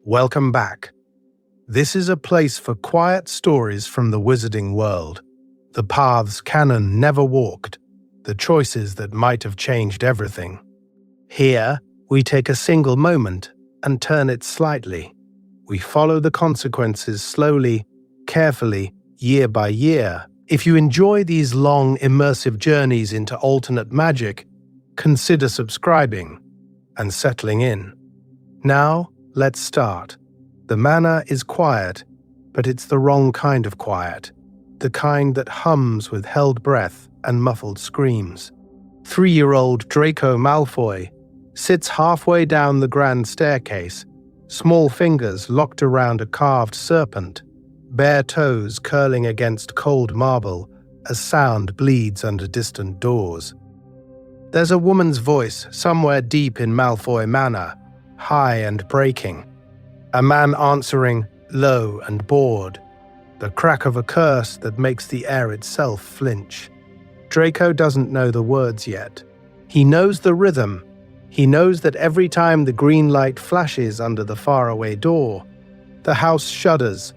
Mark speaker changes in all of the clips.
Speaker 1: Welcome back. This is a place for quiet stories from the wizarding world, the paths canon never walked, the choices that might have changed everything. Here, we take a single moment and turn it slightly. We follow the consequences slowly, carefully, year by year. If you enjoy these long, immersive journeys into alternate magic, consider subscribing and settling in. Now, let's start. The manor is quiet, but it's the wrong kind of quiet. The kind that hums with held breath and muffled screams. 3-year-old Draco Malfoy sits halfway down the grand staircase, small fingers locked around a carved serpent, bare toes curling against cold marble as sound bleeds under distant doors. There's a woman's voice somewhere deep in Malfoy Manor, high and breaking. A man answering, low and bored. The crack of a curse that makes the air itself flinch. Draco doesn't know the words yet. He knows the rhythm. He knows that every time the green light flashes under the faraway door, the house shudders,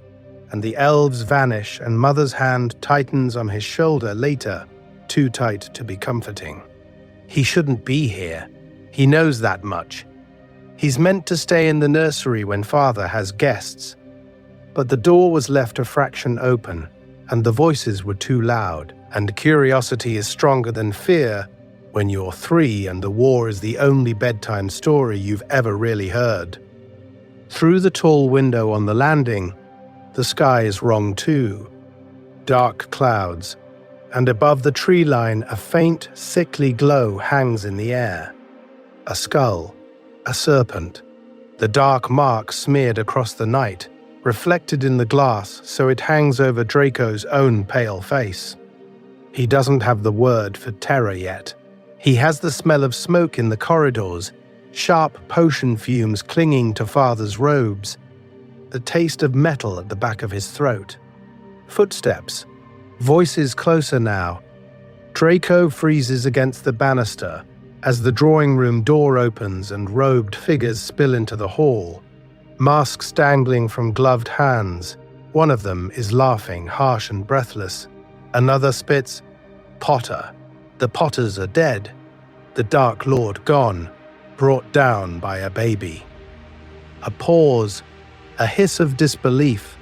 Speaker 1: and the elves vanish and Mother's hand tightens on his shoulder later, too tight to be comforting. He shouldn't be here. He knows that much. He's meant to stay in the nursery when Father has guests. But the door was left a fraction open, and the voices were too loud, and curiosity is stronger than fear when you're 3 and the war is the only bedtime story you've ever really heard. Through the tall window on the landing, the sky is wrong too. Dark clouds, and above the tree line a faint, sickly glow hangs in the air. A skull, a serpent, the dark mark smeared across the night, reflected in the glass so it hangs over Draco's own pale face. He doesn't have the word for terror yet. He has the smell of smoke in the corridors, sharp potion fumes clinging to Father's robes, the taste of metal at the back of his throat. Footsteps, voices closer now. Draco freezes against the banister as the drawing room door opens and robed figures spill into the hall, masks dangling from gloved hands. One of them is laughing, harsh and breathless. Another spits, "Potter." The Potters are dead. The Dark Lord gone, brought down by a baby. A pause, a hiss of disbelief,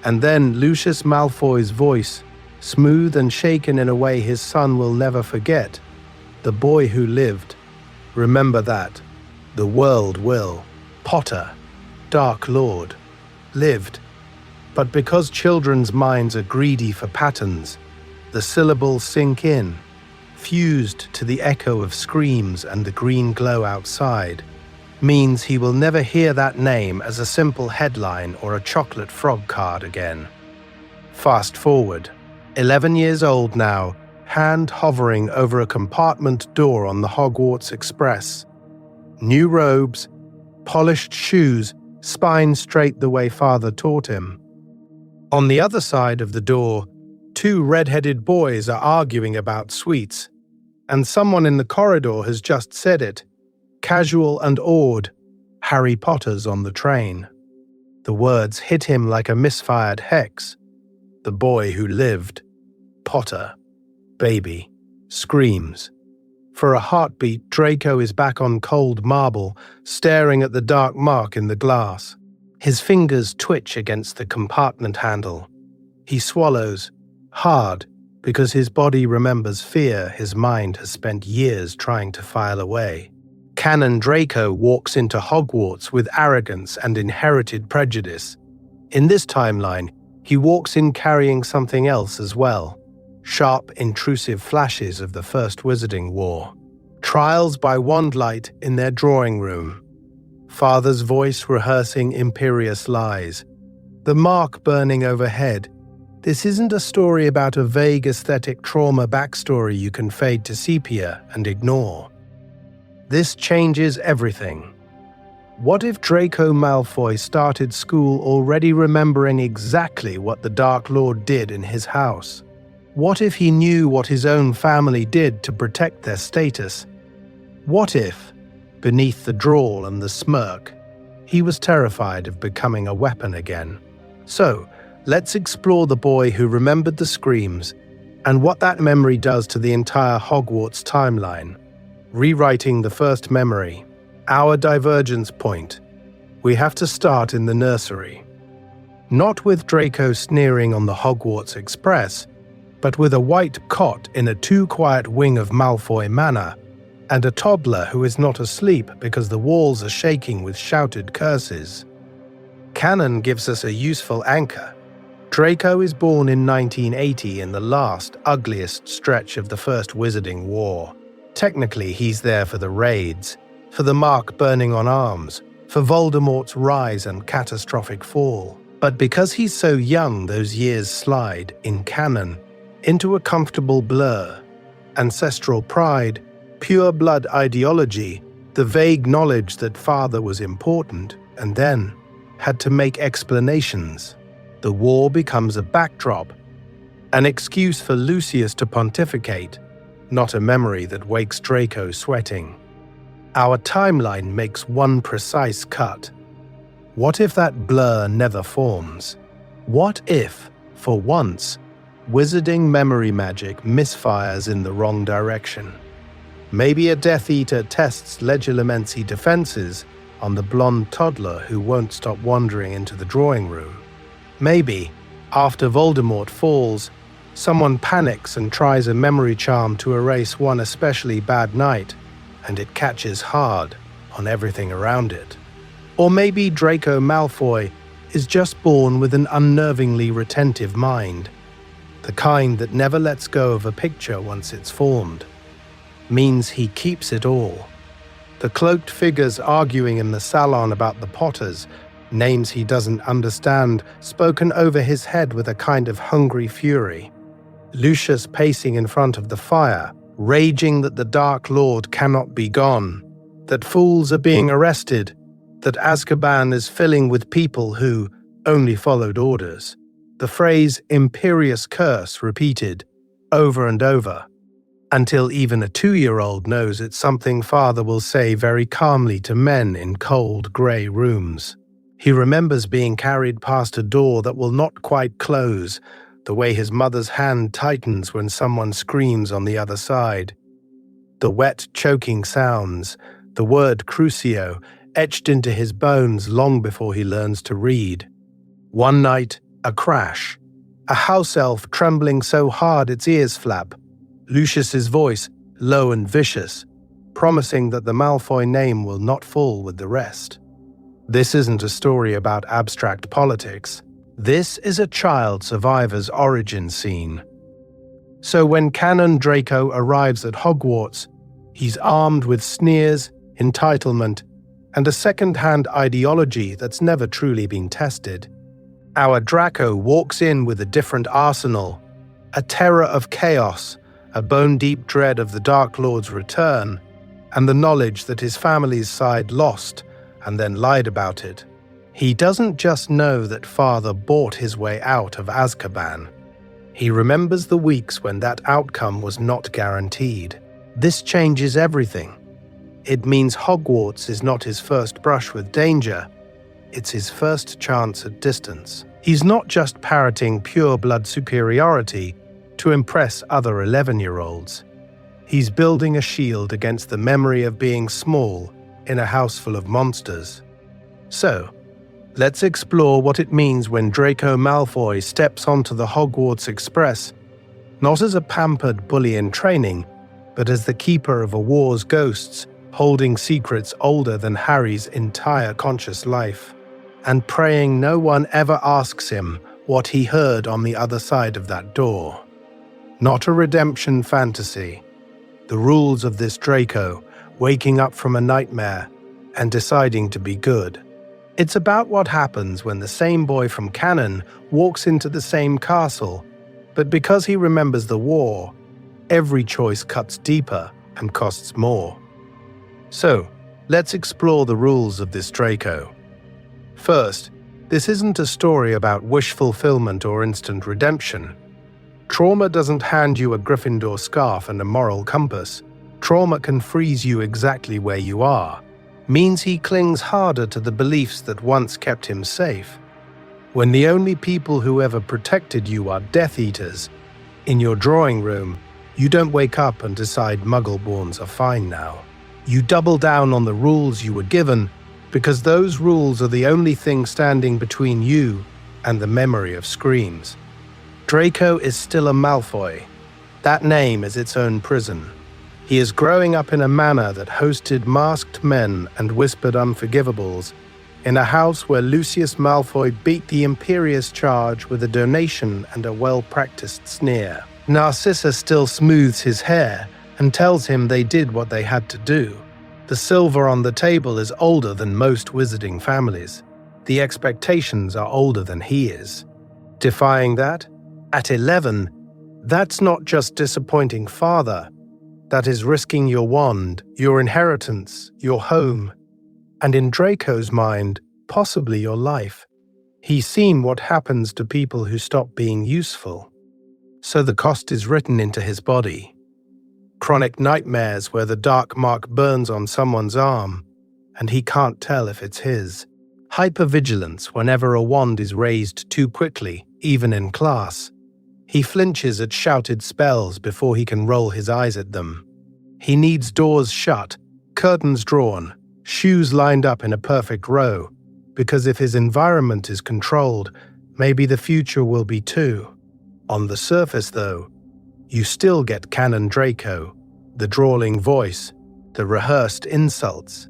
Speaker 1: and then Lucius Malfoy's voice, smooth and shaken in a way his son will never forget. The boy who lived. Remember that. The world will. Potter, Dark Lord, lived. But because children's minds are greedy for patterns, the syllables sink in, fused to the echo of screams and the green glow outside, means he will never hear that name as a simple headline or a chocolate frog card again. Fast forward, 11 years old now, hand hovering over a compartment door on the Hogwarts Express. New robes, polished shoes, spine straight the way Father taught him. On the other side of the door, 2 red-headed boys are arguing about sweets, and someone in the corridor has just said it, casual and awed, "Harry Potter's on the train." The words hit him like a misfired hex. The boy who lived. Potter. Baby. Screams. For a heartbeat, Draco is back on cold marble, staring at the dark mark in the glass. His fingers twitch against the compartment handle. He swallows, hard, because his body remembers fear his mind has spent years trying to file away. Canon Draco walks into Hogwarts with arrogance and inherited prejudice. In this timeline, he walks in carrying something else as well. Sharp, intrusive flashes of the First Wizarding War. Trials by wandlight in their drawing room. Father's voice rehearsing imperious lies. The mark burning overhead. This isn't a story about a vague aesthetic trauma backstory you can fade to sepia and ignore. This changes everything. What if Draco Malfoy started school already remembering exactly what the Dark Lord did in his house? What if he knew what his own family did to protect their status? What if, beneath the drawl and the smirk, He was terrified of becoming a weapon again. So, let's explore the boy who remembered the screams and what that memory does to the entire Hogwarts timeline. Rewriting the first memory. Our divergence point. We have to start in the nursery. Not with Draco sneering on the Hogwarts Express, but with a white cot in a too-quiet wing of Malfoy Manor, and a toddler who is not asleep because the walls are shaking with shouted curses. Canon gives us a useful anchor. Draco is born in 1980 in the last, ugliest stretch of the First Wizarding War. Technically, he's there for the raids, for the mark burning on arms, for Voldemort's rise and catastrophic fall. But because he's so young, those years slide, in canon, into a comfortable blur. Ancestral pride, pure blood ideology, the vague knowledge that father was important, and then had to make explanations. The war becomes a backdrop, an excuse for Lucius to pontificate, not a memory that wakes Draco sweating. Our timeline makes one precise cut. What if that blur never forms? What if, for once, wizarding memory magic misfires in the wrong direction? Maybe a Death Eater tests Legilimency defenses on the blonde toddler who won't stop wandering into the drawing room. Maybe, after Voldemort falls, someone panics and tries a memory charm to erase one especially bad night, and it catches hard on everything around it. Or maybe Draco Malfoy is just born with an unnervingly retentive mind, the kind that never lets go of a picture once it's formed. Means he keeps it all. The cloaked figures arguing in the salon about the Potters, names he doesn't understand, spoken over his head with a kind of hungry fury. Lucius pacing in front of the fire, raging that the Dark Lord cannot be gone, that fools are being arrested, that Azkaban is filling with people who only followed orders. The phrase imperious curse repeated over and over, until even a 2-year-old knows it's something father will say very calmly to men in cold, grey rooms. He remembers being carried past a door that will not quite close, the way his mother's hand tightens when someone screams on the other side. The wet, choking sounds, the word crucio, etched into his bones long before he learns to read. One night, a crash. A house elf trembling so hard its ears flap. Lucius's voice, low and vicious, promising that the Malfoy name will not fall with the rest. This isn't a story about abstract politics. This is a child survivor's origin scene. So when Canon Draco arrives at Hogwarts, he's armed with sneers, entitlement, and a second-hand ideology that's never truly been tested. Our Draco walks in with a different arsenal, a terror of chaos, a bone-deep dread of the Dark Lord's return, and the knowledge that his family's side lost and then lied about it. He doesn't just know that father bought his way out of Azkaban. He remembers the weeks when that outcome was not guaranteed. This changes everything. It means Hogwarts is not his first brush with danger. It's his first chance at distance. He's not just parroting pure blood superiority to impress other 11-year-olds. He's building a shield against the memory of being small in a house full of monsters. So, let's explore what it means when Draco Malfoy steps onto the Hogwarts Express, not as a pampered bully in training, but as the keeper of a war's ghosts, holding secrets older than Harry's entire conscious life, and praying no one ever asks him what he heard on the other side of that door. Not a redemption fantasy. The rules of this Draco, waking up from a nightmare and deciding to be good. It's about what happens when the same boy from canon walks into the same castle, but because he remembers the war, every choice cuts deeper and costs more. So, let's explore the rules of this Draco. First, this isn't a story about wish fulfillment or instant redemption. Trauma doesn't hand you a Gryffindor scarf and a moral compass. Trauma can freeze you exactly where you are, means he clings harder to the beliefs that once kept him safe. When the only people who ever protected you are Death Eaters, in your drawing room, you don't wake up and decide Muggle-borns are fine now. You double down on the rules you were given, because those rules are the only thing standing between you and the memory of screams. Draco is still a Malfoy. That name is its own prison. He is growing up in a manor that hosted masked men and whispered unforgivables, in a house where Lucius Malfoy beat the imperious charge with a donation and a well-practiced sneer. Narcissa still smooths his hair and tells him they did what they had to do. The silver on the table is older than most wizarding families. The expectations are older than he is. Defying that? At 11, that's not just disappointing father. That is risking your wand, your inheritance, your home, and in Draco's mind, possibly your life. He's seen what happens to people who stop being useful. So the cost is written into his body. Chronic nightmares where the dark mark burns on someone's arm, and he can't tell if it's his. Hypervigilance whenever a wand is raised too quickly, even in class. He flinches at shouted spells before he can roll his eyes at them. He needs doors shut, curtains drawn, shoes lined up in a perfect row, because if his environment is controlled, maybe the future will be too. On the surface, though, you still get Canon Draco, the drawling voice, the rehearsed insults,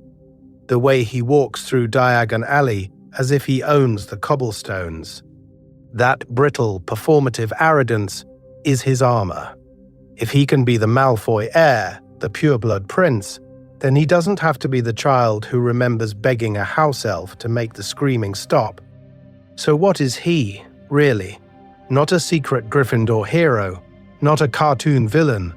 Speaker 1: the way he walks through Diagon Alley as if he owns the cobblestones. That brittle, performative arrogance is his armor. If he can be the Malfoy heir, the pureblood prince, then he doesn't have to be the child who remembers begging a house elf to make the screaming stop. So what is he, really? Not a secret Gryffindor hero, not a cartoon villain.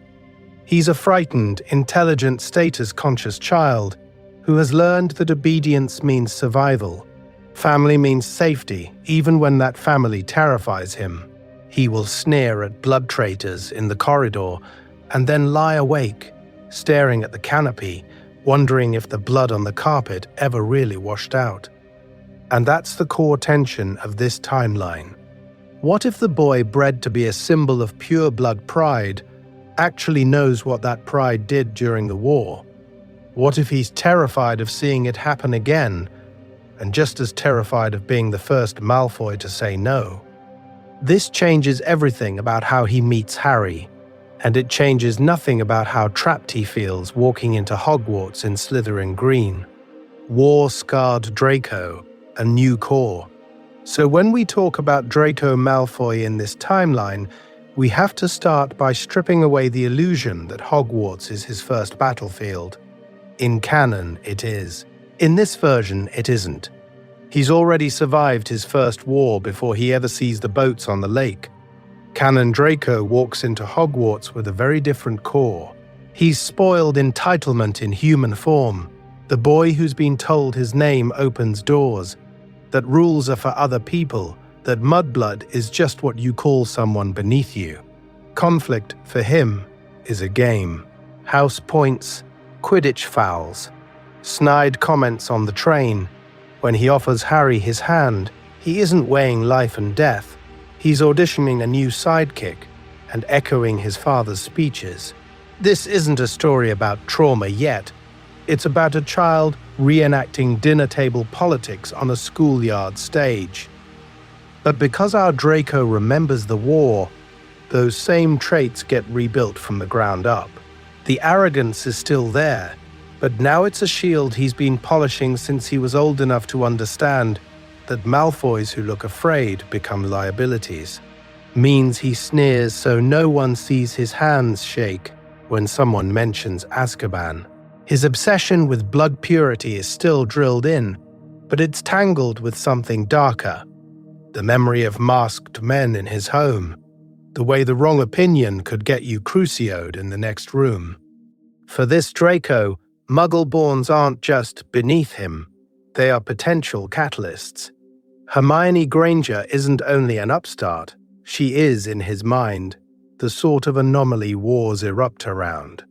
Speaker 1: He's a frightened, intelligent, status-conscious child who has learned that obedience means survival. Family means safety, even when that family terrifies him. He will sneer at blood traitors in the corridor and then lie awake, staring at the canopy, wondering if the blood on the carpet ever really washed out. And that's the core tension of this timeline. What if the boy bred to be a symbol of pure blood pride actually knows what that pride did during the war? What if he's terrified of seeing it happen again, and just as terrified of being the first Malfoy to say no? This changes everything about how he meets Harry, and it changes nothing about how trapped he feels walking into Hogwarts in Slytherin Green. War-scarred Draco, a new core. So when we talk about Draco Malfoy in this timeline, we have to start by stripping away the illusion that Hogwarts is his first battlefield. In canon, it is. In this version, it isn't. He's already survived his first war before he ever sees the boats on the lake. Canon Draco walks into Hogwarts with a very different core. He's spoiled entitlement in human form, the boy who's been told his name opens doors, that rules are for other people, that mudblood is just what you call someone beneath you. Conflict, for him, is a game. House points, Quidditch fouls, snide comments on the train. When he offers Harry his hand, he isn't weighing life and death. He's auditioning a new sidekick and echoing his father's speeches. This isn't a story about trauma yet. It's about a child reenacting dinner table politics on a schoolyard stage. But because our Draco remembers the war, those same traits get rebuilt from the ground up. The arrogance is still there, but now it's a shield he's been polishing since he was old enough to understand that Malfoys who look afraid become liabilities. Means he sneers so no one sees his hands shake when someone mentions Azkaban. His obsession with blood purity is still drilled in, but it's tangled with something darker. The memory of masked men in his home. The way the wrong opinion could get you crucioed in the next room. For this Draco, Muggle-borns aren't just beneath him. They are potential catalysts. Hermione Granger isn't only an upstart, she is, in his mind, the sort of anomaly wars erupt around.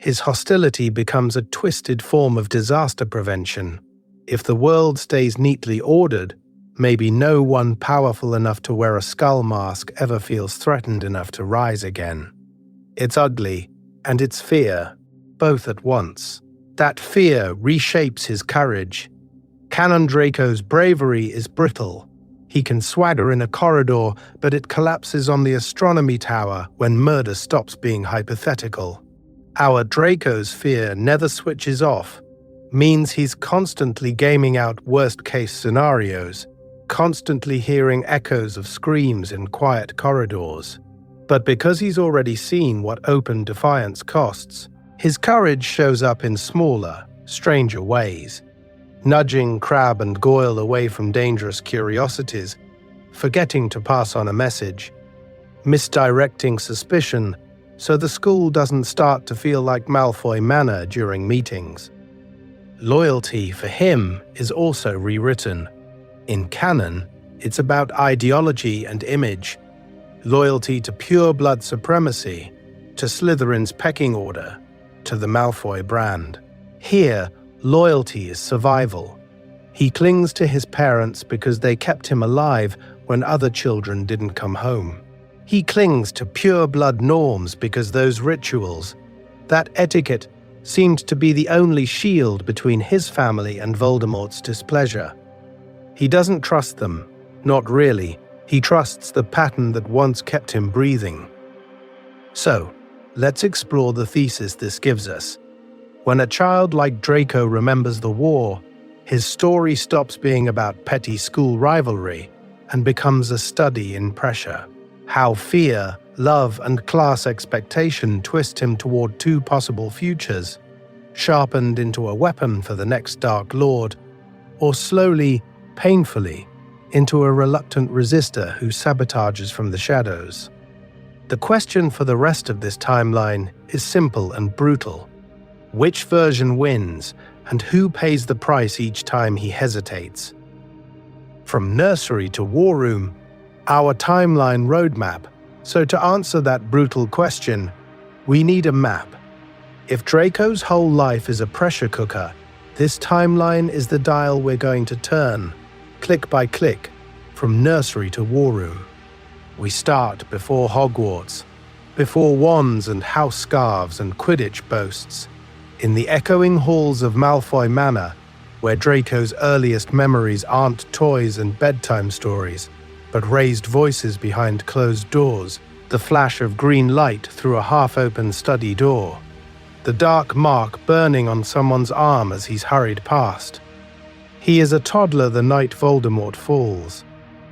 Speaker 1: His hostility becomes a twisted form of disaster prevention. If the world stays neatly ordered, maybe no one powerful enough to wear a skull mask ever feels threatened enough to rise again. It's ugly, and it's fear, both at once. That fear reshapes his courage. Canon Draco's bravery is brittle. He can swagger in a corridor, but it collapses on the astronomy tower when murder stops being hypothetical. Our Draco's fear never switches off, means he's constantly gaming out worst-case scenarios, constantly hearing echoes of screams in quiet corridors. But because he's already seen what open defiance costs, his courage shows up in smaller, stranger ways. Nudging Crabbe and Goyle away from dangerous curiosities, forgetting to pass on a message, misdirecting suspicion so the school doesn't start to feel like Malfoy Manor during meetings. Loyalty for him is also rewritten. In canon, it's about ideology and image, loyalty to pure-blood supremacy, to Slytherin's pecking order, to the Malfoy brand. Here, loyalty is survival. He clings to his parents because they kept him alive when other children didn't come home. He clings to pure-blood norms because those rituals, that etiquette, seemed to be the only shield between his family and Voldemort's displeasure. He doesn't trust them, not really. He trusts the pattern that once kept him breathing. So, let's explore the thesis this gives us. When a child like Draco remembers the war, his story stops being about petty school rivalry and becomes a study in pressure. How fear, love, and class expectation twist him toward two possible futures, sharpened into a weapon for the next Dark Lord, or slowly, painfully, into a reluctant resistor who sabotages from the shadows. The question for the rest of this timeline is simple and brutal. Which version wins, and who pays the price each time he hesitates? From nursery to war room, our timeline roadmap. So to answer that brutal question, we need a map. If Draco's whole life is a pressure cooker, this timeline is the dial we're going to turn, click by click, from nursery to war room. We start before Hogwarts, before wands and house scarves and Quidditch boasts, in the echoing halls of Malfoy Manor, where Draco's earliest memories aren't toys and bedtime stories, but raised voices behind closed doors, the flash of green light through a half-open study door, the dark mark burning on someone's arm as he's hurried past. He is a toddler the night Voldemort falls,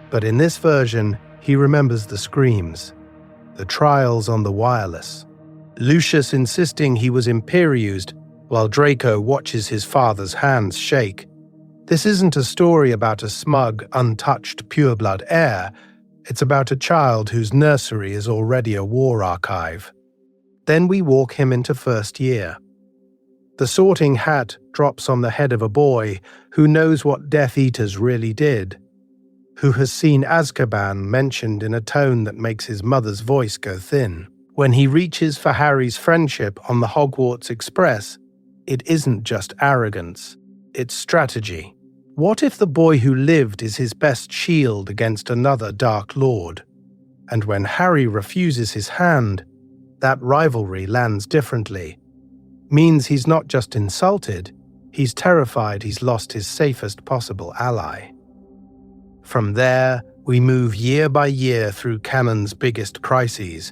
Speaker 1: but in this version, he remembers the screams, the trials on the wireless, Lucius insisting he was Imperiused while Draco watches his father's hands shake. This isn't a story about a smug, untouched pureblood heir. It's about a child whose nursery is already a war archive. Then we walk him into first year. The sorting hat drops on the head of a boy who knows what Death Eaters really did, who has seen Azkaban mentioned in a tone that makes his mother's voice go thin. When he reaches for Harry's friendship on the Hogwarts Express, it isn't just arrogance, it's strategy. What if the boy who lived is his best shield against another Dark Lord? And when Harry refuses his hand, that rivalry lands differently. Means he's not just insulted, he's terrified he's lost his safest possible ally. From there, we move year by year through canon's biggest crises.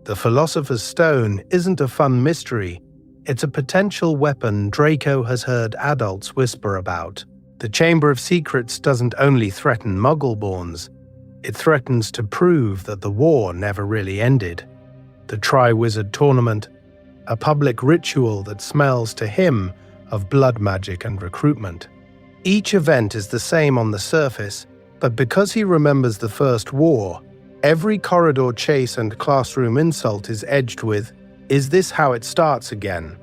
Speaker 1: The Philosopher's Stone isn't a fun mystery, it's a potential weapon Draco has heard adults whisper about. The Chamber of Secrets doesn't only threaten Muggleborns, it threatens to prove that the war never really ended. The Triwizard Tournament, a public ritual that smells to him of blood magic and recruitment. Each event is the same on the surface, but because he remembers the First War, every corridor chase and classroom insult is edged with, "Is this how it starts again?"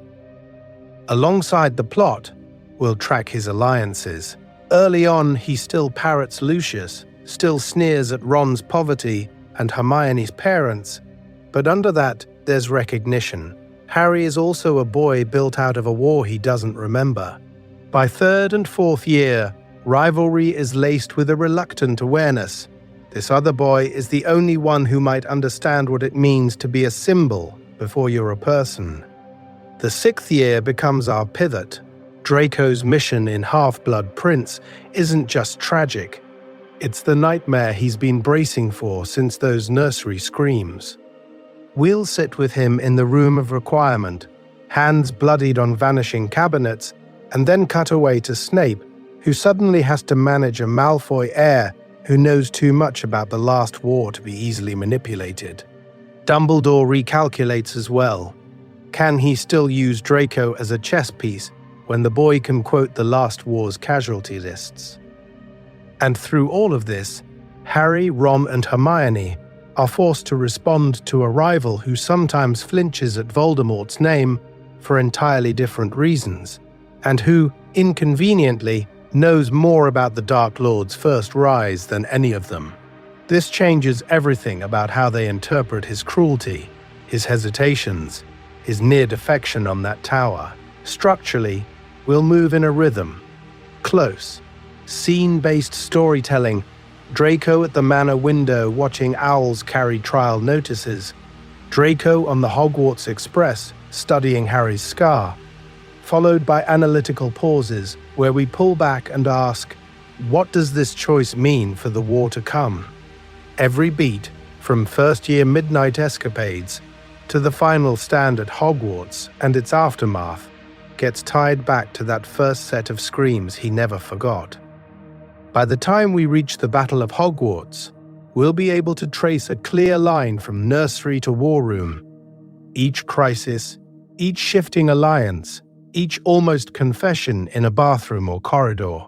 Speaker 1: Alongside the plot, we'll track his alliances. Early on, he still parrots Lucius, still sneers at Ron's poverty and Hermione's parents, but under that, there's recognition. Harry is also a boy built out of a war he doesn't remember. By third and fourth year, rivalry is laced with a reluctant awareness. This other boy is the only one who might understand what it means to be a symbol before you're a person. The sixth year becomes our pivot. Draco's mission in Half-Blood Prince isn't just tragic. It's the nightmare he's been bracing for since those nursery screams. We'll sit with him in the room of requirement, hands bloodied on vanishing cabinets, and then cut away to Snape, who suddenly has to manage a Malfoy heir who knows too much about the last war to be easily manipulated. Dumbledore recalculates as well. Can he still use Draco as a chess piece when the boy can quote the last war's casualty lists? And through all of this, Harry, Ron, and Hermione are forced to respond to a rival who sometimes flinches at Voldemort's name for entirely different reasons, and who, inconveniently, knows more about the Dark Lord's first rise than any of them. This changes everything about how they interpret his cruelty, his hesitations, his near defection on that tower. Structurally, we'll move in a rhythm. Close, scene-based storytelling. Draco at the manor window watching owls carry trial notices. Draco on the Hogwarts Express studying Harry's scar. Followed by analytical pauses where we pull back and ask, what does this choice mean for the war to come? Every beat, from first-year midnight escapades to the final stand at Hogwarts and its aftermath, gets tied back to that first set of screams he never forgot. By the time we reach the Battle of Hogwarts, we'll be able to trace a clear line from nursery to war room. Each crisis, each shifting alliance, each almost confession in a bathroom or corridor.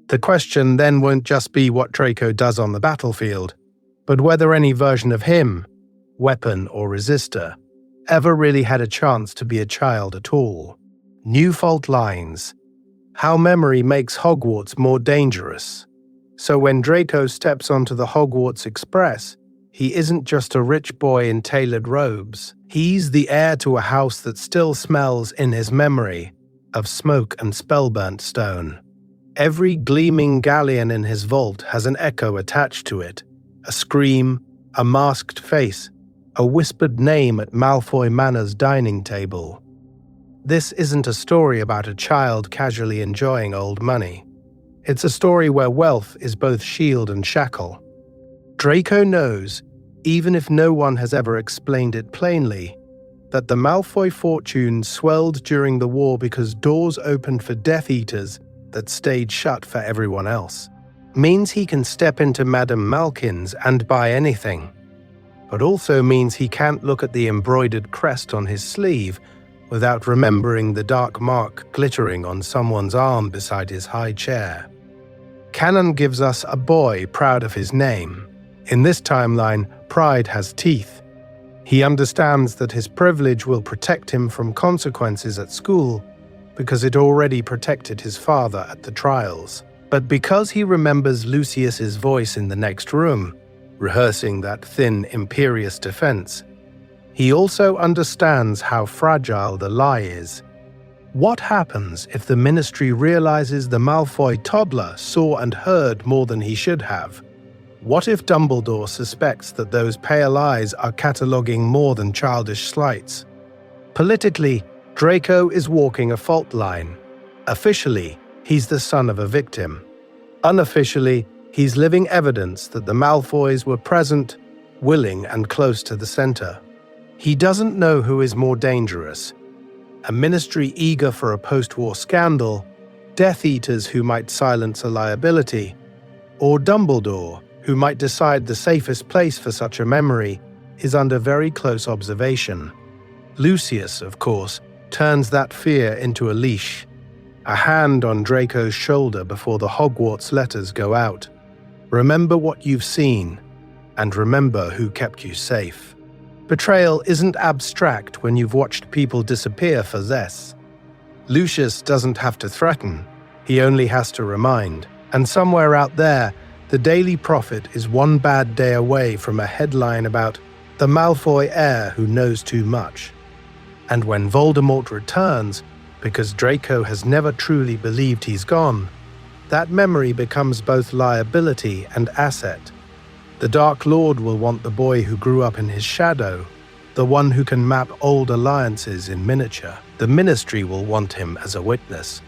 Speaker 1: The question then won't just be what Draco does on the battlefield, but whether any version of him, weapon or resistor, ever really had a chance to be a child at all. New fault lines. How memory makes Hogwarts more dangerous. So when Draco steps onto the Hogwarts Express, he isn't just a rich boy in tailored robes. He's the heir to a house that still smells in his memory of smoke and spellburnt stone. Every gleaming galleon in his vault has an echo attached to it, a scream, a masked face, a whispered name at Malfoy Manor's dining table. This isn't a story about a child casually enjoying old money. It's a story where wealth is both shield and shackle. Draco knows, even if no one has ever explained it plainly, that the Malfoy fortune swelled during the war because doors opened for Death Eaters that stayed shut for everyone else. Means he can step into Madame Malkin's and buy anything, but also means he can't look at the embroidered crest on his sleeve without remembering the dark mark glittering on someone's arm beside his high chair. Canon gives us a boy proud of his name. In this timeline, pride has teeth. He understands that his privilege will protect him from consequences at school because it already protected his father at the trials. But because he remembers Lucius's voice in the next room, rehearsing that thin, imperious defense, he also understands how fragile the lie is. What happens if the Ministry realizes the Malfoy toddler saw and heard more than he should have? What if Dumbledore suspects that those pale eyes are cataloguing more than childish slights? Politically, Draco is walking a fault line. Officially, he's the son of a victim. Unofficially, he's living evidence that the Malfoys were present, willing, and close to the center. He doesn't know who is more dangerous: a Ministry eager for a post-war scandal, Death Eaters who might silence a liability, or Dumbledore, who might decide the safest place for such a memory is under very close observation. Lucius, of course, turns that fear into a leash, a hand on Draco's shoulder before the Hogwarts letters go out. Remember what you've seen, and remember who kept you safe. Betrayal isn't abstract when you've watched people disappear for less. Lucius doesn't have to threaten, he only has to remind. And somewhere out there, the Daily Prophet is one bad day away from a headline about the Malfoy heir who knows too much. And when Voldemort returns, because Draco has never truly believed he's gone, that memory becomes both liability and asset. The Dark Lord will want the boy who grew up in his shadow, the one who can map old alliances in miniature. The Ministry will want him as a witness.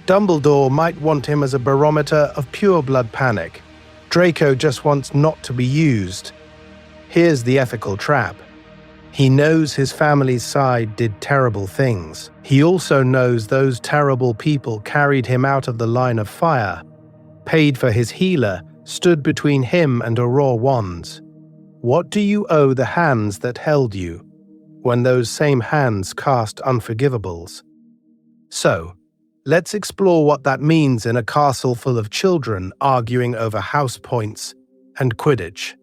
Speaker 1: Dumbledore might want him as a barometer of pure-blood panic. Draco just wants not to be used. Here's the ethical trap. He knows his family's side did terrible things. He also knows those terrible people carried him out of the line of fire, paid for his healer, stood between him and Aurora Wands. What do you owe the hands that held you, when those same hands cast unforgivables? So, let's explore what that means in a castle full of children arguing over house points and Quidditch.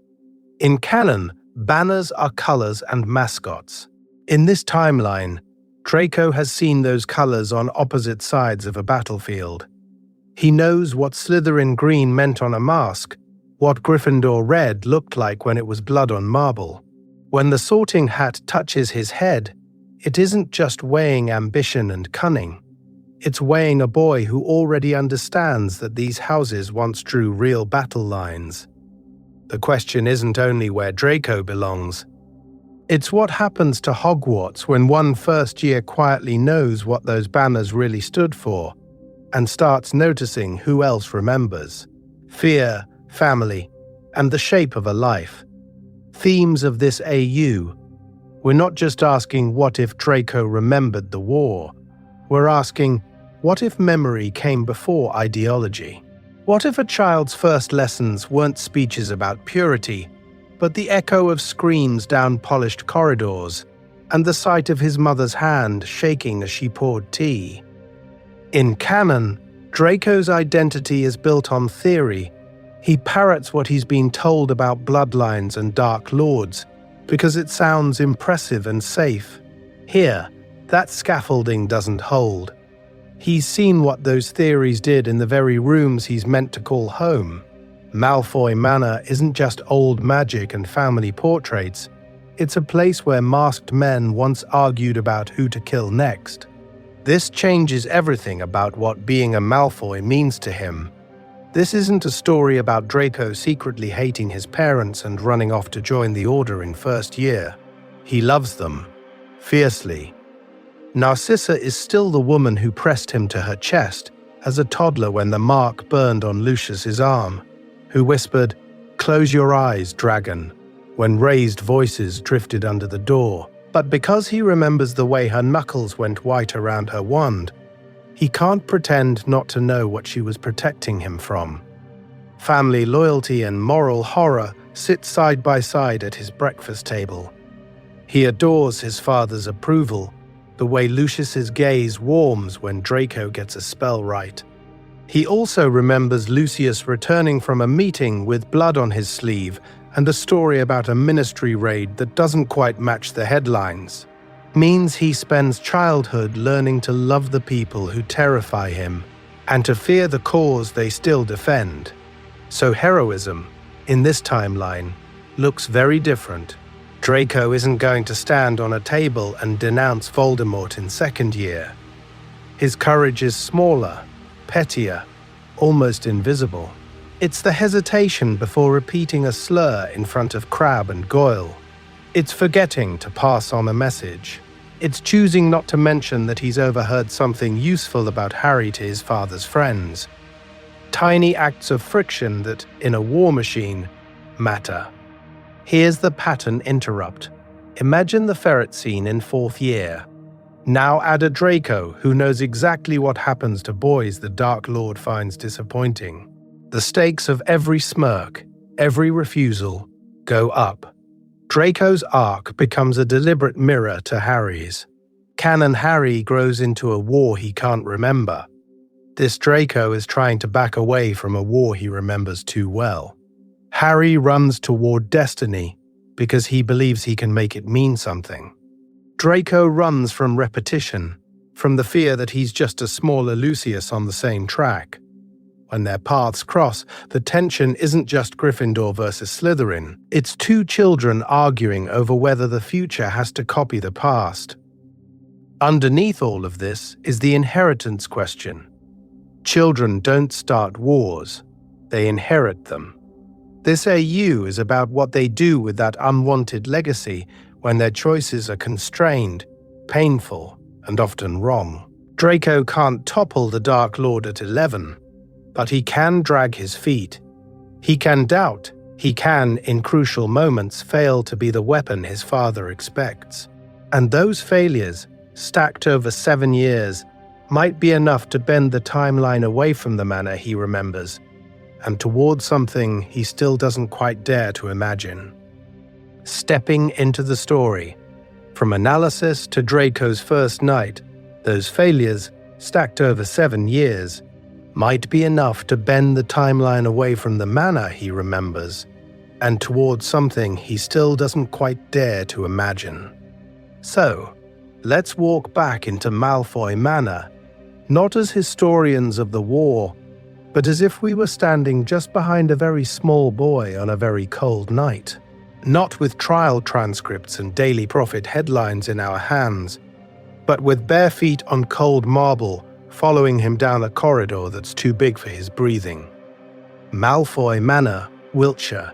Speaker 1: In canon, banners are colors and mascots. In this timeline, Draco has seen those colors on opposite sides of a battlefield. He knows what Slytherin green meant on a mask, what Gryffindor red looked like when it was blood on marble. When the sorting hat touches his head, it isn't just weighing ambition and cunning. It's weighing a boy who already understands that these houses once drew real battle lines. The question isn't only where Draco belongs. It's what happens to Hogwarts when one first year quietly knows what those banners really stood for and starts noticing who else remembers. Fear, family, and the shape of a life. Themes of this AU. We're not just asking what if Draco remembered the war. We're asking, what if memory came before ideology? What if a child's first lessons weren't speeches about purity, but the echo of screams down polished corridors and the sight of his mother's hand shaking as she poured tea? In canon, Draco's identity is built on theory. He parrots what he's been told about bloodlines and Dark Lords because it sounds impressive and safe. Here, that scaffolding doesn't hold. He's seen what those theories did in the very rooms he's meant to call home. Malfoy Manor isn't just old magic and family portraits. It's a place where masked men once argued about who to kill next. This changes everything about what being a Malfoy means to him. This isn't a story about Draco secretly hating his parents and running off to join the Order in first year. He loves them, fiercely. Narcissa is still the woman who pressed him to her chest as a toddler when the mark burned on Lucius's arm, who whispered, "Close your eyes, dragon," when raised voices drifted under the door. But because he remembers the way her knuckles went white around her wand, he can't pretend not to know what she was protecting him from. Family loyalty and moral horror sit side by side at his breakfast table. He adores his father's approval, the way Lucius's gaze warms when Draco gets a spell right. He also remembers Lucius returning from a meeting with blood on his sleeve and a story about a ministry raid that doesn't quite match the headlines. Means he spends childhood learning to love the people who terrify him and to fear the cause they still defend. So heroism, in this timeline, looks very different. Draco isn't going to stand on a table and denounce Voldemort in second year. His courage is smaller, pettier, almost invisible. It's the hesitation before repeating a slur in front of Crabbe and Goyle. It's forgetting to pass on a message. It's choosing not to mention that he's overheard something useful about Harry to his father's friends. Tiny acts of friction that, in a war machine, matter. Here's the pattern interrupt. Imagine the ferret scene in fourth year. Now add a Draco who knows exactly what happens to boys the Dark Lord finds disappointing. The stakes of every smirk, every refusal, go up. Draco's arc becomes a deliberate mirror to Harry's. Canon Harry grows into a war he can't remember. This Draco is trying to back away from a war he remembers too well. Harry runs toward destiny because he believes he can make it mean something. Draco runs from repetition, from the fear that he's just a smaller Lucius on the same track. When their paths cross, the tension isn't just Gryffindor versus Slytherin. It's two children arguing over whether the future has to copy the past. Underneath all of this is the inheritance question. Children don't start wars, they inherit them. This AU is about what they do with that unwanted legacy when their choices are constrained, painful, and often wrong. Draco can't topple the Dark Lord at 11, but he can drag his feet. He can doubt. He can, in crucial moments, fail to be the weapon his father expects. And those failures, stacked over 7 years, might be enough to bend the timeline away from the manner he remembers, and toward something he still doesn't quite dare to imagine. Stepping into the story. From analysis to Draco's first night, those failures, stacked over 7 years, might be enough to bend the timeline away from the manner he remembers, and towards something he still doesn't quite dare to imagine. So, let's walk back into Malfoy Manor, not as historians of the war, but as if we were standing just behind a very small boy on a very cold night. Not with trial transcripts and Daily Prophet headlines in our hands, but with bare feet on cold marble, following him down a corridor that's too big for his breathing. Malfoy Manor, Wiltshire.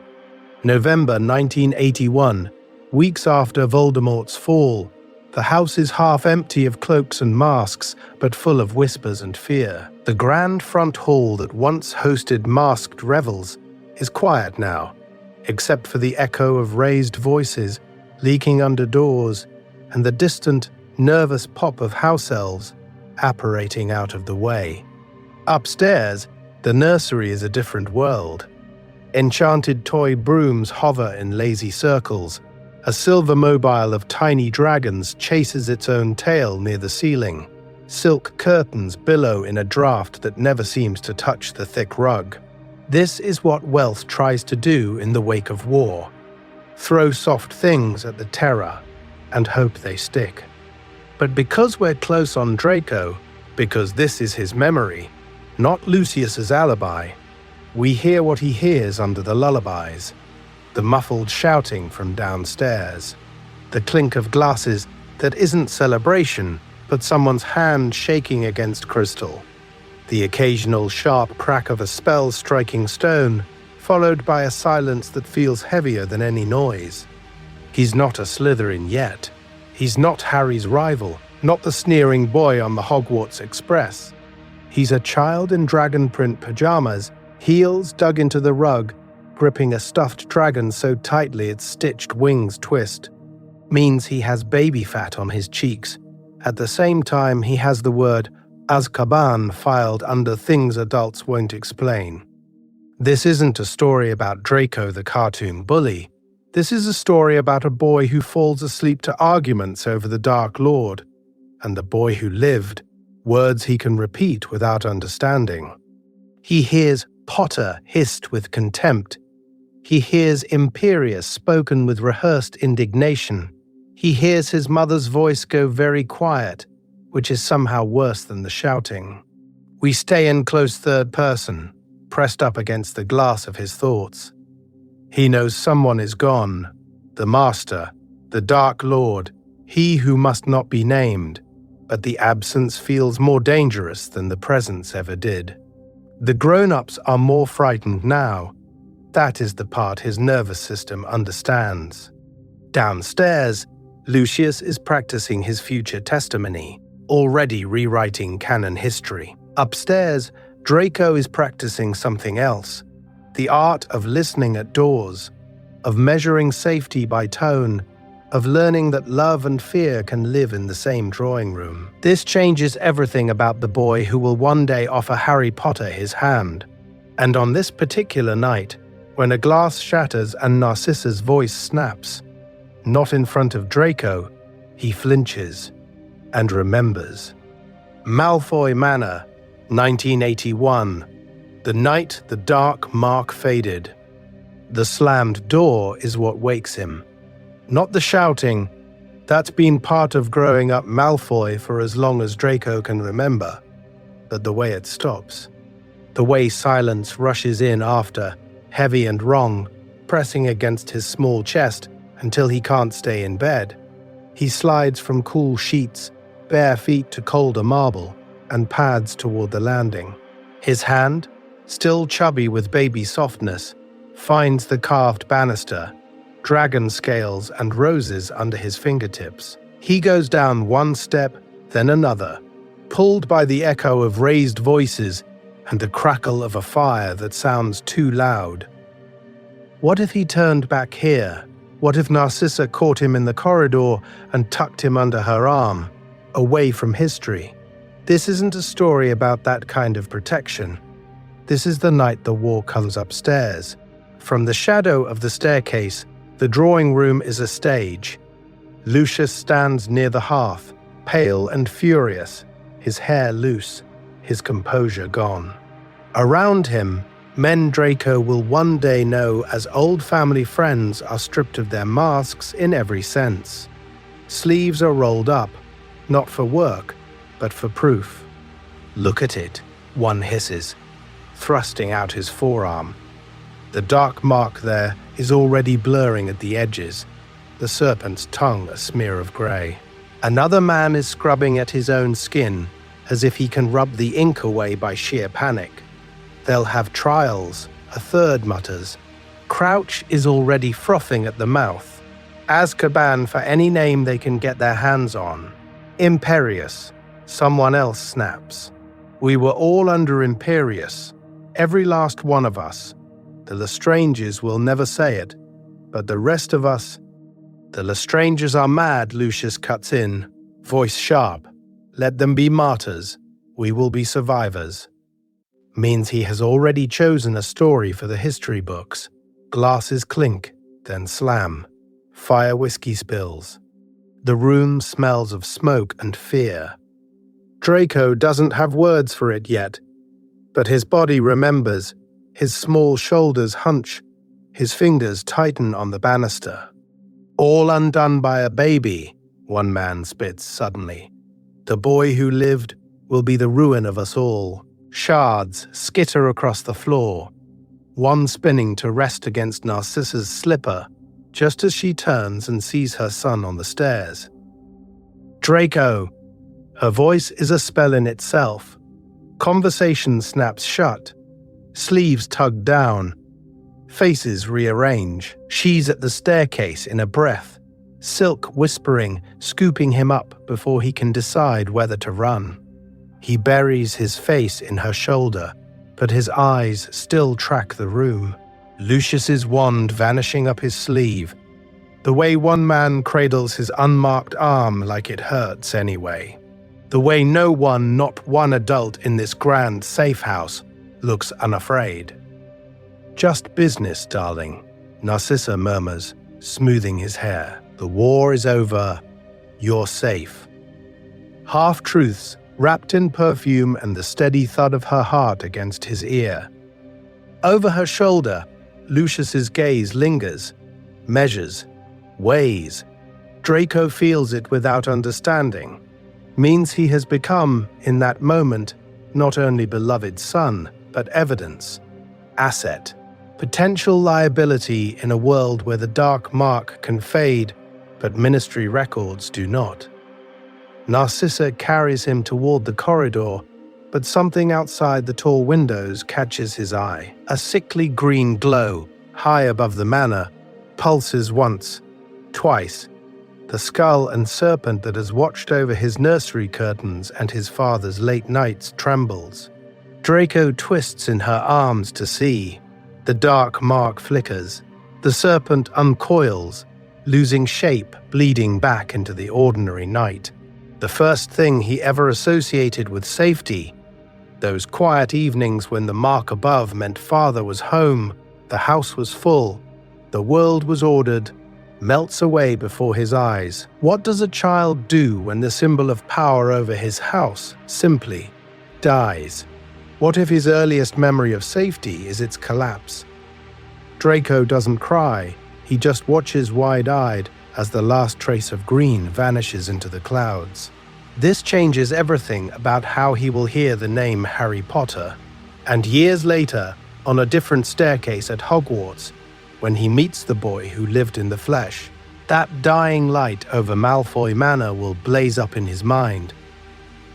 Speaker 1: November 1981, weeks after Voldemort's fall. The house is half empty of cloaks and masks, but full of whispers and fear. The grand front hall that once hosted masked revels is quiet now, except for the echo of raised voices leaking under doors and the distant, nervous pop of house elves apparating out of the way. Upstairs, the nursery is a different world. Enchanted toy brooms hover in lazy circles. A silver mobile of tiny dragons chases its own tail near the ceiling. Silk curtains billow in a draft that never seems to touch the thick rug. This is what wealth tries to do in the wake of war. Throw soft things at the terror and hope they stick. But because we're close on Draco, because this is his memory, not Lucius's alibi, we hear what he hears under the lullabies. The muffled shouting from downstairs. The clink of glasses that isn't celebration, but someone's hand shaking against crystal. The occasional sharp crack of a spell striking stone, followed by a silence that feels heavier than any noise. He's not a Slytherin yet. He's not Harry's rival, not the sneering boy on the Hogwarts Express. He's a child in dragon print pajamas, heels dug into the rug, gripping a stuffed dragon so tightly its stitched wings twist. Means he has baby fat on his cheeks. At the same time, he has the word Azkaban filed under things adults won't explain. This isn't a story about Draco the cartoon bully. This is a story about a boy who falls asleep to arguments over the Dark Lord, and the boy who lived, words he can repeat without understanding. He hears Potter hissed with contempt. He hears Imperious spoken with rehearsed indignation. He hears his mother's voice go very quiet, which is somehow worse than the shouting. We stay in close third person, pressed up against the glass of his thoughts. He knows someone is gone, the Master, the Dark Lord, he who must not be named, but the absence feels more dangerous than the presence ever did. The grown-ups are more frightened now. That is the part his nervous system understands. Downstairs, Lucius is practicing his future testimony, already rewriting canon history. Upstairs, Draco is practicing something else. The art of listening at doors, of measuring safety by tone, of learning that love and fear can live in the same drawing room. This changes everything about the boy who will one day offer Harry Potter his hand. And on this particular night, when a glass shatters and Narcissa's voice snaps, not in front of Draco, he flinches and remembers. Malfoy Manor, 1981. The night the dark mark faded. The slammed door is what wakes him. Not the shouting. That's been part of growing up Malfoy for as long as Draco can remember. But the way it stops. The way silence rushes in after, heavy and wrong, pressing against his small chest until he can't stay in bed. He slides from cool sheets, bare feet to colder marble, and pads toward the landing. His hand, still chubby with baby softness, finds the carved banister, dragon scales and roses under his fingertips. He goes down one step, then another, pulled by the echo of raised voices and the crackle of a fire that sounds too loud. What if he turned back here? What if Narcissa caught him in the corridor and tucked him under her arm, away from history? This isn't a story about that kind of protection. This is the night the war comes upstairs. From the shadow of the staircase, the drawing room is a stage. Lucius stands near the hearth, pale and furious, his hair loose, his composure gone. Around him, men Draco will one day know as old family friends are stripped of their masks in every sense. Sleeves are rolled up, not for work, but for proof. "Look at it," one hisses, thrusting out his forearm. The dark mark there is already blurring at the edges, the serpent's tongue a smear of grey. Another man is scrubbing at his own skin, as if he can rub the ink away by sheer panic. They'll have trials, a third mutters. Crouch is already frothing at the mouth. Azkaban for any name they can get their hands on. Imperius, someone else snaps. We were all under Imperius, every last one of us. The Lestranges will never say it, but the rest of us... The Lestranges are mad, Lucius cuts in, voice sharp. Let them be martyrs. We will be survivors. Means he has already chosen a story for the history books. Glasses clink, then slam. Fire whiskey spills. The room smells of smoke and fear. Draco doesn't have words for it yet, but his body remembers. His small shoulders hunch, his fingers tighten on the banister. All undone by a baby, one man spits suddenly. The boy who lived will be the ruin of us all. Shards skitter across the floor, one spinning to rest against Narcissa's slipper, just as she turns and sees her son on the stairs. "Draco!" Her voice is a spell in itself. Conversation snaps shut. Sleeves tug down. Faces rearrange. She's at the staircase in a breath, silk whispering, scooping him up before he can decide whether to run. He buries his face in her shoulder, but his eyes still track the room. Lucius's wand vanishing up his sleeve, the way one man cradles his unmarked arm like it hurts anyway. The way no one, not one adult in this grand safe house, looks unafraid. "Just business, darling," Narcissa murmurs, smoothing his hair. "The war is over. You're safe." Half-truths wrapped in perfume and the steady thud of her heart against his ear. Over her shoulder, Lucius's gaze lingers, measures, weighs. Draco feels it without understanding. Means he has become, in that moment, not only beloved son, but evidence, asset, potential liability in a world where the dark mark can fade, but ministry records do not. Narcissa carries him toward the corridor, but something outside the tall windows catches his eye. A sickly green glow, high above the manor, pulses once, twice. The skull and serpent that has watched over his nursery curtains and his father's late nights trembles. Draco twists in her arms to see. The dark mark flickers. The serpent uncoils, losing shape, bleeding back into the ordinary night. The first thing he ever associated with safety. Those quiet evenings when the mark above meant father was home, the house was full, the world was ordered, melts away before his eyes. What does a child do when the symbol of power over his house simply dies? What if his earliest memory of safety is its collapse? Draco doesn't cry, he just watches wide-eyed as the last trace of green vanishes into the clouds. This changes everything about how he will hear the name Harry Potter. And years later, on a different staircase at Hogwarts, when he meets the boy who lived in the flesh, That dying light over Malfoy Manor will blaze up in his mind,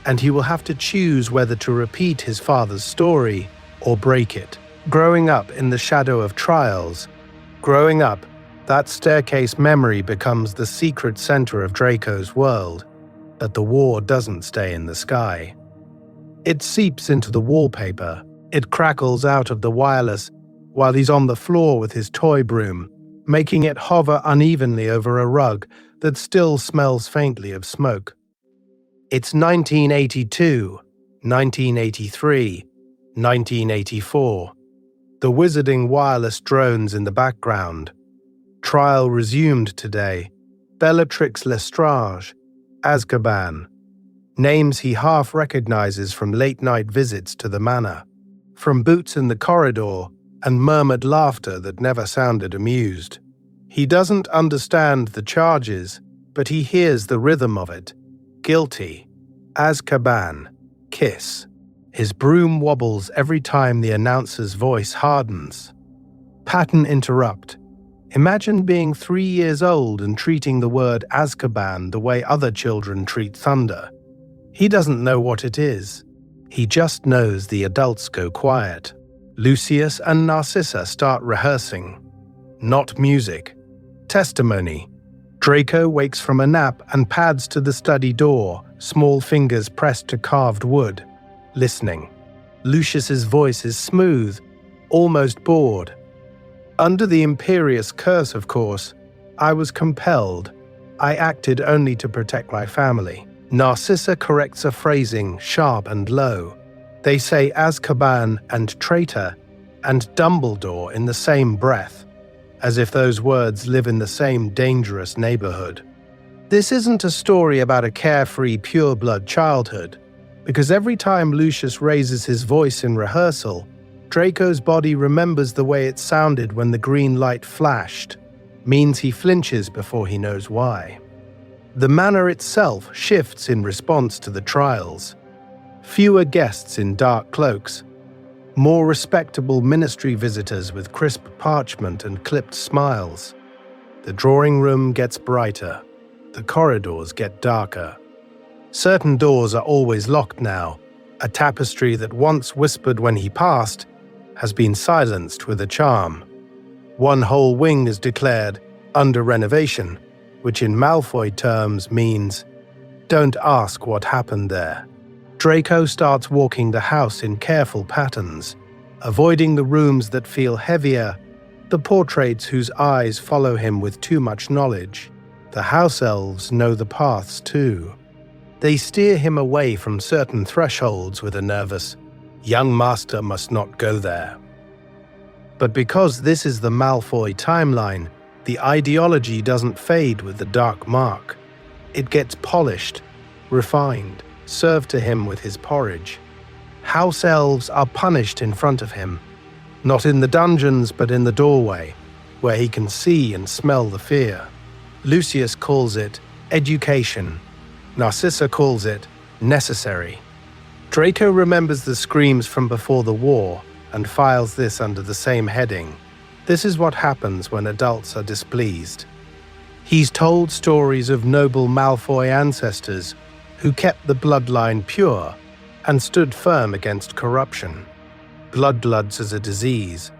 Speaker 1: and he will have to choose whether to repeat his father's story or break it. Growing up in the shadow of trials, growing up, that staircase memory becomes the secret center of Draco's world, but the war doesn't stay in the sky. It seeps into the wallpaper, it crackles out of the wireless while he's on the floor with his toy broom, making it hover unevenly over a rug that still smells faintly of smoke. It's 1982, 1983, 1984. The wizarding wireless drones in the background. Trial resumed today. Bellatrix Lestrange, Azkaban. Names he half recognizes from late-night visits to the manor, from boots in the corridor and murmured laughter that never sounded amused. He doesn't understand the charges, but he hears the rhythm of it. Guilty. Azkaban. Kiss. His broom wobbles every time the announcer's voice hardens. Pattern interrupt. Imagine being 3 years old and treating the word Azkaban the way other children treat thunder. He doesn't know what it is. He just knows the adults go quiet. Lucius and Narcissa start rehearsing. Not music. Testimony. Draco wakes from a nap and pads to the study door, small fingers pressed to carved wood. Listening. Lucius's voice is smooth, almost bored. Under the imperious curse, of course, I was compelled. I acted only to protect my family. Narcissa corrects a phrasing sharp and low. They say Azkaban and traitor and Dumbledore in the same breath, as if those words live in the same dangerous neighborhood. This isn't a story about a carefree, pure-blood childhood, because every time Lucius raises his voice in rehearsal, Draco's body remembers the way it sounded when the green light flashed, means he flinches before he knows why. The manor itself shifts in response to the trials. Fewer guests in dark cloaks, more respectable ministry visitors with crisp parchment and clipped smiles. The drawing room gets brighter, the corridors get darker. Certain doors are always locked now. A tapestry that once whispered when he passed has been silenced with a charm. One whole wing is declared under renovation, which in Malfoy terms means, don't ask what happened there. Draco starts walking the house in careful patterns, avoiding the rooms that feel heavier, the portraits whose eyes follow him with too much knowledge. The house elves know the paths too. They steer him away from certain thresholds with a nervous, young master must not go there. But because this is the Malfoy timeline, the ideology doesn't fade with the dark mark. It gets polished, refined, served to him with his porridge. House elves are punished in front of him, not in the dungeons but in the doorway, where he can see and smell the fear. Lucius calls it education. Narcissa calls it necessary. Draco remembers the screams from before the war and files this under the same heading. This is what happens when adults are displeased. He's told stories of noble Malfoy ancestors who kept the bloodline pure and stood firm against corruption. Bloodbloods as a disease.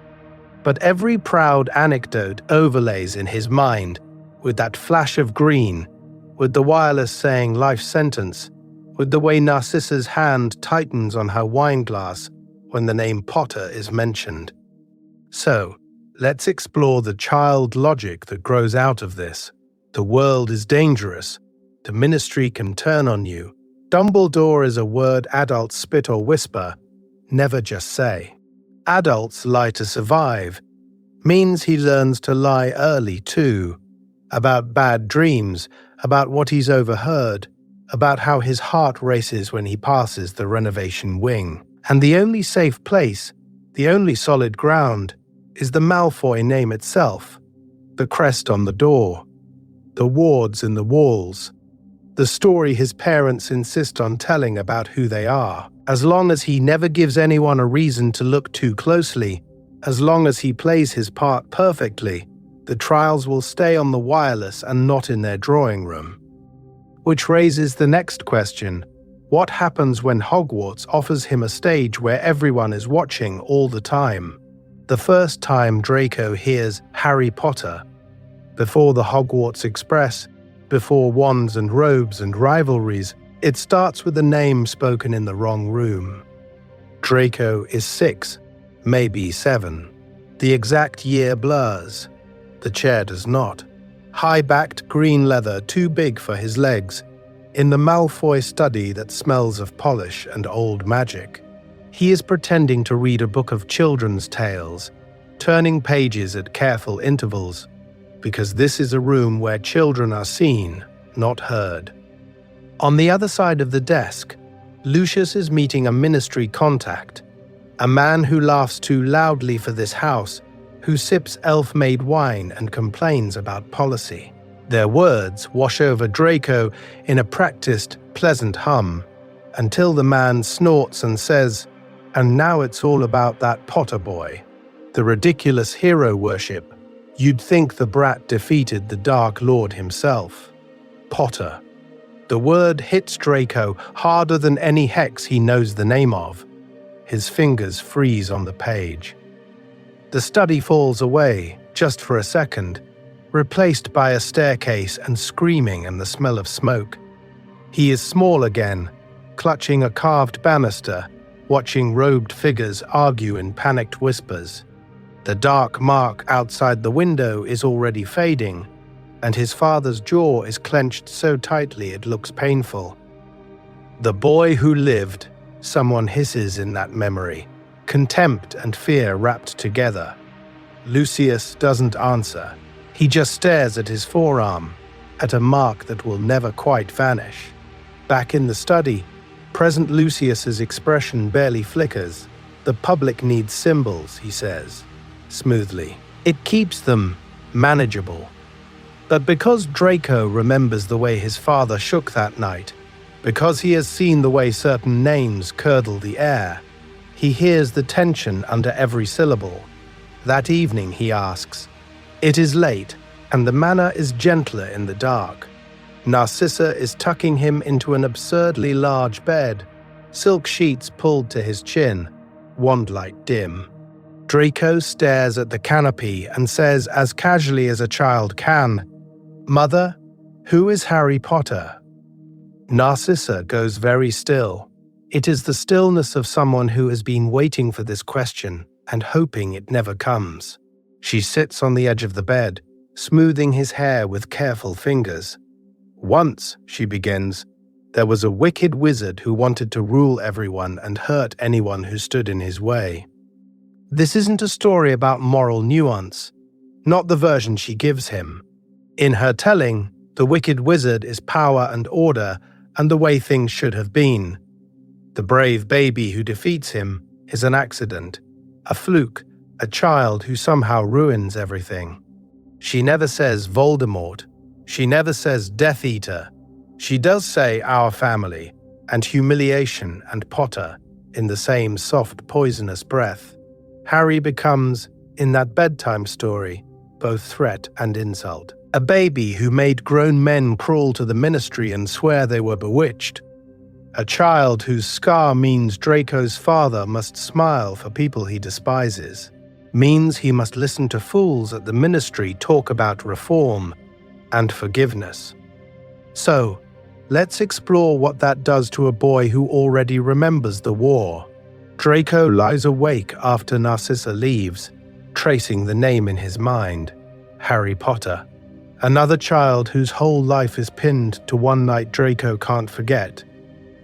Speaker 1: But every proud anecdote overlays in his mind with that flash of green, with the wireless saying life sentence, with the way Narcissa's hand tightens on her wineglass when the name Potter is mentioned. So, let's explore the child logic that grows out of this. The world is dangerous. The ministry can turn on you. Dumbledore is a word adults spit or whisper, never just say. Adults lie to survive. Means he learns to lie early too. About bad dreams, about what he's overheard, about how his heart races when he passes the renovation wing. And the only safe place, the only solid ground, is the Malfoy name itself, the crest on the door, the wards in the walls, the story his parents insist on telling about who they are. As long as he never gives anyone a reason to look too closely, as long as he plays his part perfectly, The trials will stay on the wireless and not in their drawing room. Which raises the next question. What happens when Hogwarts offers him a stage where everyone is watching all the time? The first time Draco hears Harry Potter, before the Hogwarts Express, before wands and robes and rivalries, it starts with a name spoken in the wrong room. Draco is 6, maybe 7. The exact year blurs. The chair does not. High-backed green leather too big for his legs, in the Malfoy study that smells of polish and old magic. He is pretending to read a book of children's tales, turning pages at careful intervals, because this is a room where children are seen, not heard. On the other side of the desk, Lucius is meeting a ministry contact, a man who laughs too loudly for this house, who sips elf-made wine and complains about policy. Their words wash over Draco in a practiced, pleasant hum, until the man snorts and says, "And now it's all about that Potter boy." The ridiculous hero worship. You'd think the brat defeated the Dark Lord himself. Potter. The word hits Draco harder than any hex he knows the name of. His fingers freeze on the page. The study falls away, just for a second, replaced by a staircase and screaming and the smell of smoke. He is small again, clutching a carved banister, watching robed figures argue in panicked whispers. The dark mark outside the window is already fading, and his father's jaw is clenched so tightly it looks painful. The boy who lived, someone hisses in that memory, contempt and fear wrapped together. Lucius doesn't answer. He just stares at his forearm, at a mark that will never quite vanish. Back in the study, present Lucius's expression barely flickers. The public needs symbols, he says, smoothly. It keeps them manageable. But because Draco remembers the way his father shook that night, because he has seen the way certain names curdle the air, he hears the tension under every syllable. That evening he asks. It is late, and the manor is gentler in the dark. Narcissa is tucking him into an absurdly large bed, silk sheets pulled to his chin, wand-light dim. Draco stares at the canopy and says as casually as a child can, "Mother, who is Harry Potter?" Narcissa goes very still. It is the stillness of someone who has been waiting for this question and hoping it never comes. She sits on the edge of the bed, smoothing his hair with careful fingers. "Once," she begins, "there was a wicked wizard who wanted to rule everyone and hurt anyone who stood in his way." This isn't a story about moral nuance, not the version she gives him. In her telling, the wicked wizard is power and order and the way things should have been. The brave baby who defeats him is an accident, a fluke, a child who somehow ruins everything. She never says Voldemort. She never says Death Eater. She does say our family and humiliation and Potter in the same soft, poisonous breath. Harry becomes, in that bedtime story, both threat and insult. A baby who made grown men crawl to the ministry and swear they were bewitched. A child whose scar means Draco's father must smile for people he despises. Means he must listen to fools at the ministry talk about reform and forgiveness. So, let's explore what that does to a boy who already remembers the war. Draco lies awake after Narcissa leaves, tracing the name in his mind, Harry Potter. Another child whose whole life is pinned to one night Draco can't forget.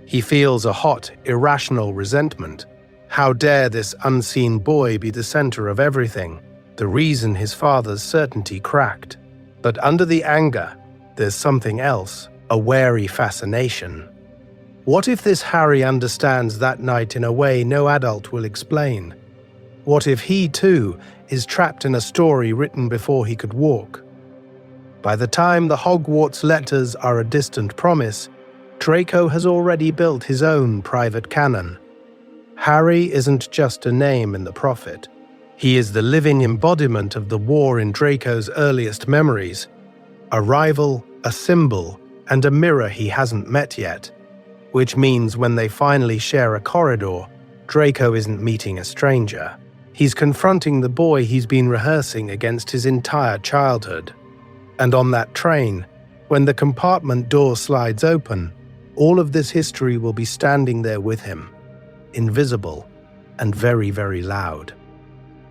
Speaker 1: He feels a hot, irrational resentment. How dare this unseen boy be the center of everything, the reason his father's certainty cracked. But under the anger, there's something else, a wary fascination. What if this Harry understands that night in a way no adult will explain? What if he, too, is trapped in a story written before he could walk? By the time the Hogwarts letters are a distant promise, Draco has already built his own private canon. Harry isn't just a name in the prophet. He is the living embodiment of the war in Draco's earliest memories, a rival, a symbol, and a mirror he hasn't met yet, which means when they finally share a corridor, Draco isn't meeting a stranger. He's confronting the boy he's been rehearsing against his entire childhood. And on that train, when the compartment door slides open, all of this history will be standing there with him, invisible and very, very loud.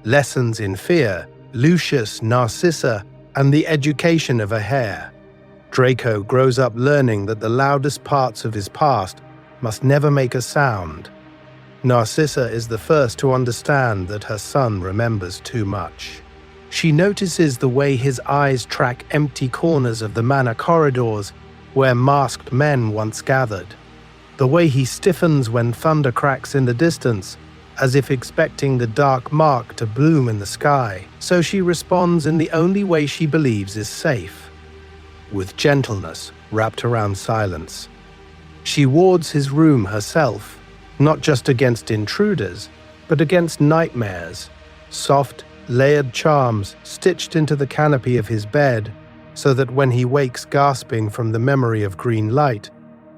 Speaker 1: Lessons in fear, Lucius, Narcissa, and the education of a heir. Draco grows up learning that the loudest parts of his past must never make a sound. Narcissa is the first to understand that her son remembers too much. She notices the way his eyes track empty corners of the manor corridors where masked men once gathered. The way he stiffens when thunder cracks in the distance, as if expecting the dark mark to bloom in the sky. So she responds in the only way she believes is safe, with gentleness wrapped around silence. She wards his room herself, not just against intruders, but against nightmares, soft, layered charms stitched into the canopy of his bed, so that when he wakes gasping from the memory of green light,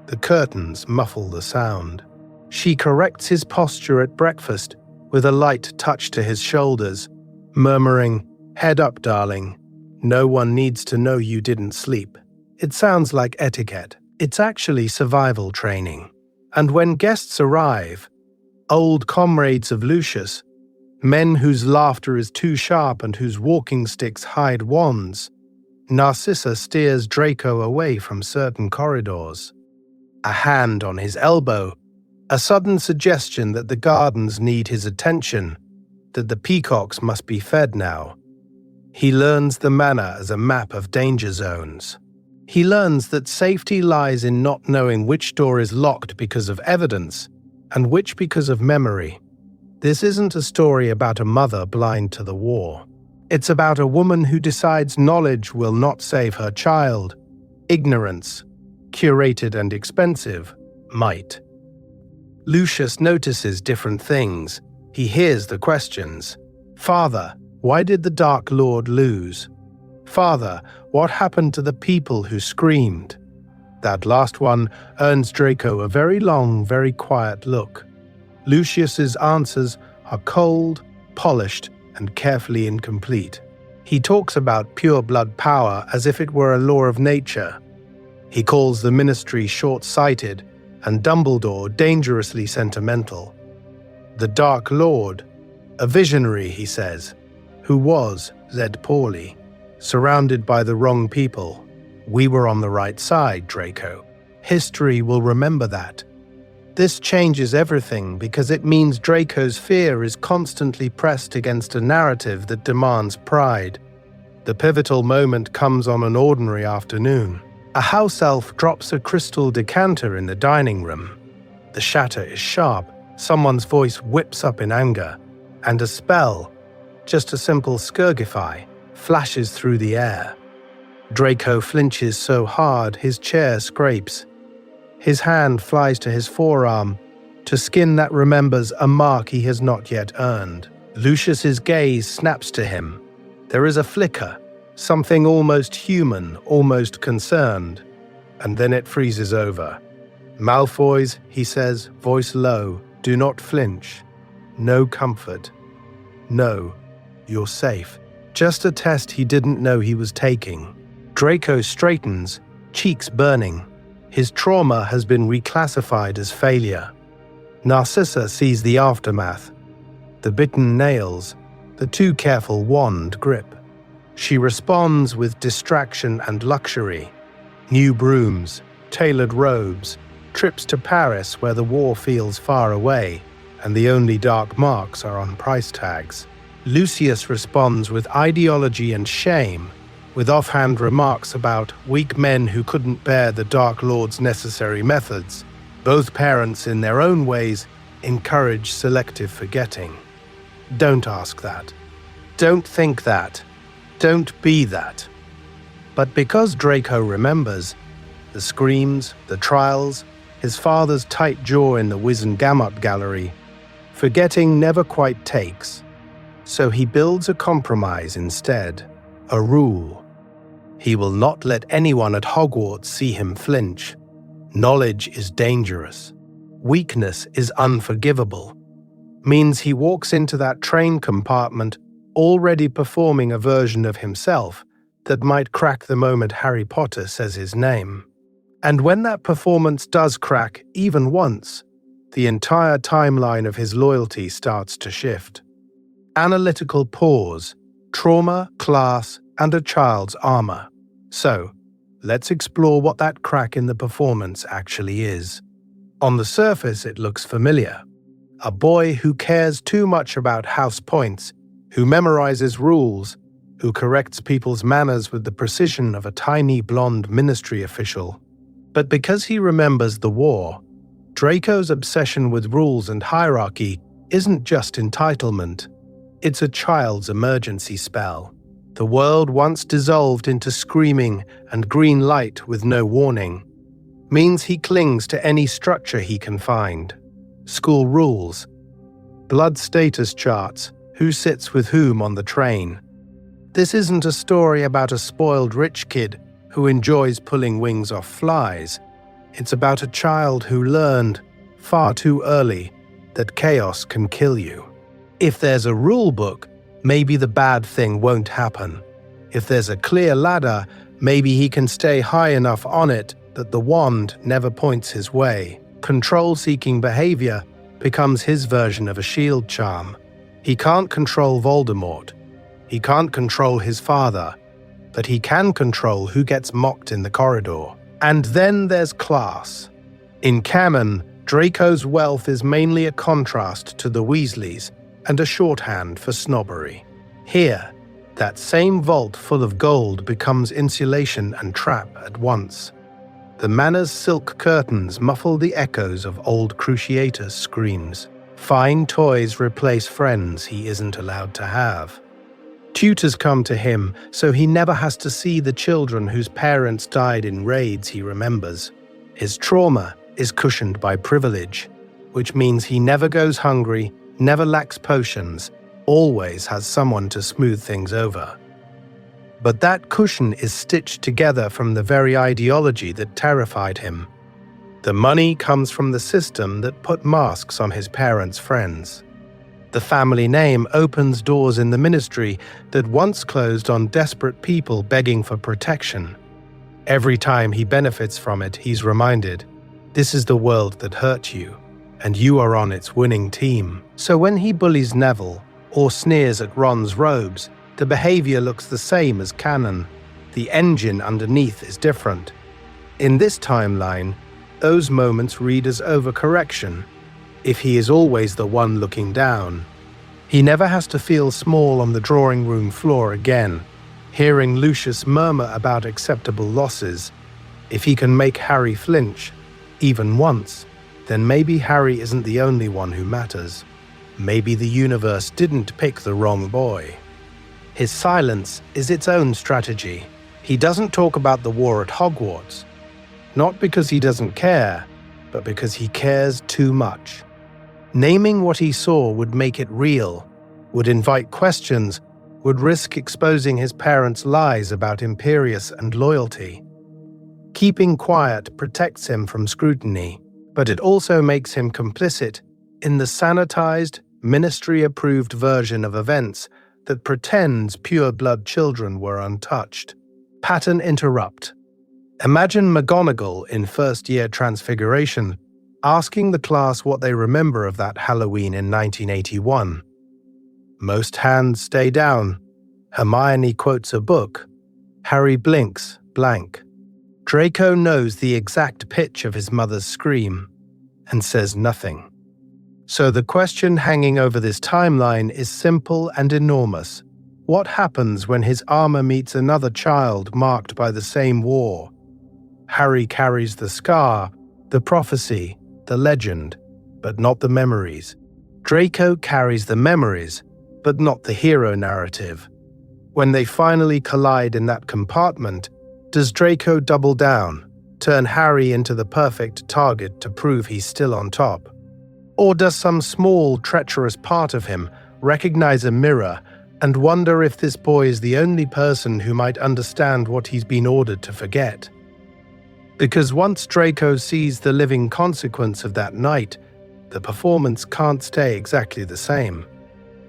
Speaker 1: the curtains muffle the sound. She corrects his posture at breakfast with a light touch to his shoulders, murmuring, "Head up, darling. No one needs to know you didn't sleep." It sounds like etiquette. It's actually survival training. And when guests arrive, old comrades of Lucius, men whose laughter is too sharp and whose walking sticks hide wands, Narcissa steers Draco away from certain corridors. A hand on his elbow, a sudden suggestion that the gardens need his attention, that the peacocks must be fed now. He learns the manor as a map of danger zones. He learns that safety lies in not knowing which door is locked because of evidence and which because of memory. This isn't a story about a mother blind to the war. It's about a woman who decides knowledge will not save her child. Ignorance, curated and expensive, might. Lucius notices different things. He hears the questions. "Father, why did the Dark Lord lose? Father, what happened to the people who screamed?" That last one earns Draco a very long, very quiet look. Lucius's answers are cold, polished, and carefully incomplete. He talks about pure blood power as if it were a law of nature. He calls the ministry short-sighted and Dumbledore dangerously sentimental. The Dark Lord, a visionary, he says, who was led poorly, surrounded by the wrong people. We were on the right side, Draco. History will remember that. This changes everything because it means Draco's fear is constantly pressed against a narrative that demands pride. The pivotal moment comes on an ordinary afternoon. A house elf drops a crystal decanter in the dining room. The shatter is sharp, someone's voice whips up in anger, and a spell, just a simple Scourgify, flashes through the air. Draco flinches so hard his chair scrapes. His hand flies to his forearm, to skin that remembers a mark he has not yet earned. Lucius's gaze snaps to him. There is a flicker, something almost human, almost concerned, and then it freezes over. "Malfoys," he says, voice low, "do not flinch. No comfort. No, you're safe." Just a test he didn't know he was taking. Draco straightens, cheeks burning. His trauma has been reclassified as failure. Narcissa sees the aftermath. The bitten nails, the too careful wand grip. She responds with distraction and luxury. New brooms, tailored robes, trips to Paris where the war feels far away, and the only dark marks are on price tags. Lucius responds with ideology and shame, with offhand remarks about weak men who couldn't bear the Dark Lord's necessary methods. Both parents, in their own ways, encourage selective forgetting. Don't ask that. Don't think that. Don't be that. But because Draco remembers, the screams, the trials, his father's tight jaw in the Wizengamot gallery, forgetting never quite takes. So he builds a compromise instead, a rule. He will not let anyone at Hogwarts see him flinch. Knowledge is dangerous. Weakness is unforgivable. Means he walks into that train compartment already performing a version of himself that might crack the moment Harry Potter says his name. And when that performance does crack even once, the entire timeline of his loyalty starts to shift. Analytical pause, trauma, class, and a child's armor. So, let's explore what that crack in the performance actually is. On the surface, it looks familiar. A boy who cares too much about house points, who memorizes rules, who corrects people's manners with the precision of a tiny blonde ministry official. But because he remembers the war, Draco's obsession with rules and hierarchy isn't just entitlement. It's a child's emergency spell. The world once dissolved into screaming and green light with no warning. Means he clings to any structure he can find. School rules, blood status charts, who sits with whom on the train. This isn't a story about a spoiled rich kid who enjoys pulling wings off flies. It's about a child who learned, far too early, that chaos can kill you. If there's a rule book, maybe the bad thing won't happen. If there's a clear ladder, maybe he can stay high enough on it that the wand never points his way. Control-seeking behavior becomes his version of a shield charm. He can't control Voldemort. He can't control his father, but he can control who gets mocked in the corridor. And then there's class. In canon, Draco's wealth is mainly a contrast to the Weasleys and a shorthand for snobbery. Here, that same vault full of gold becomes insulation and trap at once. The manor's silk curtains muffle the echoes of old cruciators' screams. Fine toys replace friends he isn't allowed to have. Tutors come to him, so he never has to see the children whose parents died in raids he remembers. His trauma is cushioned by privilege, which means he never goes hungry, never lacks potions, always has someone to smooth things over. But that cushion is stitched together from the very ideology that terrified him. The money comes from the system that put masks on his parents' friends. The family name opens doors in the ministry that once closed on desperate people begging for protection. Every time he benefits from it, he's reminded, this is the world that hurt you, and you are on its winning team. So when he bullies Neville or sneers at Ron's robes, the behavior looks the same as canon. The engine underneath is different. In this timeline, those moments read as overcorrection. If he is always the one looking down, he never has to feel small on the drawing room floor again, hearing Lucius murmur about acceptable losses. If he can make Harry flinch, even once, then maybe Harry isn't the only one who matters. Maybe the universe didn't pick the wrong boy. His silence is its own strategy. He doesn't talk about the war at Hogwarts, not because he doesn't care, but because he cares too much. Naming what he saw would make it real, would invite questions, would risk exposing his parents' lies about Imperius and loyalty. Keeping quiet protects him from scrutiny, but it also makes him complicit in the sanitized, ministry-approved version of events that pretends pure-blood children were untouched. Pattern interrupt. Imagine McGonagall in first-year Transfiguration asking the class what they remember of that Halloween in 1981. Most hands stay down. Hermione quotes a book. Harry blinks, blank. Draco knows the exact pitch of his mother's scream and says nothing. So the question hanging over this timeline is simple and enormous. What happens when his armor meets another child marked by the same war? Harry carries the scar, the prophecy, the legend, but not the memories. Draco carries the memories, but not the hero narrative. When they finally collide in that compartment, does Draco double down, turn Harry into the perfect target to prove he's still on top? Or does some small, treacherous part of him recognize a mirror, and wonder if this boy is the only person who might understand what he's been ordered to forget. Because once Draco sees the living consequence of that night, the performance can't stay exactly the same.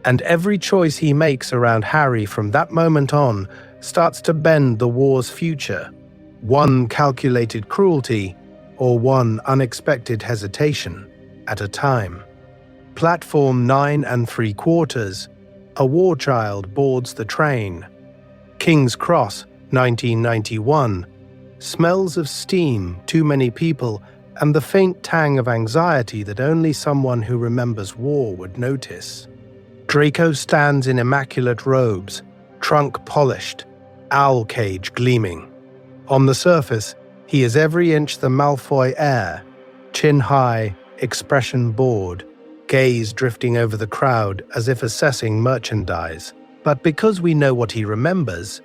Speaker 1: And every choice he makes around Harry from that moment on starts to bend the war's future. One calculated cruelty, or one unexpected hesitation, at a time. Platform 9 3/4, a war child boards the train. King's Cross, 1991, smells of steam, too many people, and the faint tang of anxiety that only someone who remembers war would notice. Draco stands in immaculate robes, trunk polished, owl cage gleaming. On the surface, he is every inch the Malfoy heir, chin high, expression bored, gaze drifting over the crowd as if assessing merchandise. But because we know what he remembers,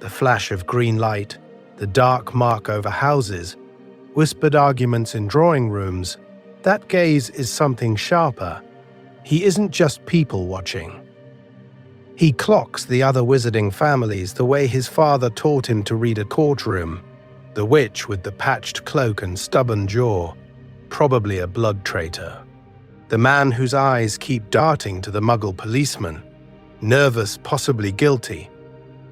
Speaker 1: the flash of green light, the dark mark over houses, whispered arguments in drawing rooms, that gaze is something sharper. He isn't just people watching. He clocks the other wizarding families the way his father taught him to read a courtroom. The witch with the patched cloak and stubborn jaw, probably a blood traitor. The man whose eyes keep darting to the muggle policeman, nervous, possibly guilty.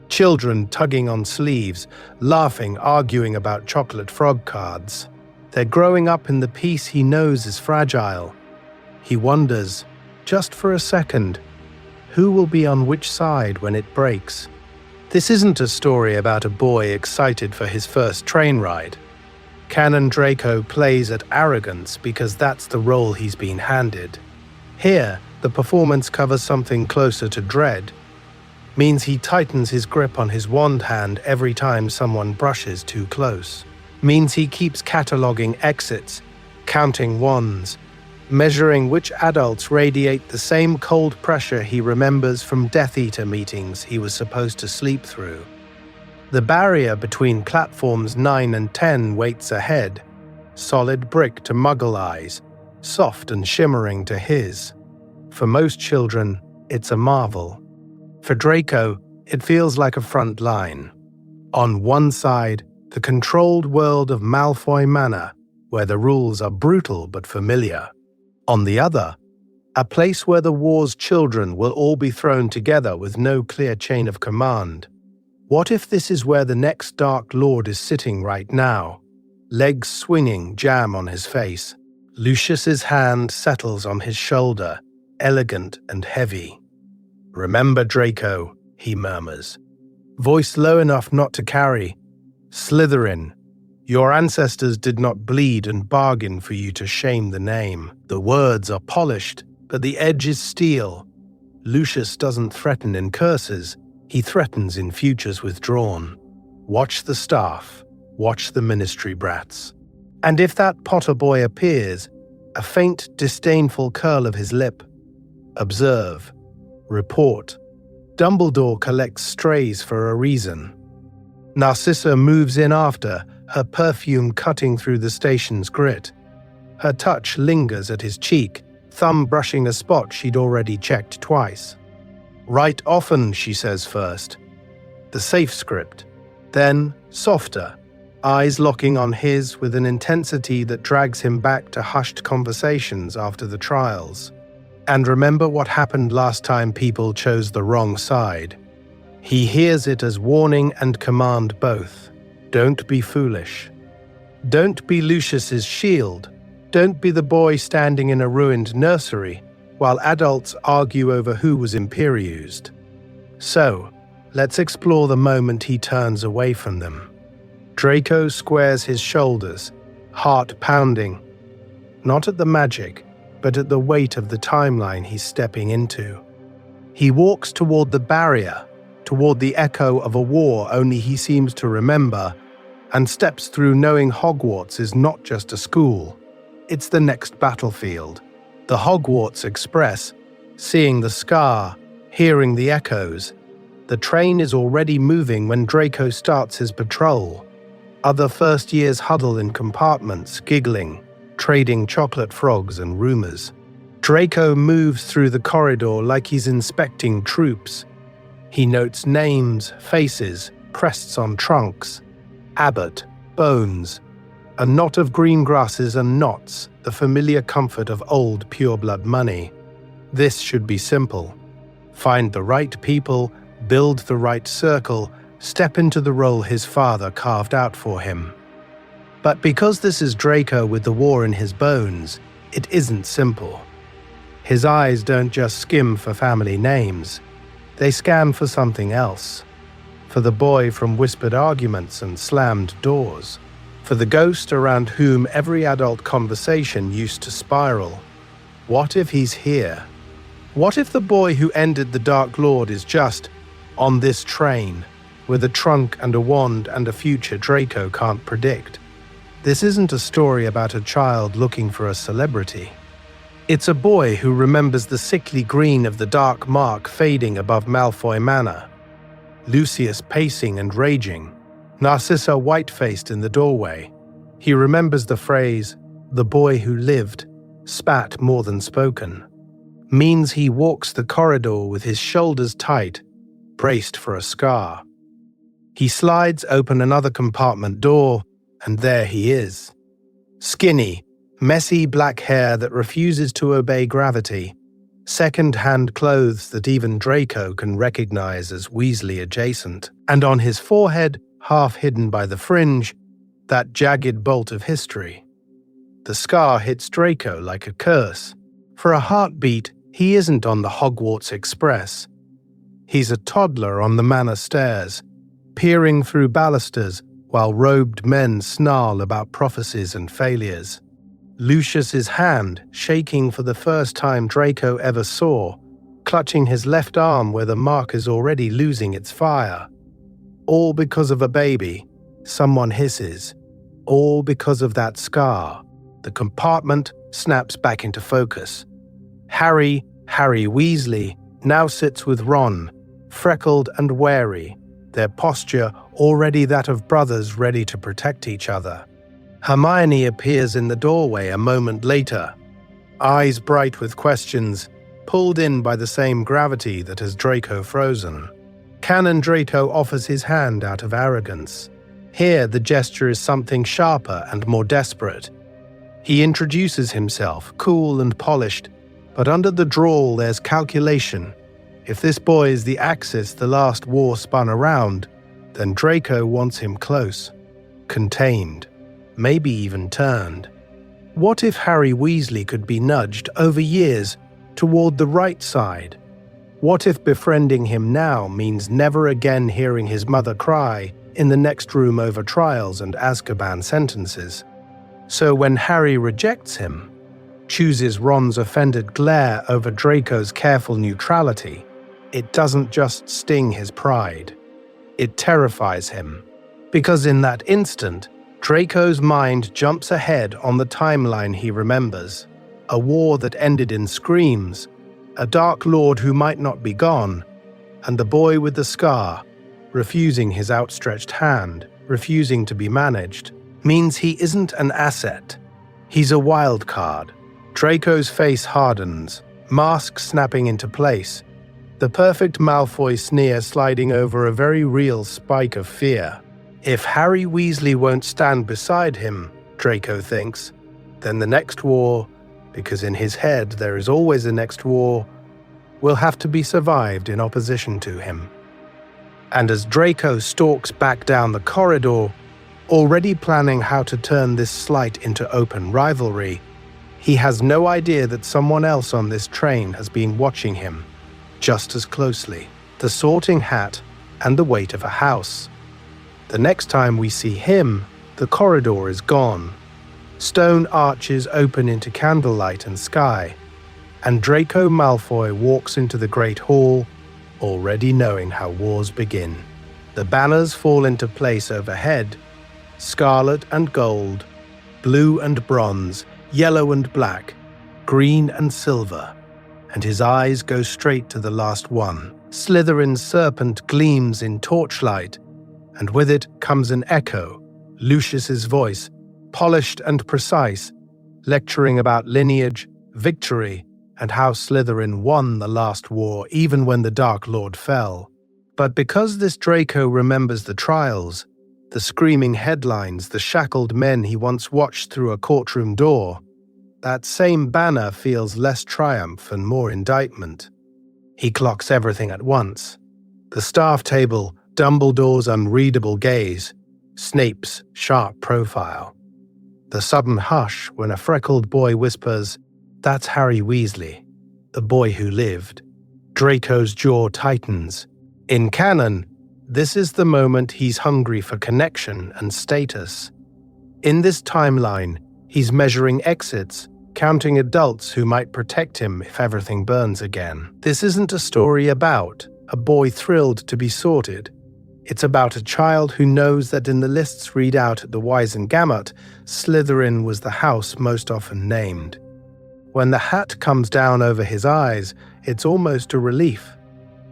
Speaker 1: Children tugging on sleeves, laughing, arguing about chocolate frog cards. They're growing up in the peace he knows is fragile. He wonders, just for a second, who will be on which side when it breaks? This isn't a story about a boy excited for his first train ride. Canon Draco plays at arrogance because that's the role he's been handed. Here, the performance covers something closer to dread. Means he tightens his grip on his wand hand every time someone brushes too close. Means he keeps cataloging exits, counting wands, measuring which adults radiate the same cold pressure he remembers from Death Eater meetings he was supposed to sleep through. The barrier between platforms 9 and 10 waits ahead, solid brick to Muggle eyes, soft and shimmering to his. For most children, it's a marvel. For Draco, it feels like a front line. On one side, the controlled world of Malfoy Manor, where the rules are brutal but familiar. On the other, a place where the war's children will all be thrown together with no clear chain of command. What if this is where the next Dark Lord is sitting right now? Legs swinging, jam on his face. Lucius's hand settles on his shoulder, elegant and heavy. "Remember, Draco," he murmurs, voice low enough not to carry. "Slytherin, your ancestors did not bleed and bargain for you to shame the name. The words are polished, but the edge is steel. Lucius doesn't threaten in curses. He threatens in futures withdrawn. Watch the staff, watch the ministry brats. And if that Potter boy appears, a faint, disdainful curl of his lip, observe, report. Dumbledore collects strays for a reason." Narcissa moves in after, her perfume cutting through the station's grit. Her touch lingers at his cheek, thumb brushing a spot she'd already checked twice. "Write often," she says first. The safe script. Then, softer, eyes locking on his with an intensity that drags him back to hushed conversations after the trials. "And remember what happened last time people chose the wrong side." He hears it as warning and command both. Don't be foolish. Don't be Lucius's shield. Don't be the boy standing in a ruined nursery while adults argue over who was imperused. So, let's explore the moment he turns away from them. Draco squares his shoulders, heart pounding. Not at the magic, but at the weight of the timeline he's stepping into. He walks toward the barrier, toward the echo of a war only he seems to remember, and steps through knowing Hogwarts is not just a school. It's the next battlefield. The Hogwarts Express, seeing the scar, hearing the echoes. The train is already moving when Draco starts his patrol. Other first years huddle in compartments, giggling, trading chocolate frogs and rumors. Draco moves through the corridor like he's inspecting troops. He notes names, faces, crests on trunks. Abbott, Bones. A knot of green grasses and knots, the familiar comfort of old pureblood money. This should be simple. Find the right people, build the right circle, step into the role his father carved out for him. But because this is Draco with the war in his bones, it isn't simple. His eyes don't just skim for family names. They scan for something else. For the boy from whispered arguments and slammed doors. For the ghost around whom every adult conversation used to spiral. What if he's here? What if the boy who ended the Dark Lord is just on this train, with a trunk and a wand and a future Draco can't predict? This isn't a story about a child looking for a celebrity. It's a boy who remembers the sickly green of the dark mark fading above Malfoy Manor. Lucius pacing and raging. Narcissa white-faced in the doorway. He remembers the phrase, "the boy who lived," spat more than spoken. Means he walks the corridor with his shoulders tight, braced for a scar. He slides open another compartment door, and there he is. Skinny, messy black hair that refuses to obey gravity. Second-hand clothes that even Draco can recognize as Weasley adjacent. And on his forehead, half hidden by the fringe, that jagged bolt of history. The scar hits Draco like a curse. For a heartbeat, he isn't on the Hogwarts Express. He's a toddler on the manor stairs, peering through balusters while robed men snarl about prophecies and failures. Lucius's hand shaking for the first time Draco ever saw, clutching his left arm where the mark is already losing its fire. All because of a baby, someone hisses. All because of that scar. The compartment snaps back into focus. Harry Weasley, now sits with Ron, freckled and wary, their posture already that of brothers ready to protect each other. Hermione appears in the doorway a moment later, eyes bright with questions, pulled in by the same gravity that has Draco frozen. Canon Draco offers his hand out of arrogance. Here the gesture is something sharper and more desperate. He introduces himself, cool and polished, but under the drawl there's calculation. If this boy is the axis the last war spun around, then Draco wants him close, contained, maybe even turned. What if Harry Weasley could be nudged over years toward the right side? What if befriending him now means never again hearing his mother cry in the next room over trials and Azkaban sentences? So when Harry rejects him, chooses Ron's offended glare over Draco's careful neutrality, it doesn't just sting his pride. It terrifies him. Because in that instant, Draco's mind jumps ahead on the timeline he remembers. A war that ended in screams, a Dark Lord who might not be gone, and the boy with the scar, refusing his outstretched hand, refusing to be managed, means he isn't an asset. He's a wild card. Draco's face hardens, mask snapping into place, the perfect Malfoy sneer sliding over a very real spike of fear. If Harry Weasley won't stand beside him, Draco thinks, then the next war, because in his head there is always a next war, will have to be survived in opposition to him. And as Draco stalks back down the corridor, already planning how to turn this slight into open rivalry, he has no idea that someone else on this train has been watching him, just as closely. The Sorting Hat and the weight of a house. The next time we see him, the corridor is gone. Stone arches open into candlelight and sky, and Draco Malfoy walks into the Great Hall, already knowing how wars begin. The banners fall into place overhead, scarlet and gold, blue and bronze, yellow and black, green and silver, and his eyes go straight to the last one. Slytherin's serpent gleams in torchlight, and with it comes an echo, Lucius's voice, polished and precise, lecturing about lineage, victory, and how Slytherin won the last war even when the Dark Lord fell. But because this Draco remembers the trials, the screaming headlines, the shackled men he once watched through a courtroom door, that same banner feels less triumph and more indictment. He clocks everything at once. The staff table, Dumbledore's unreadable gaze, Snape's sharp profile. The sudden hush when a freckled boy whispers, "That's Harry Weasley, the boy who lived." Draco's jaw tightens. In canon, this is the moment he's hungry for connection and status. In this timeline, he's measuring exits, counting adults who might protect him if everything burns again. This isn't a story about a boy thrilled to be sorted. It's about a child who knows that in the lists read out at the Wisengamot, Slytherin was the house most often named. When the hat comes down over his eyes, it's almost a relief.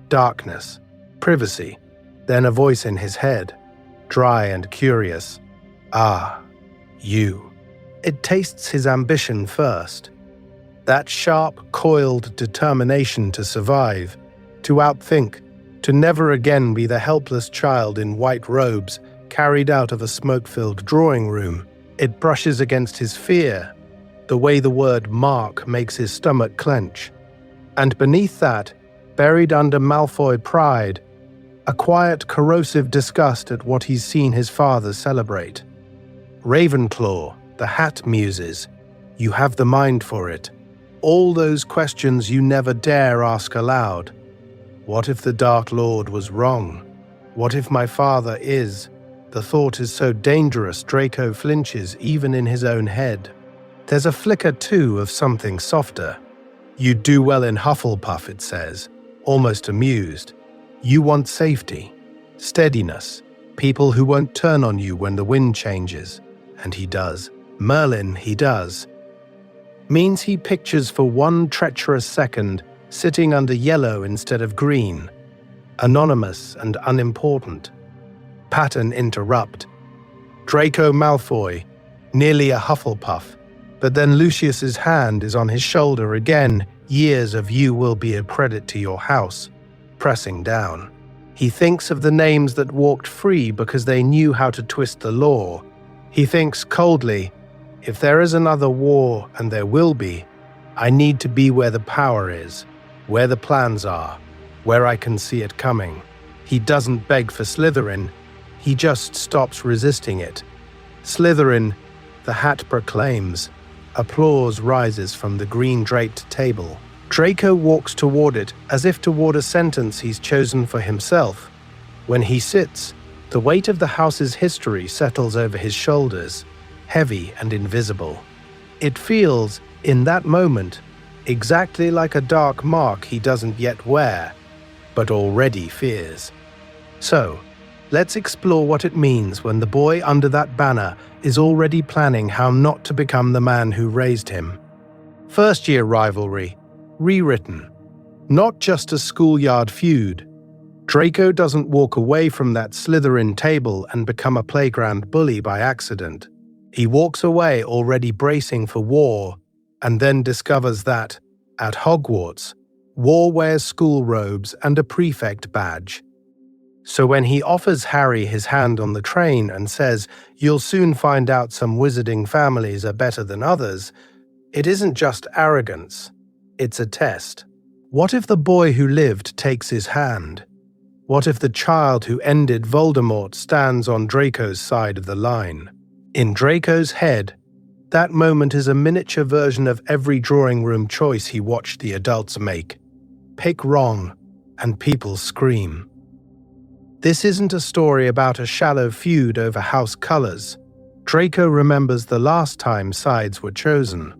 Speaker 1: Darkness, privacy, then a voice in his head, dry and curious. "Ah, you." It tastes his ambition first. That sharp, coiled determination to survive, to outthink, to never again be the helpless child in white robes carried out of a smoke-filled drawing room. It brushes against his fear, the way the word mark makes his stomach clench. And beneath that, buried under Malfoy pride, a quiet, corrosive disgust at what he's seen his father celebrate. Ravenclaw, the hat muses, you have the mind for it. All those questions you never dare ask aloud. What if the Dark Lord was wrong? What if my father is? The thought is so dangerous Draco flinches even in his own head. There's a flicker too of something softer. "You do well in Hufflepuff," it says, almost amused. "You want safety, steadiness, people who won't turn on you when the wind changes." And he does. Merlin, he does. Means he pictures for one treacherous second sitting under yellow instead of green. Anonymous and unimportant. Pattern interrupt. Draco Malfoy, nearly a Hufflepuff. But then Lucius's hand is on his shoulder again, years of "you will be a credit to your house," pressing down. He thinks of the names that walked free because they knew how to twist the law. He thinks coldly, if there is another war, and there will be, I need to be where the power is, where the plans are, where I can see it coming. He doesn't beg for Slytherin, he just stops resisting it. Slytherin, the hat proclaims. Applause rises from the green-draped table. Draco walks toward it as if toward a sentence he's chosen for himself. When he sits, the weight of the house's history settles over his shoulders, heavy and invisible. It feels, in that moment, exactly like a dark mark he doesn't yet wear, but already fears. So, let's explore what it means when the boy under that banner is already planning how not to become the man who raised him. First-year rivalry, rewritten. Not just a schoolyard feud. Draco doesn't walk away from that Slytherin table and become a playground bully by accident. He walks away already bracing for war, and then discovers that, at Hogwarts, war wears school robes and a prefect badge. So when he offers Harry his hand on the train and says, "You'll soon find out some wizarding families are better than others," it isn't just arrogance, it's a test. What if the boy who lived takes his hand? What if the child who ended Voldemort stands on Draco's side of the line? In Draco's head, that moment is a miniature version of every drawing room choice he watched the adults make. Pick wrong, and people scream. This isn't a story about a shallow feud over house colors. Draco remembers the last time sides were chosen.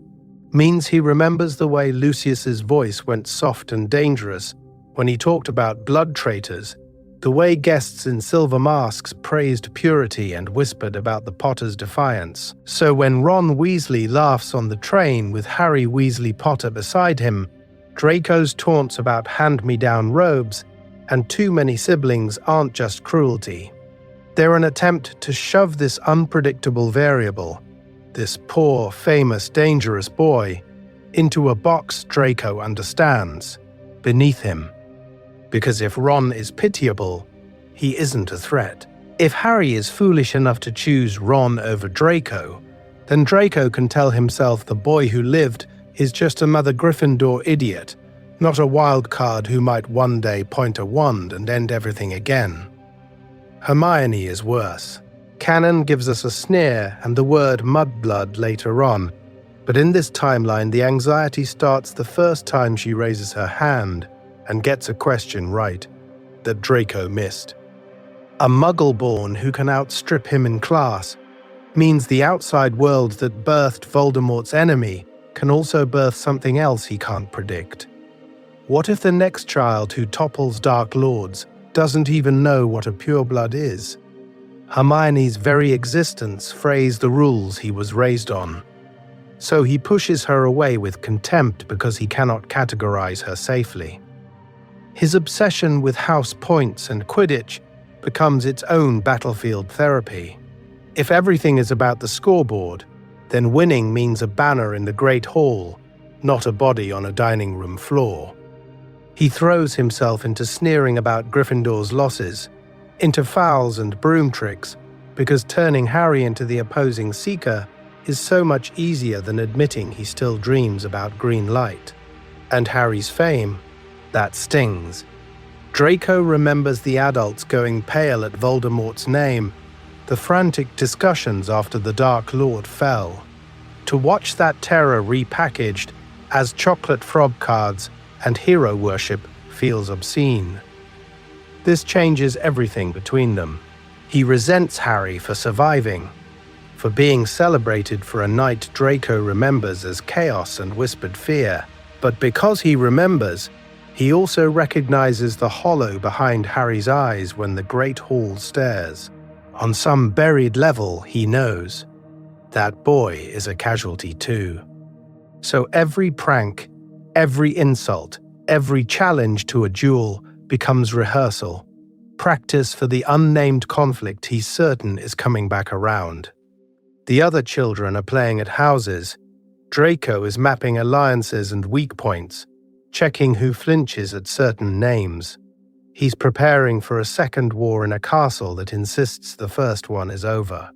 Speaker 1: Means he remembers the way Lucius's voice went soft and dangerous when he talked about blood traitors, the way guests in silver masks praised purity and whispered about the Potter's defiance. So when Ron Weasley laughs on the train with Harry Weasley Potter beside him, Draco's taunts about hand-me-down robes and too many siblings aren't just cruelty. They're an attempt to shove this unpredictable variable, this poor, famous, dangerous boy, into a box Draco understands, beneath him. Because if Ron is pitiable, he isn't a threat. If Harry is foolish enough to choose Ron over Draco, then Draco can tell himself the boy who lived is just another Gryffindor idiot, not a wild card who might one day point a wand and end everything again. Hermione is worse. Canon gives us a sneer and the word mudblood later on, but in this timeline the anxiety starts the first time she raises her hand and gets a question right that Draco missed. A Muggle-born who can outstrip him in class means the outside world that birthed Voldemort's enemy can also birth something else he can't predict. What if the next child who topples Dark Lords doesn't even know what a pureblood is? Hermione's very existence frays the rules he was raised on. So he pushes her away with contempt because he cannot categorize her safely. His obsession with house points and Quidditch becomes its own battlefield therapy. If everything is about the scoreboard, then winning means a banner in the Great Hall, not a body on a dining room floor. He throws himself into sneering about Gryffindor's losses, into fouls and broom tricks, because turning Harry into the opposing seeker is so much easier than admitting he still dreams about green light. And Harry's fame, that stings. Draco remembers the adults going pale at Voldemort's name, the frantic discussions after the Dark Lord fell. To watch that terror repackaged as chocolate frob cards and hero worship feels obscene. This changes everything between them. He resents Harry for surviving, for being celebrated for a night Draco remembers as chaos and whispered fear. But because he remembers, he also recognizes the hollow behind Harry's eyes when the Great Hall stares. On some buried level, he knows that boy is a casualty too. So every prank, every insult, every challenge to a duel becomes rehearsal, practice for the unnamed conflict he's certain is coming back around. The other children are playing at houses. Draco is mapping alliances and weak points, checking who flinches at certain names. He's preparing for a second war in a castle that insists the first one is over.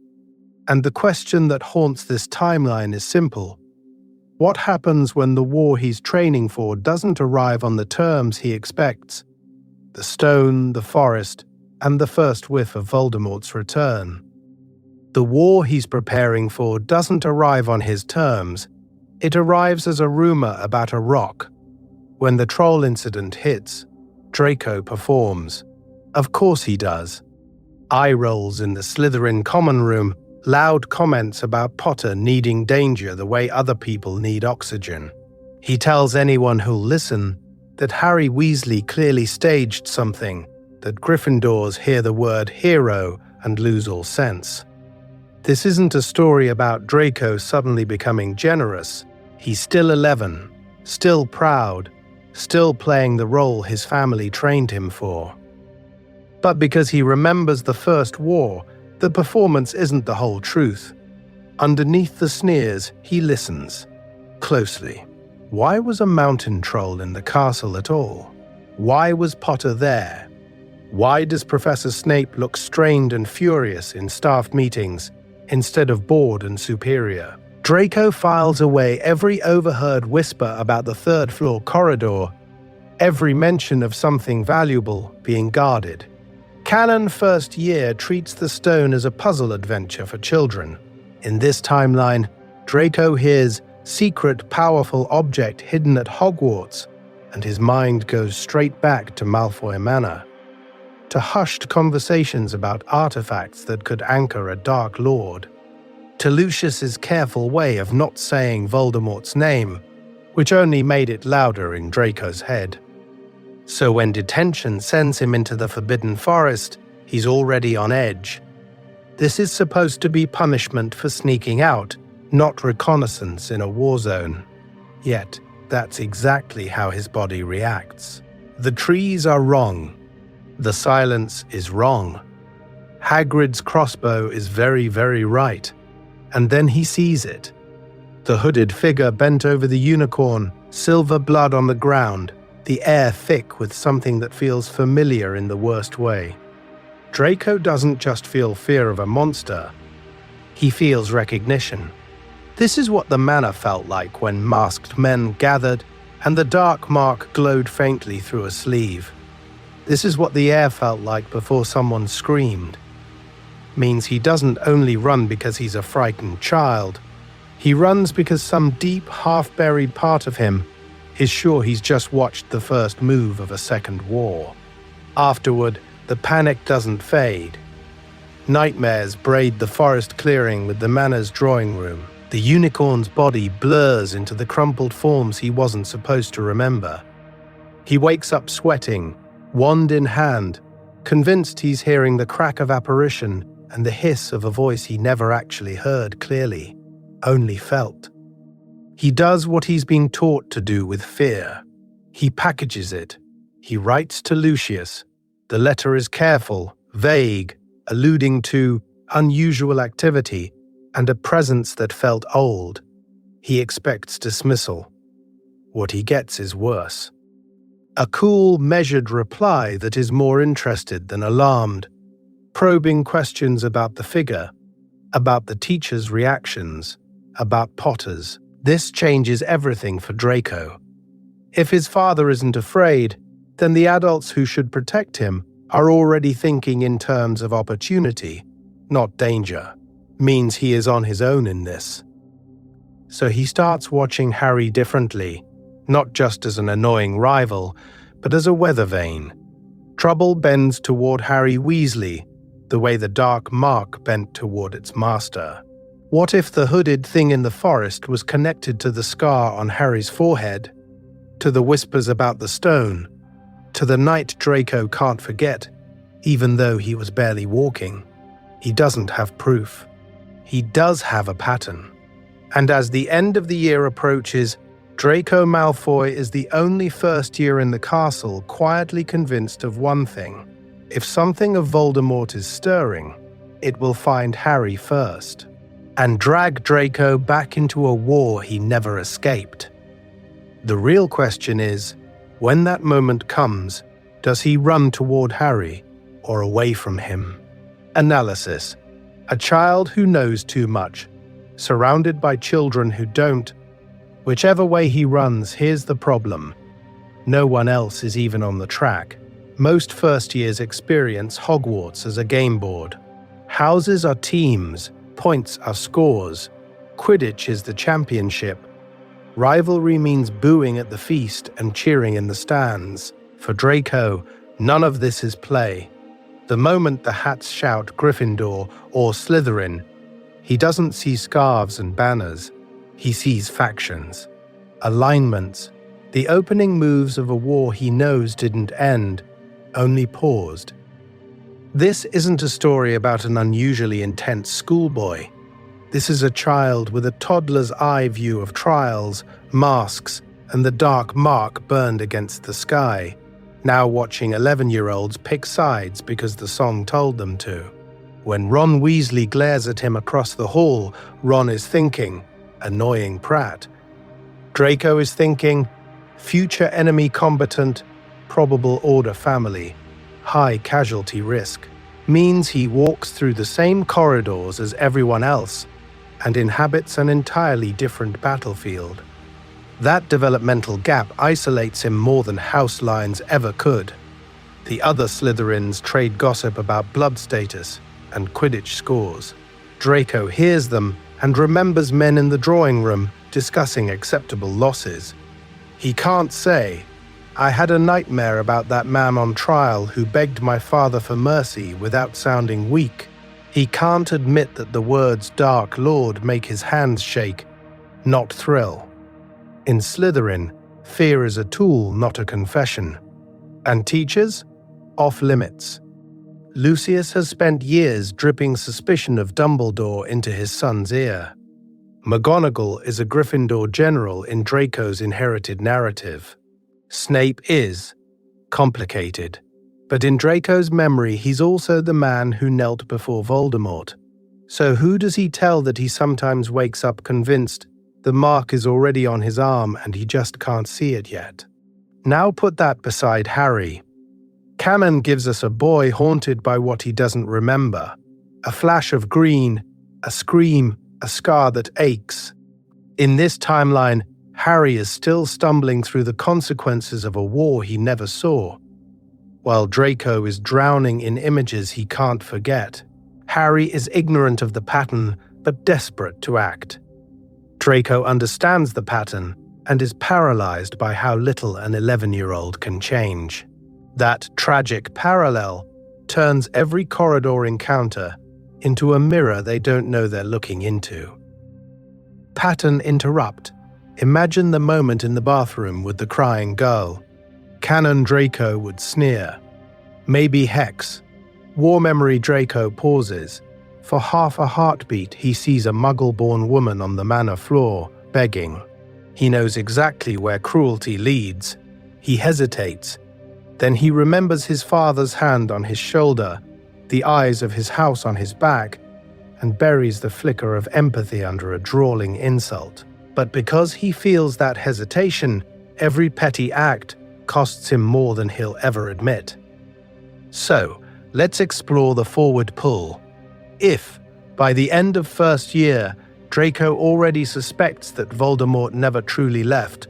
Speaker 1: And the question that haunts this timeline is simple. What happens when the war he's training for doesn't arrive on the terms he expects? The stone, the forest, and the first whiff of Voldemort's return. The war he's preparing for doesn't arrive on his terms. It arrives as a rumor about a rock. When the troll incident hits, Draco performs. Of course he does. Eye rolls in the Slytherin common room, loud comments about Potter needing danger the way other people need oxygen. He tells anyone who'll listen that Harry Weasley clearly staged something, that Gryffindors hear the word hero and lose all sense. This isn't a story about Draco suddenly becoming generous. He's still 11, still proud, still playing the role his family trained him for. But because he remembers the First War, the performance isn't the whole truth. Underneath the sneers, he listens closely. Why was a mountain troll in the castle at all? Why was Potter there? Why does Professor Snape look strained and furious in staff meetings instead of bored and superior? Draco files away every overheard whisper about the third-floor corridor, every mention of something valuable being guarded. Canon First Year treats the stone as a puzzle adventure for children. In this timeline, Draco hears secret, powerful object hidden at Hogwarts, and his mind goes straight back to Malfoy Manor, to hushed conversations about artifacts that could anchor a Dark Lord, to Lucius's careful way of not saying Voldemort's name, which only made it louder in Draco's head. So when detention sends him into the Forbidden Forest, he's already on edge. This is supposed to be punishment for sneaking out, not reconnaissance in a war zone. Yet, that's exactly how his body reacts. The trees are wrong. The silence is wrong. Hagrid's crossbow is very, very right. And then he sees it. The hooded figure bent over the unicorn, silver blood on the ground, the air thick with something that feels familiar in the worst way. Draco doesn't just feel fear of a monster, he feels recognition. This is what the manor felt like when masked men gathered and the dark mark glowed faintly through a sleeve. This is what the air felt like before someone screamed. Means he doesn't only run because he's a frightened child. He runs because some deep, half-buried part of him is sure he's just watched the first move of a second war. Afterward, the panic doesn't fade. Nightmares braid the forest clearing with the manor's drawing room. The unicorn's body blurs into the crumpled forms he wasn't supposed to remember. He wakes up sweating, wand in hand, convinced he's hearing the crack of apparition and the hiss of a voice he never actually heard clearly, only felt. He does what he's been taught to do with fear. He packages it. He writes to Lucius. The letter is careful, vague, alluding to unusual activity and a presence that felt old. He expects dismissal. What he gets is worse. A cool, measured reply that is more interested than alarmed, probing questions about the figure, about the teacher's reactions, about Potter's. This changes everything for Draco. If his father isn't afraid, then the adults who should protect him are already thinking in terms of opportunity, not danger. Means he is on his own in this. So he starts watching Harry differently, not just as an annoying rival, but as a weather vane. Trouble bends toward Harry Weasley, the way the dark mark bent toward its master. What if the hooded thing in the forest was connected to the scar on Harry's forehead, to the whispers about the stone, to the night Draco can't forget, even though he was barely walking? He doesn't have proof. He does have a pattern. And as the end of the year approaches, Draco Malfoy is the only first year in the castle quietly convinced of one thing. If something of Voldemort is stirring, it will find Harry first, and drag Draco back into a war he never escaped. The real question is, when that moment comes, does he run toward Harry or away from him? Analysis. A child who knows too much, surrounded by children who don't. Whichever way he runs, here's the problem. No one else is even on the track. Most first years experience Hogwarts as a game board. Houses are teams, points are scores. Quidditch is the championship. Rivalry means booing at the feast and cheering in the stands. For Draco, none of this is play. The moment the hats shout Gryffindor or Slytherin, he doesn't see scarves and banners. He sees factions, alignments, the opening moves of a war he knows didn't end, only paused. This isn't a story about an unusually intense schoolboy. This is a child with a toddler's eye view of trials, masks, and the dark mark burned against the sky, now watching 11-year-olds pick sides because the song told them to. When Ron Weasley glares at him across the hall, Ron is thinking, annoying Pratt. Draco is thinking, future enemy combatant, probable order family, high casualty risk. Means he walks through the same corridors as everyone else and inhabits an entirely different battlefield. That developmental gap isolates him more than house lines ever could. The other Slytherins trade gossip about blood status and Quidditch scores. Draco hears them and remembers men in the drawing room discussing acceptable losses. He can't say, "I had a nightmare about that man on trial who begged my father for mercy," without sounding weak. He can't admit that the words Dark Lord make his hands shake, not thrill. In Slytherin, fear is a tool, not a confession. And teachers? Off limits. Lucius has spent years dripping suspicion of Dumbledore into his son's ear. McGonagall is a Gryffindor general in Draco's inherited narrative. Snape is complicated, but in Draco's memory he's also the man who knelt before Voldemort. So who does he tell that he sometimes wakes up convinced The mark is already on his arm and he just can't see it yet. Now put that beside Harry. Canon gives us a boy haunted by what he doesn't remember. A flash of green, a scream, a scar that aches. In this timeline, Harry is still stumbling through the consequences of a war he never saw. While Draco is drowning in images he can't forget, Harry is ignorant of the pattern but desperate to act. Draco understands the pattern and is paralyzed by how little an 11-year-old can change. That tragic parallel turns every corridor encounter into a mirror they don't know they're looking into. Pattern interrupt. Imagine the moment in the bathroom with the crying girl. Canon Draco would sneer. Maybe Hex. War memory Draco pauses. For half a heartbeat, he sees a muggle-born woman on the manor floor, begging. He knows exactly where cruelty leads. He hesitates. Then he remembers his father's hand on his shoulder, the eyes of his house on his back, and buries the flicker of empathy under a drawling insult. But because he feels that hesitation, every petty act costs him more than he'll ever admit. So, let's explore the forward pull. If, by the end of first year, Draco already suspects that Voldemort never truly left,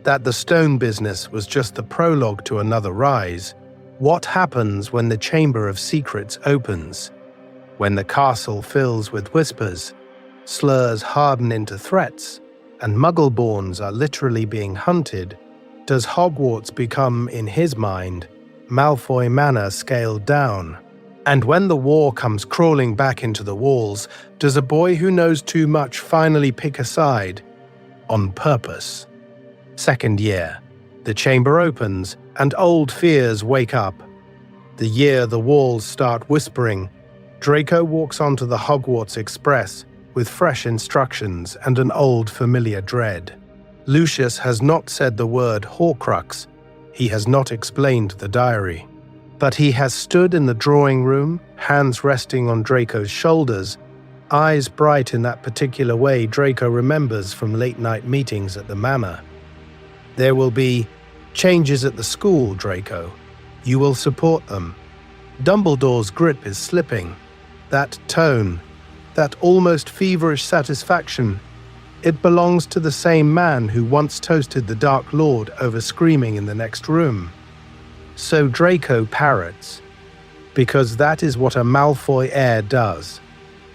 Speaker 1: that the stone business was just the prologue to another rise, what happens when the Chamber of Secrets opens? When the castle fills with whispers, slurs harden into threats, and Muggleborns are literally being hunted, does Hogwarts become, in his mind, Malfoy Manor scaled down? And when the war comes crawling back into the walls, does a boy who knows too much finally pick a side? On purpose. Second year. The chamber opens, and old fears wake up. The year the walls start whispering, Draco walks onto the Hogwarts Express with fresh instructions and an old familiar dread. Lucius has not said the word Horcrux. He has not explained the diary. But he has stood in the drawing room, hands resting on Draco's shoulders, eyes bright in that particular way Draco remembers from late-night meetings at the manor. There will be changes at the school, Draco. You will support them. Dumbledore's grip is slipping. That tone, that almost feverish satisfaction, it belongs to the same man who once toasted the Dark Lord over screaming in the next room. So Draco parrots, because that is what a Malfoy heir does.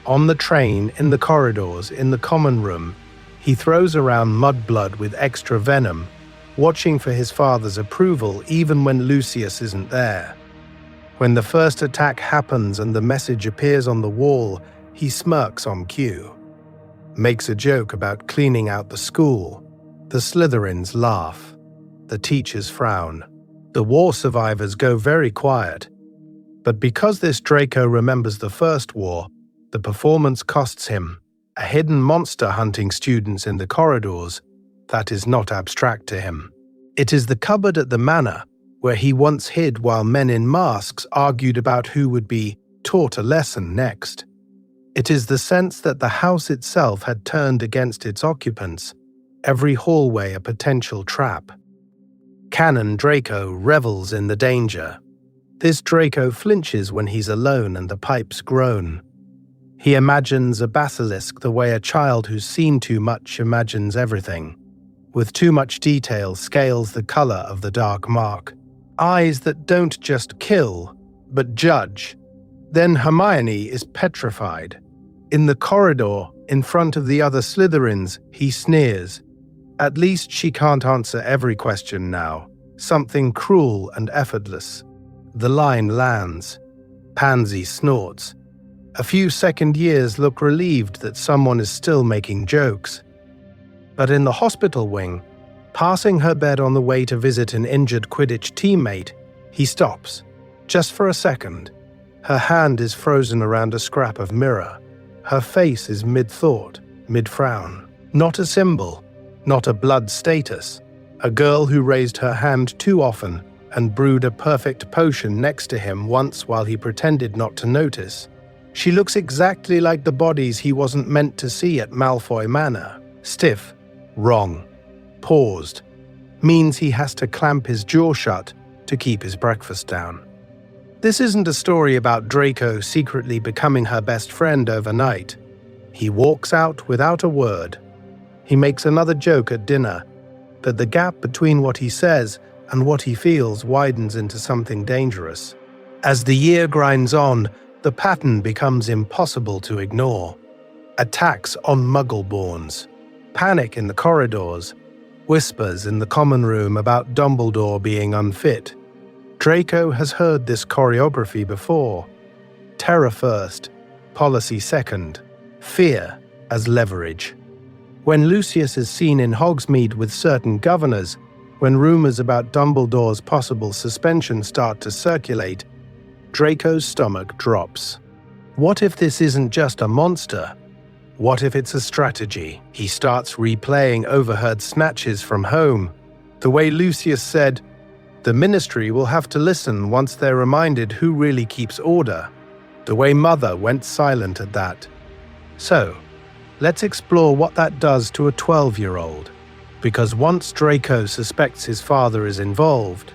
Speaker 1: On the train, in the corridors, in the common room, he throws around mudblood with extra venom, watching for his father's approval even when Lucius isn't there. When the first attack happens and the message appears on the wall, he smirks on cue. Makes a joke about cleaning out the school. The Slytherins laugh. The teachers frown. The war survivors go very quiet. But because this Draco remembers the First War, the performance costs him. A hidden monster hunting students in the corridors, that is not abstract to him. It is the cupboard at the manor, where he once hid while men in masks argued about who would be taught a lesson next. It is the sense that the house itself had turned against its occupants, every hallway a potential trap. Canon Draco revels in the danger. This Draco flinches when he's alone and the pipes groan. He imagines a basilisk the way a child who's seen too much imagines everything. With too much detail scales the color of the dark mark. Eyes that don't just kill, but judge. Then Hermione is petrified. In the corridor, in front of the other Slytherins, he sneers. At least she can't answer every question now. Something cruel and effortless. The line lands. Pansy snorts. A few second years look relieved that someone is still making jokes. But in the hospital wing, passing her bed on the way to visit an injured Quidditch teammate, he stops. Just for a second. Her hand is frozen around a scrap of mirror. Her face is mid-thought, mid-frown. Not a symbol. Not a blood status. A girl who raised her hand too often and brewed a perfect potion next to him once while he pretended not to notice. She looks exactly like the bodies he wasn't meant to see at Malfoy Manor. Stiff, Wrong. Paused. Means he has to clamp his jaw shut to keep his breakfast down. This isn't a story about Draco secretly becoming her best friend overnight. He walks out without a word. He makes another joke at dinner, but the gap between what he says and what he feels widens into something dangerous. As the year grinds on, the pattern becomes impossible to ignore. Attacks on Muggle-borns, panic in the corridors, whispers in the common room about Dumbledore being unfit. Draco has heard this choreography before. Terror first, policy second, fear as leverage. When Lucius is seen in Hogsmeade with certain governors, when rumors about Dumbledore's possible suspension start to circulate, Draco's stomach drops. What if this isn't just a monster? What if it's a strategy? He starts replaying overheard snatches from home. The way Lucius said, "The Ministry will have to listen once they're reminded who really keeps order." The way Mother went silent at that. So, let's explore what that does to a 12-year-old. Because once Draco suspects his father is involved,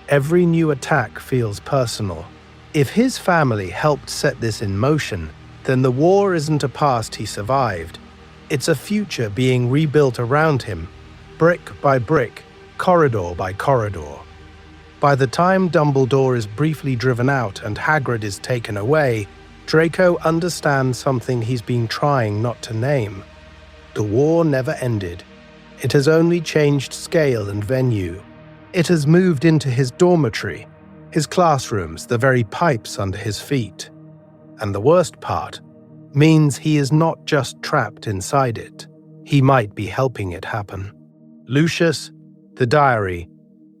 Speaker 1: every new attack feels personal. If his family helped set this in motion, then the war isn't a past he survived. It's a future being rebuilt around him, brick by brick, corridor by corridor. By the time Dumbledore is briefly driven out and Hagrid is taken away, Draco understands something he's been trying not to name. The war never ended. It has only changed scale and venue. It has moved into his dormitory, his classrooms, the very pipes under his feet. And the worst part means he is not just trapped inside it. He might be helping it happen. Lucius, the diary,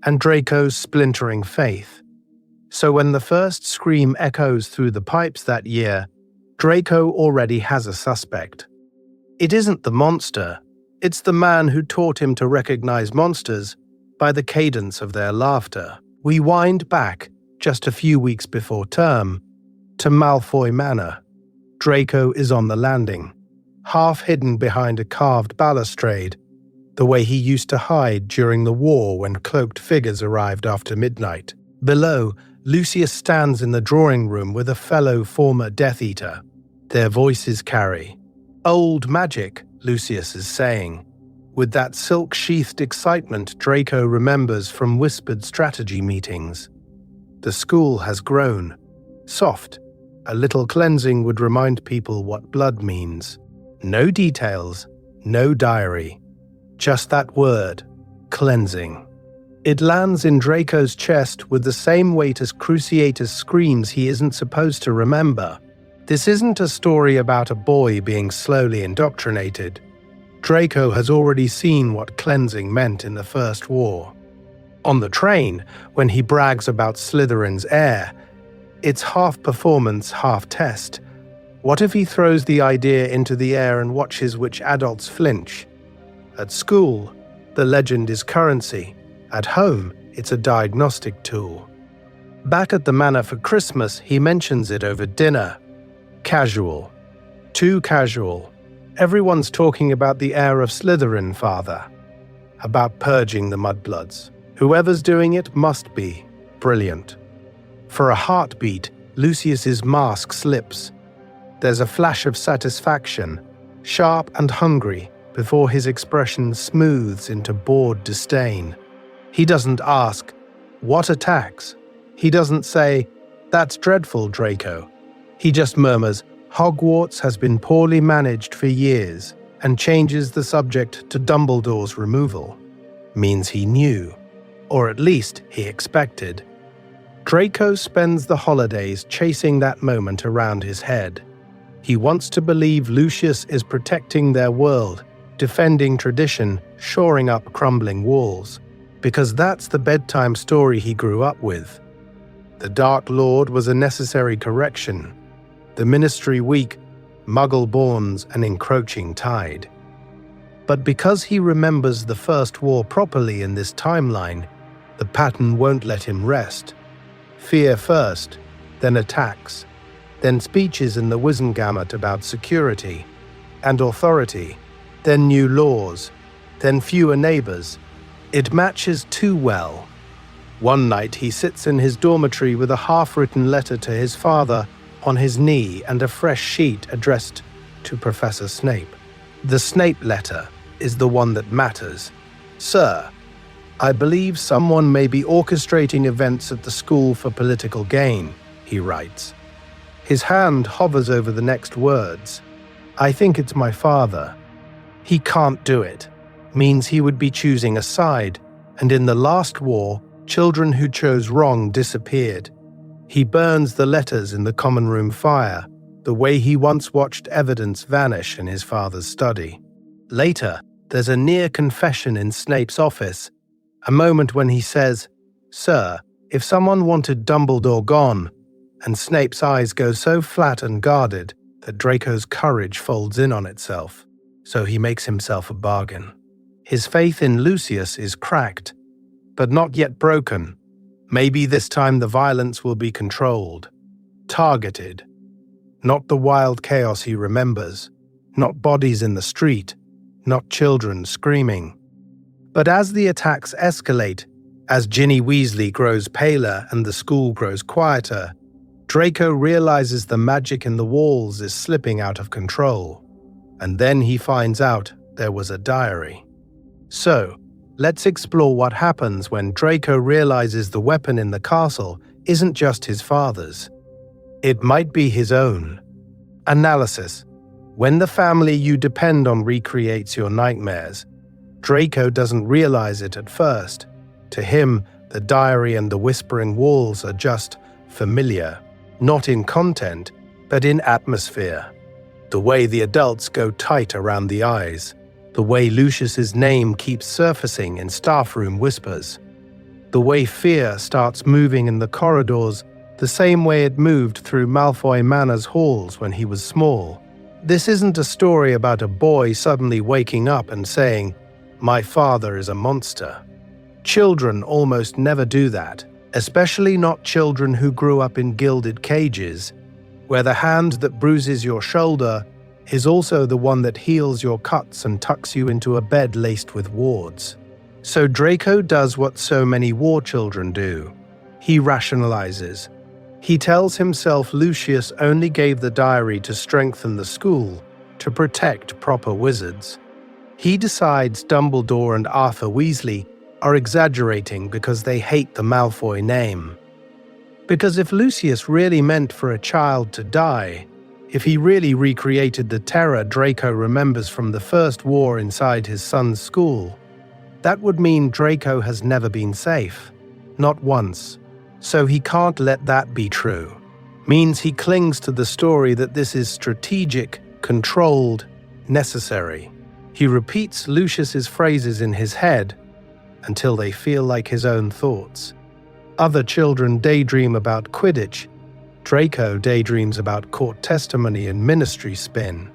Speaker 1: and Draco's splintering faith. So when the first scream echoes through the pipes that year, Draco already has a suspect. It isn't the monster, it's the man who taught him to recognize monsters by the cadence of their laughter. We wind back, just a few weeks before term, to Malfoy Manor. Draco is on the landing, half hidden behind a carved balustrade, the way he used to hide during the war when cloaked figures arrived after midnight. Below, Lucius stands in the drawing room with a fellow former Death Eater. Their voices carry. "Old magic," Lucius is saying, with that silk-sheathed excitement Draco remembers from whispered strategy meetings. The school has grown. Soft. A little cleansing would remind people what blood means. No details, no diary. Just that word, cleansing. It lands in Draco's chest with the same weight as Cruciatus screams he isn't supposed to remember. This isn't a story about a boy being slowly indoctrinated. Draco has already seen what cleansing meant in the First War. On the train, when he brags about Slytherin's heir, it's half performance, half test. What if he throws the idea into the air and watches which adults flinch? At school, the legend is currency. At home, it's a diagnostic tool. Back at the manor for Christmas, he mentions it over dinner. Casual. Too casual. Everyone's talking about the heir of Slytherin, father. About purging the mudbloods. Whoever's doing it must be brilliant. For a heartbeat, Lucius's mask slips. There's a flash of satisfaction, sharp and hungry, before his expression smooths into bored disdain. He doesn't ask, "What attacks?" He doesn't say, "That's dreadful, Draco." He just murmurs, "Hogwarts has been poorly managed for years," and changes the subject to Dumbledore's removal. Means he knew, or at least he expected. Draco spends the holidays chasing that moment around his head. He wants to believe Lucius is protecting their world, defending tradition, shoring up crumbling walls, because that's the bedtime story he grew up with. The Dark Lord was a necessary correction. The Ministry weak, Muggle-borns an encroaching tide. But because he remembers the First War properly in this timeline, the pattern won't let him rest. Fear first, then attacks, then speeches in the Wizengamot about security and authority, then new laws, then fewer neighbors. It matches too well. One night he sits in his dormitory with a half-written letter to his father on his knee and a fresh sheet addressed to Professor Snape. The Snape letter is the one that matters. "Sir, I believe someone may be orchestrating events at the school for political gain," he writes. His hand hovers over the next words. "I think it's my father. He can't do it," means he would be choosing a side, and in the last war, children who chose wrong disappeared. He burns the letters in the common room fire, the way he once watched evidence vanish in his father's study. Later, there's a near confession in Snape's office, a moment when he says, "Sir, if someone wanted Dumbledore gone," and Snape's eyes go so flat and guarded that Draco's courage folds in on itself, so he makes himself a bargain. His faith in Lucius is cracked, but not yet broken. Maybe this time the violence will be controlled, targeted. Not the wild chaos he remembers, not bodies in the street, not children screaming. But as the attacks escalate, as Ginny Weasley grows paler and the school grows quieter, Draco realizes the magic in the walls is slipping out of control. And then he finds out there was a diary. So, let's explore what happens when Draco realizes the weapon in the castle isn't just his father's. It might be his own. Analysis. When the family you depend on recreates your nightmares, Draco doesn't realize it at first. To him, the diary and the whispering walls are just familiar, not in content, but in atmosphere. The way the adults go tight around the eyes, the way Lucius's name keeps surfacing in staff room whispers, the way fear starts moving in the corridors the same way it moved through Malfoy Manor's halls when he was small. This isn't a story about a boy suddenly waking up and saying, "My father is a monster." Children almost never do that, especially not children who grew up in gilded cages, where the hand that bruises your shoulder is also the one that heals your cuts and tucks you into a bed laced with wards. So Draco does what so many war children do. He rationalizes. He tells himself Lucius only gave the diary to strengthen the school, to protect proper wizards. He decides Dumbledore and Arthur Weasley are exaggerating because they hate the Malfoy name. Because if Lucius really meant for a child to die, if he really recreated the terror Draco remembers from the first war inside his son's school, that would mean Draco has never been safe. Not once. So he can't let that be true. Means he clings to the story that this is strategic, controlled, necessary. He repeats Lucius's phrases in his head until they feel like his own thoughts. Other children daydream about Quidditch. Draco daydreams about court testimony and ministry spin.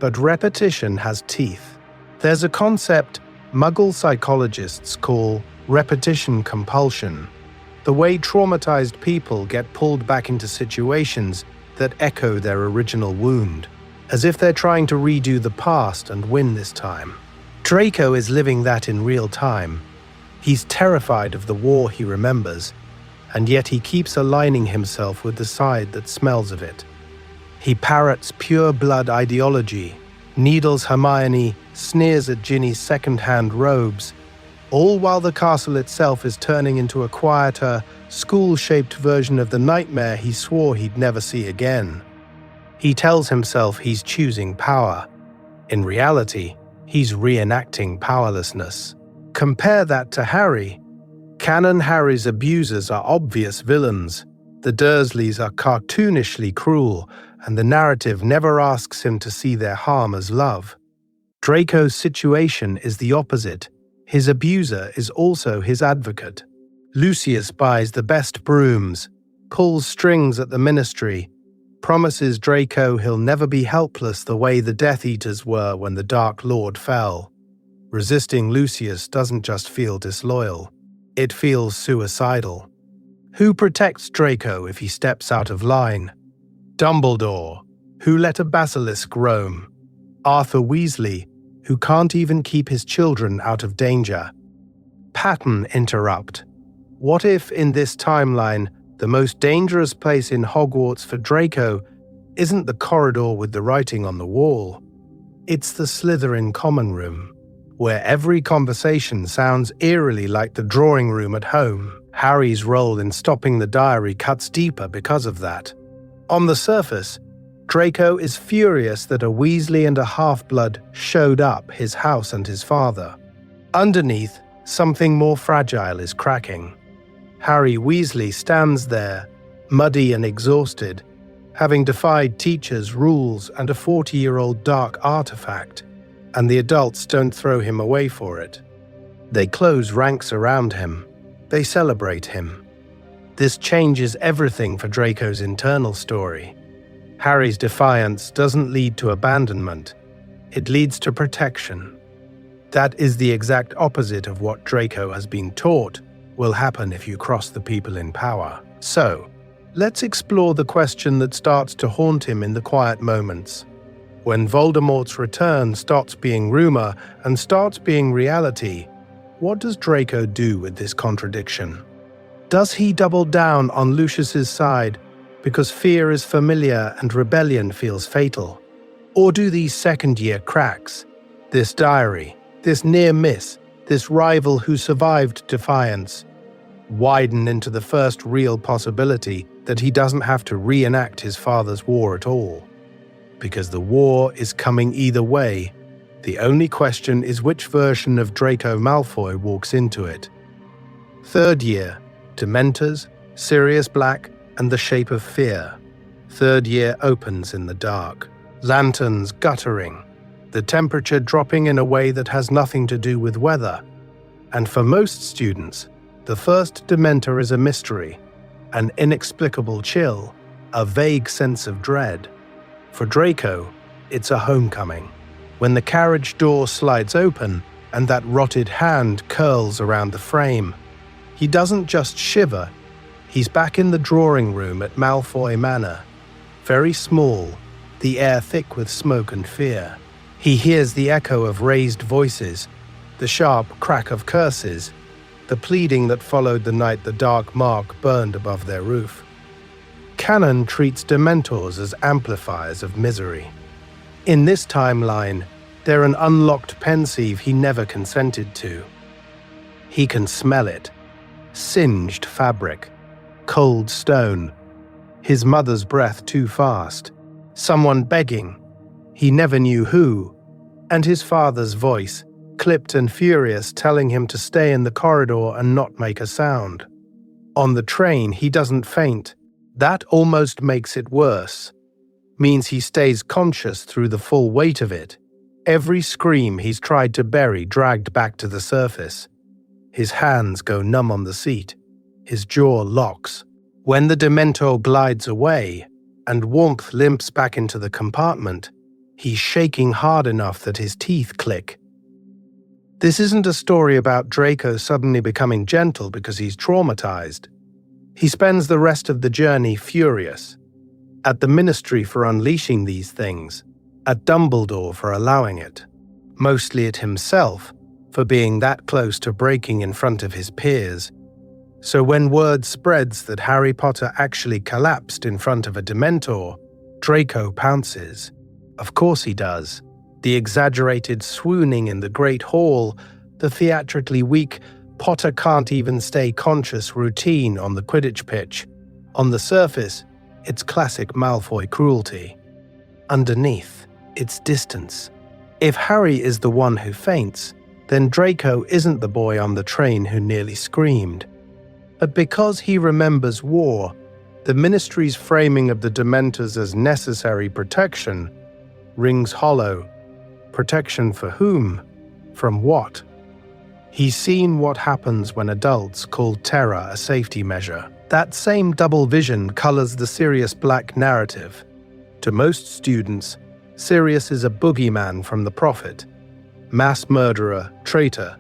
Speaker 1: But repetition has teeth. There's a concept Muggle psychologists call repetition compulsion. The way traumatized people get pulled back into situations that echo their original wound, as if they're trying to redo the past and win this time. Draco is living that in real time. He's terrified of the war he remembers, and yet he keeps aligning himself with the side that smells of it. He parrots pure blood ideology, needles Hermione, sneers at Ginny's second-hand robes, all while the castle itself is turning into a quieter, school-shaped version of the nightmare he swore he'd never see again. He tells himself he's choosing power. In reality, he's reenacting powerlessness. Compare that to Harry. Canon Harry's abusers are obvious villains. The Dursleys are cartoonishly cruel, and the narrative never asks him to see their harm as love. Draco's situation is the opposite. His abuser is also his advocate. Lucius buys the best brooms, pulls strings at the ministry, promises Draco he'll never be helpless the way the Death Eaters were when the Dark Lord fell. Resisting Lucius doesn't just feel disloyal, it feels suicidal. Who protects Draco if he steps out of line? Dumbledore, who let a basilisk roam. Arthur Weasley, who can't even keep his children out of danger. Pattern interrupt. What if, in this timeline, the most dangerous place in Hogwarts for Draco isn't the corridor with the writing on the wall? It's the Slytherin common room, where every conversation sounds eerily like the drawing room at home. Harry's role in stopping the diary cuts deeper because of that. On the surface, Draco is furious that a Weasley and a half-blood showed up his house and his father. Underneath, something more fragile is cracking. Harry Weasley stands there, muddy and exhausted, having defied teachers, rules, and a 40-year-old dark artifact, and the adults don't throw him away for it. They close ranks around him. They celebrate him. This changes everything for Draco's internal story. Harry's defiance doesn't lead to abandonment. It leads to protection. That is the exact opposite of what Draco has been taught will happen if you cross the people in power. So, let's explore the question that starts to haunt him in the quiet moments. When Voldemort's return stops being rumor and starts being reality, what does Draco do with this contradiction? Does he double down on Lucius's side because fear is familiar and rebellion feels fatal? Or do these second-year cracks, this diary, this near miss, this rival who survived defiance, widen into the first real possibility that he doesn't have to reenact his father's war at all? Because the war is coming either way, the only question is which version of Draco Malfoy walks into it. Third year, Dementors, Sirius Black, and the Shape of Fear. Third year opens in the dark. Lanterns guttering, the temperature dropping in a way that has nothing to do with weather. And for most students, the first Dementor is a mystery, an inexplicable chill, a vague sense of dread. For Draco, it's a homecoming. When the carriage door slides open and that rotted hand curls around the frame, he doesn't just shiver, he's back in the drawing room at Malfoy Manor. Very small, the air thick with smoke and fear. He hears the echo of raised voices, the sharp crack of curses, the pleading that followed the night the dark mark burned above their roof. Canon treats Dementors as amplifiers of misery. In this timeline, they're an unlocked pensieve he never consented to. He can smell it. Singed fabric, cold stone, his mother's breath too fast, someone begging, he never knew who, and his father's voice, clipped and furious, telling him to stay in the corridor and not make a sound. On the train, he doesn't faint. That almost makes it worse. Means he stays conscious through the full weight of it. Every scream he's tried to bury dragged back to the surface. His hands go numb on the seat. His jaw locks. When the Dementor glides away and warmth limps back into the compartment, he's shaking hard enough that his teeth click. This isn't a story about Draco suddenly becoming gentle because he's traumatized. He spends the rest of the journey furious. At the Ministry for unleashing these things, at Dumbledore for allowing it, mostly at himself for being that close to breaking in front of his peers. So when word spreads that Harry Potter actually collapsed in front of a Dementor, Draco pounces. Of course he does. The exaggerated swooning in the Great Hall, the theatrically weak Potter can't even stay conscious routine on the Quidditch pitch. On the surface, it's classic Malfoy cruelty. Underneath, it's distance. If Harry is the one who faints, then Draco isn't the boy on the train who nearly screamed. But because he remembers war, the Ministry's framing of the Dementors as necessary protection rings hollow. Protection for whom? From what? He's seen what happens when adults call terror a safety measure. That same double vision colors the Sirius Black narrative. To most students, Sirius is a boogeyman from the Prophet. Mass murderer, traitor,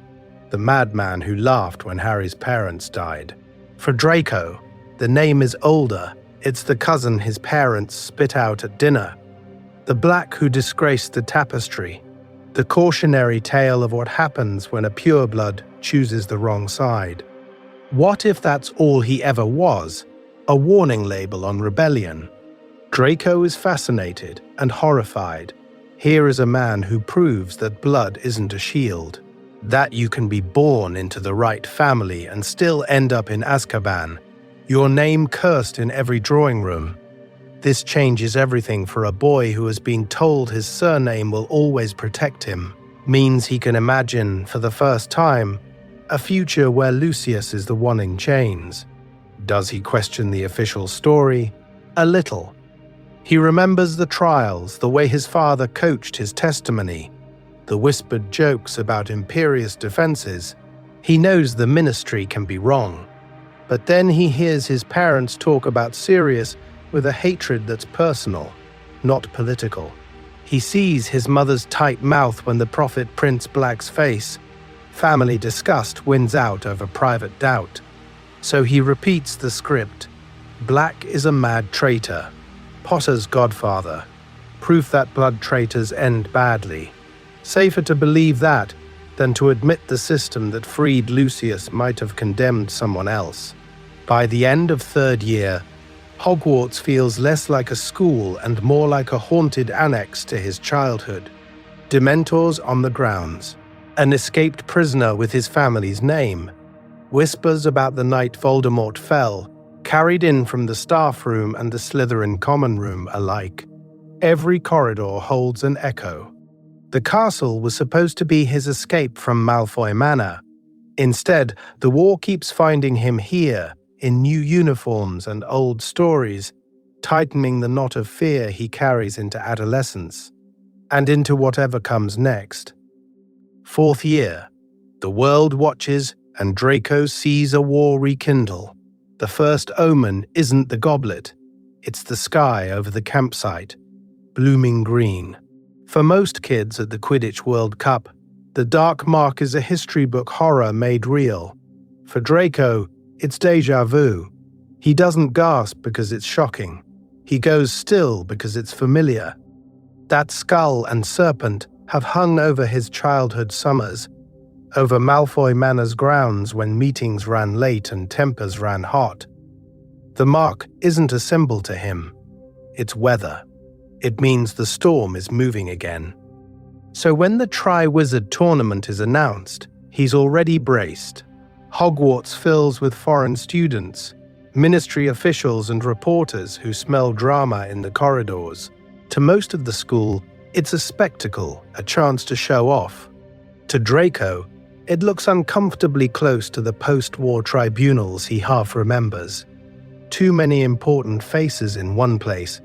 Speaker 1: the madman who laughed when Harry's parents died. For Draco, the name is older. It's the cousin his parents spit out at dinner. The Black who disgraced the tapestry. The cautionary tale of what happens when a pureblood chooses the wrong side. What if that's all he ever was? A warning label on rebellion. Draco is fascinated and horrified. Here is a man who proves that blood isn't a shield, that you can be born into the right family and still end up in Azkaban, your name cursed in every drawing room. This changes everything for a boy who has been told his surname will always protect him, means he can imagine, for the first time, a future where Lucius is the one in chains. Does he question the official story? A little. He remembers the trials, the way his father coached his testimony, the whispered jokes about imperious defenses. He knows the ministry can be wrong. But then he hears his parents talk about Sirius with a hatred that's personal, not political. He sees his mother's tight mouth when the prophet prints Black's face. Family disgust wins out over private doubt. So he repeats the script. Black is a mad traitor. Potter's godfather. Proof that blood traitors end badly. Safer to believe that than to admit the system that freed Lucius might have condemned someone else. By the end of third year, Hogwarts feels less like a school and more like a haunted annex to his childhood. Dementors on the grounds. An escaped prisoner with his family's name. Whispers about the night Voldemort fell, carried in from the staff room and the Slytherin common room alike. Every corridor holds an echo. The castle was supposed to be his escape from Malfoy Manor. Instead, the war keeps finding him here, in new uniforms and old stories, tightening the knot of fear he carries into adolescence, and into whatever comes next. Fourth year. The world watches, and Draco sees a war rekindle. The first omen isn't the goblet, it's the sky over the campsite, blooming green. For most kids at the Quidditch World Cup, the dark mark is a history book horror made real. For Draco, it's déjà vu. He doesn't gasp because it's shocking. He goes still because it's familiar. That skull and serpent have hung over his childhood summers, over Malfoy Manor's grounds when meetings ran late and tempers ran hot. The mark isn't a symbol to him. It's weather. It means the storm is moving again. So when the Tri-Wizard tournament is announced, he's already braced. Hogwarts fills with foreign students, ministry officials and reporters who smell drama in the corridors. To most of the school, it's a spectacle, a chance to show off. To Draco, it looks uncomfortably close to the post-war tribunals he half remembers. Too many important faces in one place,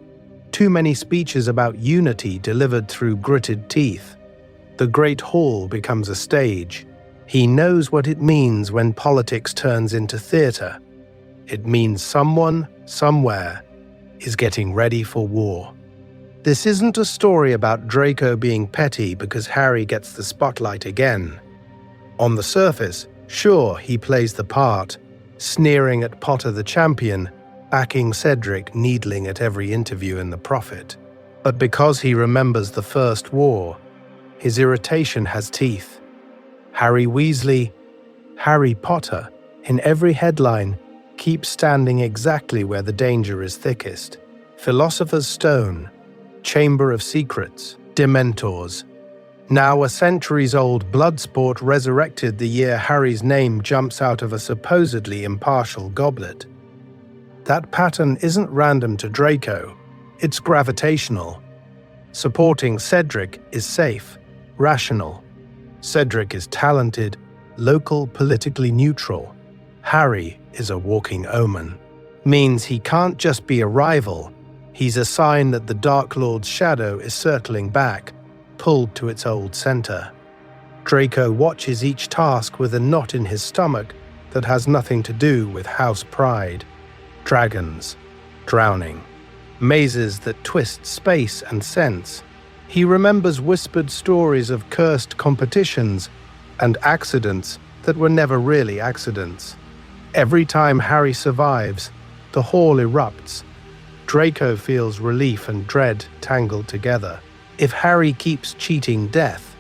Speaker 1: too many speeches about unity delivered through gritted teeth. The Great Hall becomes a stage. He knows what it means when politics turns into theater. It means someone, somewhere, is getting ready for war. This isn't a story about Draco being petty because Harry gets the spotlight again. On the surface, sure, he plays the part, sneering at Potter the champion, backing Cedric, needling at every interview in The Prophet. But because he remembers the First War, his irritation has teeth. Harry Weasley, Harry Potter, in every headline, keeps standing exactly where the danger is thickest. Philosopher's Stone, Chamber of Secrets, Dementors. Now a centuries-old blood sport resurrected the year Harry's name jumps out of a supposedly impartial goblet. That pattern isn't random to Draco, it's gravitational. Supporting Cedric is safe, rational. Cedric is talented, local, politically neutral. Harry is a walking omen. Means he can't just be a rival. He's a sign that the Dark Lord's shadow is circling back, pulled to its old center. Draco watches each task with a knot in his stomach that has nothing to do with house pride. Dragons, drowning, mazes that twist space and sense. He remembers whispered stories of cursed competitions and accidents that were never really accidents. Every time Harry survives, the hall erupts. Draco feels relief and dread tangled together. If Harry keeps cheating death,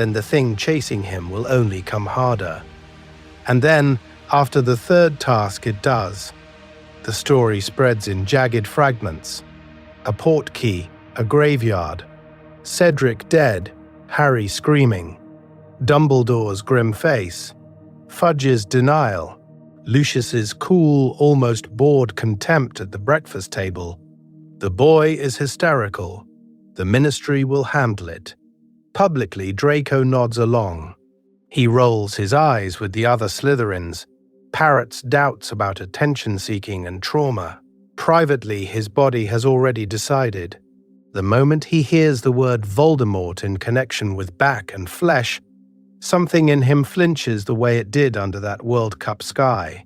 Speaker 1: then the thing chasing him will only come harder. And then, after the third task, it does. The story spreads in jagged fragments. A portkey, a graveyard, Cedric dead, Harry screaming, Dumbledore's grim face, Fudge's denial, Lucius's cool, almost bored contempt at the breakfast table. The boy is hysterical. The Ministry will handle it. Publicly, Draco nods along. He rolls his eyes with the other Slytherins, parrots doubts about attention-seeking and trauma. Privately, his body has already decided. The moment he hears the word Voldemort in connection with back and flesh, something in him flinches the way it did under that World Cup sky.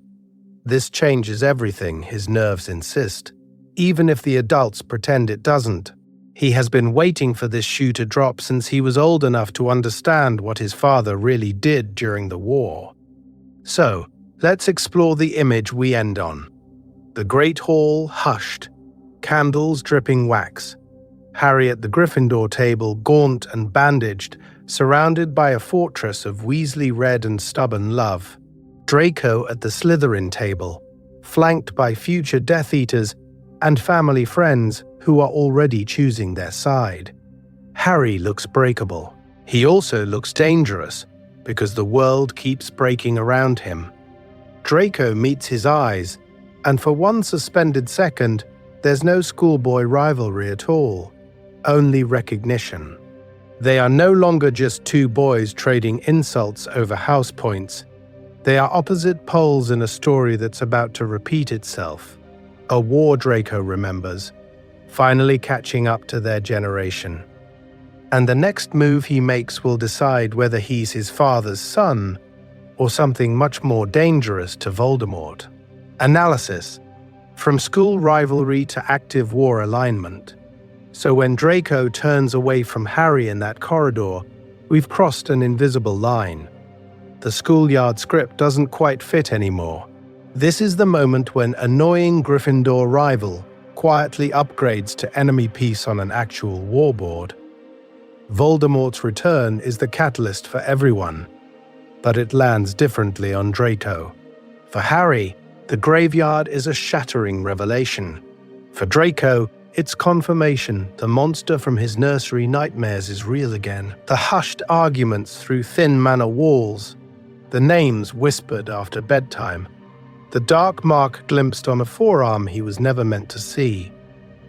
Speaker 1: This changes everything, his nerves insist, even if the adults pretend it doesn't. He has been waiting for this shoe to drop since he was old enough to understand what his father really did during the war. So, let's explore the image we end on. The Great Hall hushed, candles dripping wax. Harry at the Gryffindor table, gaunt and bandaged, surrounded by a fortress of Weasley red and stubborn love. Draco at the Slytherin table, flanked by future Death Eaters and family friends who are already choosing their side. Harry looks breakable. He also looks dangerous, because the world keeps breaking around him. Draco meets his eyes, and for one suspended second, there's no schoolboy rivalry at all, only recognition. They are no longer just two boys trading insults over house points. They are opposite poles in a story that's about to repeat itself. A war Draco remembers, finally catching up to their generation. And the next move he makes will decide whether he's his father's son or something much more dangerous to Voldemort. Analysis: from school rivalry to active war alignment. So when Draco turns away from Harry in that corridor, we've crossed an invisible line. The schoolyard script doesn't quite fit anymore. This is the moment when annoying Gryffindor rival quietly upgrades to enemy piece on an actual warboard. Voldemort's return is the catalyst for everyone, but it lands differently on Draco. For Harry, the graveyard is a shattering revelation. For Draco, it's confirmation the monster from his nursery nightmares is real again. The hushed arguments through thin manor walls, the names whispered after bedtime, the dark mark glimpsed on a forearm he was never meant to see.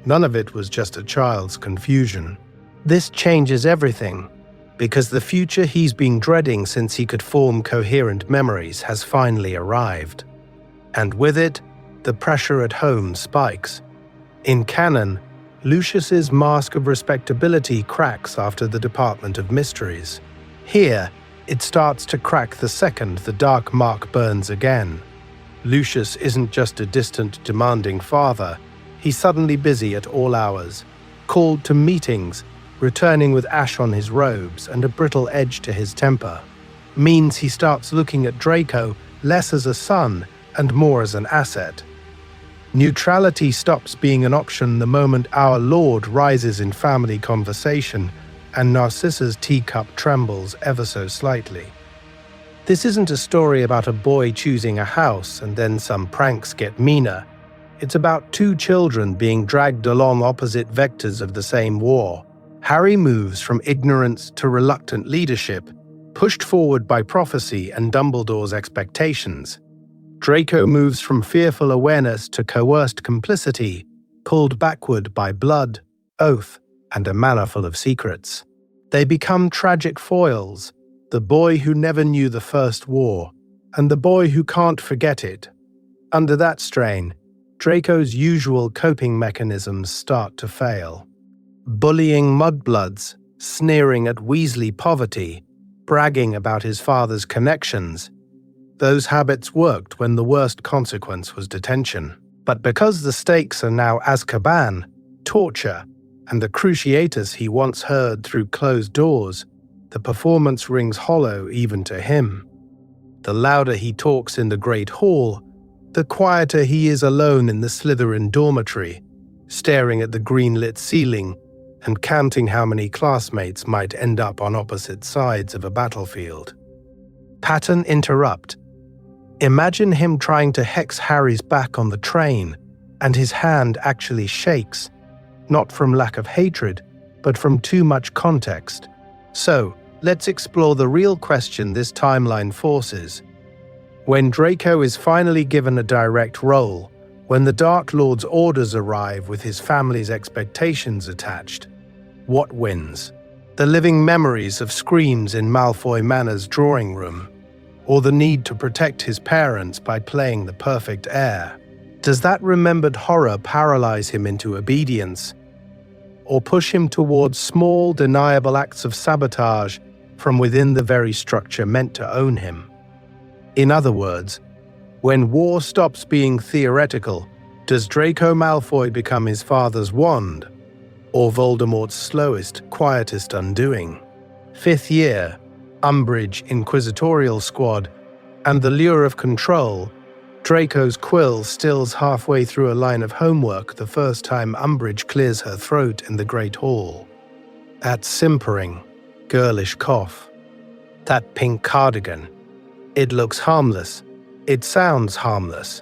Speaker 1: None of it was just a child's confusion. This changes everything, because the future he's been dreading since he could form coherent memories has finally arrived. And with it, the pressure at home spikes. In canon, Lucius's mask of respectability cracks after the Department of Mysteries. Here, it starts to crack the second the dark mark burns again. Lucius isn't just a distant, demanding father. He's suddenly busy at all hours, called to meetings, returning with ash on his robes and a brittle edge to his temper. Means he starts looking at Draco less as a son and more as an asset. Neutrality stops being an option the moment our Lord rises in family conversation and Narcissa's teacup trembles ever so slightly. This isn't a story about a boy choosing a house and then some pranks get meaner. It's about two children being dragged along opposite vectors of the same war. Harry moves from ignorance to reluctant leadership, pushed forward by prophecy and Dumbledore's expectations. Draco moves from fearful awareness to coerced complicity, pulled backward by blood, oath, and a manor full of secrets. They become tragic foils, the boy who never knew the First War, and the boy who can't forget it. Under that strain, Draco's usual coping mechanisms start to fail. Bullying mudbloods, sneering at Weasley poverty, bragging about his father's connections. Those habits worked when the worst consequence was detention. But because the stakes are now Azkaban, torture, and the cruciatus he once heard through closed doors, the performance rings hollow even to him. The louder he talks in the Great Hall, the quieter he is alone in the Slytherin dormitory, staring at the green-lit ceiling and counting how many classmates might end up on opposite sides of a battlefield. Pattern interrupt. Imagine him trying to hex Harry's back on the train, and his hand actually shakes, not from lack of hatred, but from too much context. So, let's explore the real question this timeline forces. When Draco is finally given a direct role, when the Dark Lord's orders arrive with his family's expectations attached, what wins? The living memories of screams in Malfoy Manor's drawing room, or the need to protect his parents by playing the perfect heir? Does that remembered horror paralyze him into obedience, or push him towards small, deniable acts of sabotage from within the very structure meant to own him? In other words, when war stops being theoretical, does Draco Malfoy become his father's wand, or Voldemort's slowest, quietest undoing? 5th year, Umbridge Inquisitorial Squad, and the lure of control. Draco's quill stills halfway through a line of homework the first time Umbridge clears her throat in the Great Hall. That simpering, girlish cough. That pink cardigan. It looks harmless. It sounds harmless.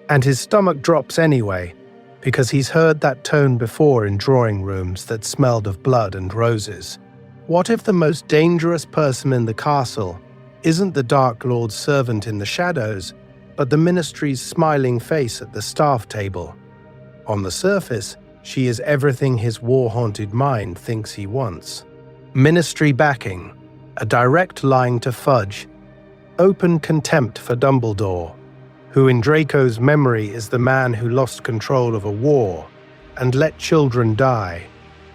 Speaker 1: And his stomach drops anyway, because he's heard that tone before in drawing rooms that smelled of blood and roses. What if the most dangerous person in the castle isn't the Dark Lord's servant in the shadows, but the Ministry's smiling face at the staff table? On the surface, she is everything his war-haunted mind thinks he wants. Ministry backing, a direct line to Fudge, open contempt for Dumbledore, who in Draco's memory is the man who lost control of a war and let children die.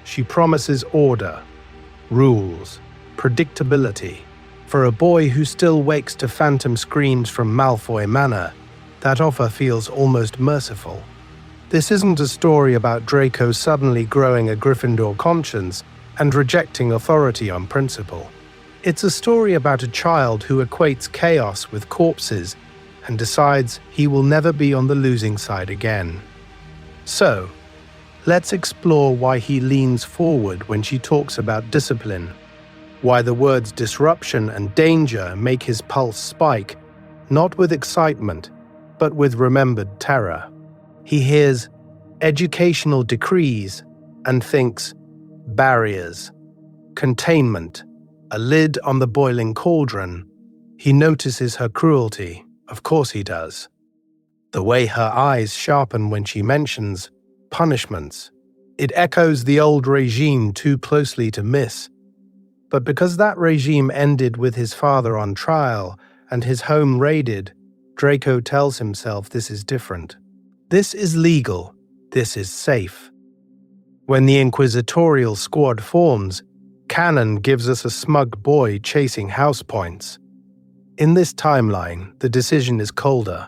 Speaker 1: She promises order, rules, predictability. For a boy who still wakes to phantom screams from Malfoy Manor, that offer feels almost merciful. This isn't a story about Draco suddenly growing a Gryffindor conscience and rejecting authority on principle. It's a story about a child who equates chaos with corpses and decides he will never be on the losing side again. So, let's explore why he leans forward when she talks about discipline, why the words disruption and danger make his pulse spike, not with excitement, but with remembered terror. He hears educational decrees and thinks barriers, containment, a lid on the boiling cauldron. He notices her cruelty. Of course he does. The way her eyes sharpen when she mentions punishments. It echoes the old regime too closely to miss. But because that regime ended with his father on trial and his home raided, Draco tells himself this is different. This is legal. This is safe. When the Inquisitorial Squad forms, canon gives us a smug boy chasing house points. In this timeline, the decision is colder,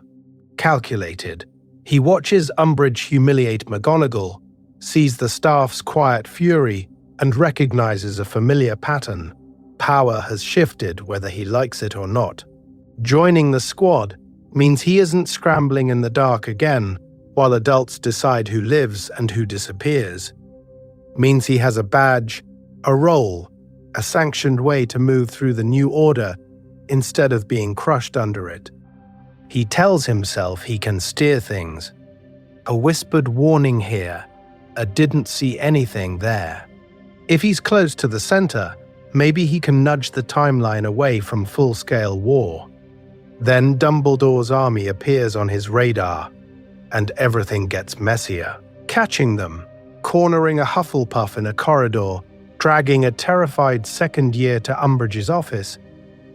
Speaker 1: calculated. He watches Umbridge humiliate McGonagall, sees the staff's quiet fury, and recognizes a familiar pattern. Power has shifted whether he likes it or not. Joining the squad means he isn't scrambling in the dark again, while adults decide who lives and who disappears. Means he has a badge, a role, a sanctioned way to move through the new order instead of being crushed under it. He tells himself he can steer things. A whispered warning here, a didn't see anything there. If he's close to the center, maybe he can nudge the timeline away from full-scale war. Then Dumbledore's army appears on his radar, and everything gets messier. Catching them, cornering a Hufflepuff in a corridor, dragging a terrified second year to Umbridge's office,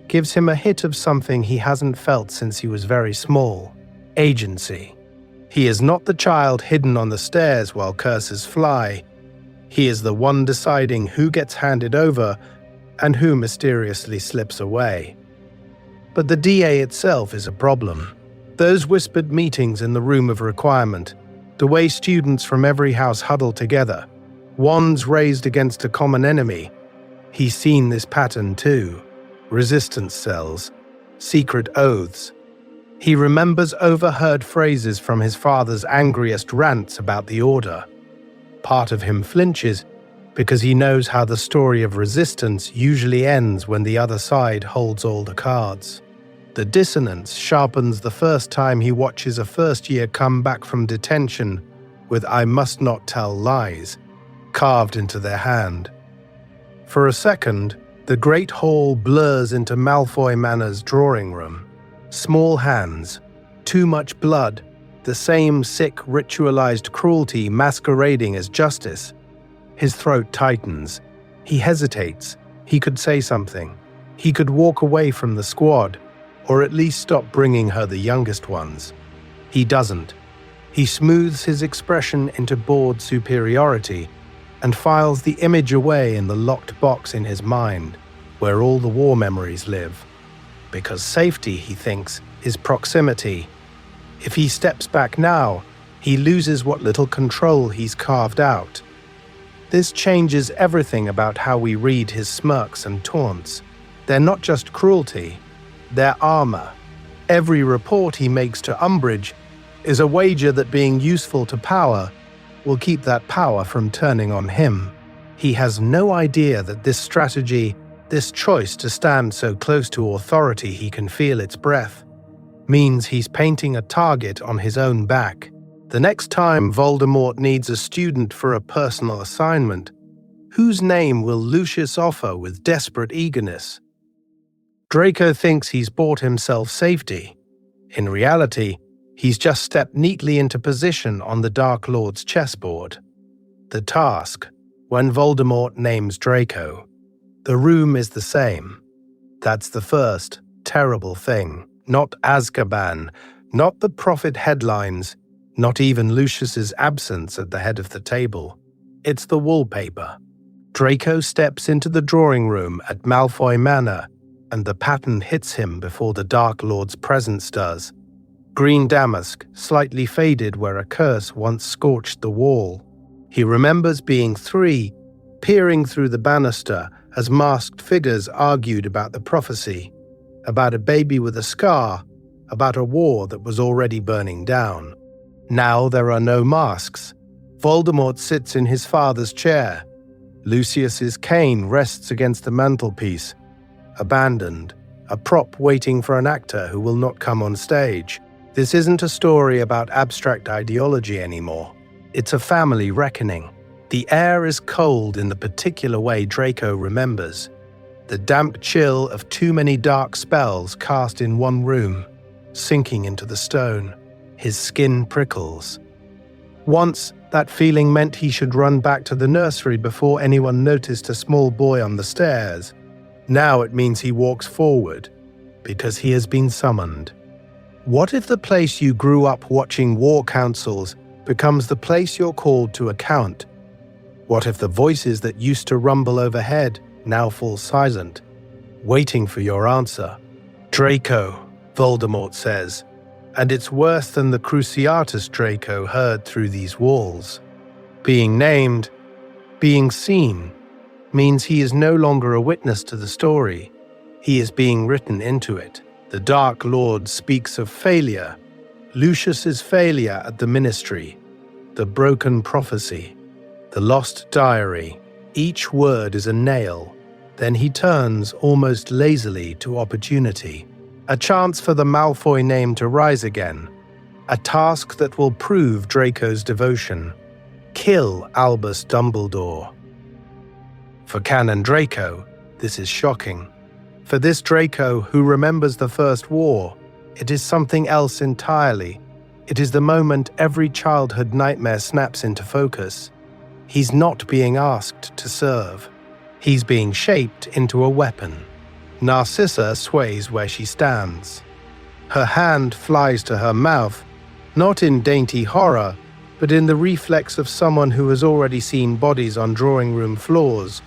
Speaker 1: gives him a hit of something he hasn't felt since he was very small: agency. He is not the child hidden on the stairs while curses fly. He is the one deciding who gets handed over and who mysteriously slips away. But the DA itself is a problem. Those whispered meetings in the room of requirement, the way students from every house huddle together, wands raised against a common enemy. He's seen this pattern too. Resistance cells, secret oaths. He remembers overheard phrases from his father's angriest rants about the order. Part of him flinches because he knows how the story of resistance usually ends when the other side holds all the cards. The dissonance sharpens the first time he watches a first-year come back from detention with "I must not tell lies" carved into their hand. For a second, the great hall blurs into Malfoy Manor's drawing room. Small hands, too much blood, the same sick, ritualized cruelty masquerading as justice. His throat tightens. He hesitates. He could say something. He could walk away from the squad, or at least stop bringing her the youngest ones. He doesn't. He smooths his expression into bored superiority and files the image away in the locked box in his mind, where all the war memories live. Because safety, he thinks, is proximity. If he steps back now, he loses what little control he's carved out. This changes everything about how we read his smirks and taunts. They're not just cruelty, they're armor. Every report he makes to Umbridge is a wager that being useful to power will keep that power from turning on him. He has no idea that this strategy, this choice to stand so close to authority he can feel its breath, means he's painting a target on his own back. The next time Voldemort needs a student for a personal assignment, whose name will Lucius offer with desperate eagerness? Draco thinks he's bought himself safety. In reality, he's just stepped neatly into position on the Dark Lord's chessboard. The task, when Voldemort names Draco, the room is the same. That's the first terrible thing. Not Azkaban, not the profit headlines, not even Lucius's absence at the head of the table. It's the wallpaper. Draco steps into the drawing room at Malfoy Manor, and the pattern hits him before the Dark Lord's presence does. Green damask, slightly faded where a curse once scorched the wall. He remembers being 3, peering through the banister as masked figures argued about the prophecy, about a baby with a scar, about a war that was already burning down. Now there are no masks. Voldemort sits in his father's chair. Lucius's cane rests against the mantelpiece, abandoned, a prop waiting for an actor who will not come on stage. This isn't a story about abstract ideology anymore. It's a family reckoning. The air is cold in the particular way Draco remembers. The damp chill of too many dark spells cast in one room, sinking into the stone. His skin prickles. Once, that feeling meant he should run back to the nursery before anyone noticed a small boy on the stairs. Now it means he walks forward, because he has been summoned. What if the place you grew up watching war councils becomes the place you're called to account? What if the voices that used to rumble overhead now fall silent, waiting for your answer? Draco, Voldemort says, and it's worse than the Cruciatus Draco heard through these walls. Being named, being seen, means he is no longer a witness to the story. He is being written into it. The Dark Lord speaks of failure, Lucius's failure at the Ministry, the broken prophecy, the lost diary. Each word is a nail. Then he turns almost lazily to opportunity. A chance for the Malfoy name to rise again. A task that will prove Draco's devotion. Kill Albus Dumbledore. For Canon Draco, this is shocking. For this Draco who remembers the First War, it is something else entirely. It is the moment every childhood nightmare snaps into focus. He's not being asked to serve. He's being shaped into a weapon. Narcissa sways where she stands. Her hand flies to her mouth, not in dainty horror, but in the reflex of someone who has already seen bodies on drawing room floors.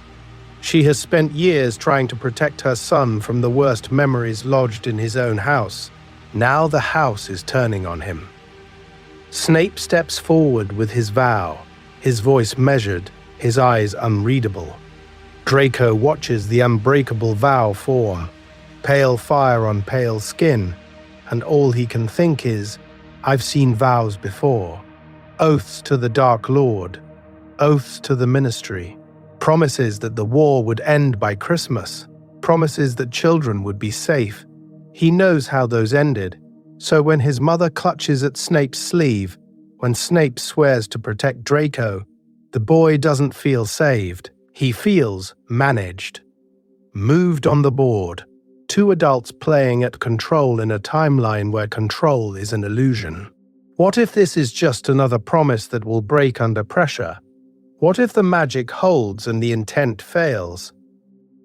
Speaker 1: She has spent years trying to protect her son from the worst memories lodged in his own house. Now the house is turning on him. Snape steps forward with his vow, his voice measured, his eyes unreadable. Draco watches the unbreakable vow form, pale fire on pale skin, and all he can think is, I've seen vows before. Oaths to the Dark Lord, oaths to the Ministry, Promises that the war would end by Christmas. Promises that children would be safe. He knows how those ended, so when his mother clutches at Snape's sleeve, when Snape swears to protect Draco, the boy doesn't feel saved. He feels managed. Moved on the board. Two adults playing at control in a timeline where control is an illusion. What if this is just another promise that will break under pressure? What if the magic holds and the intent fails?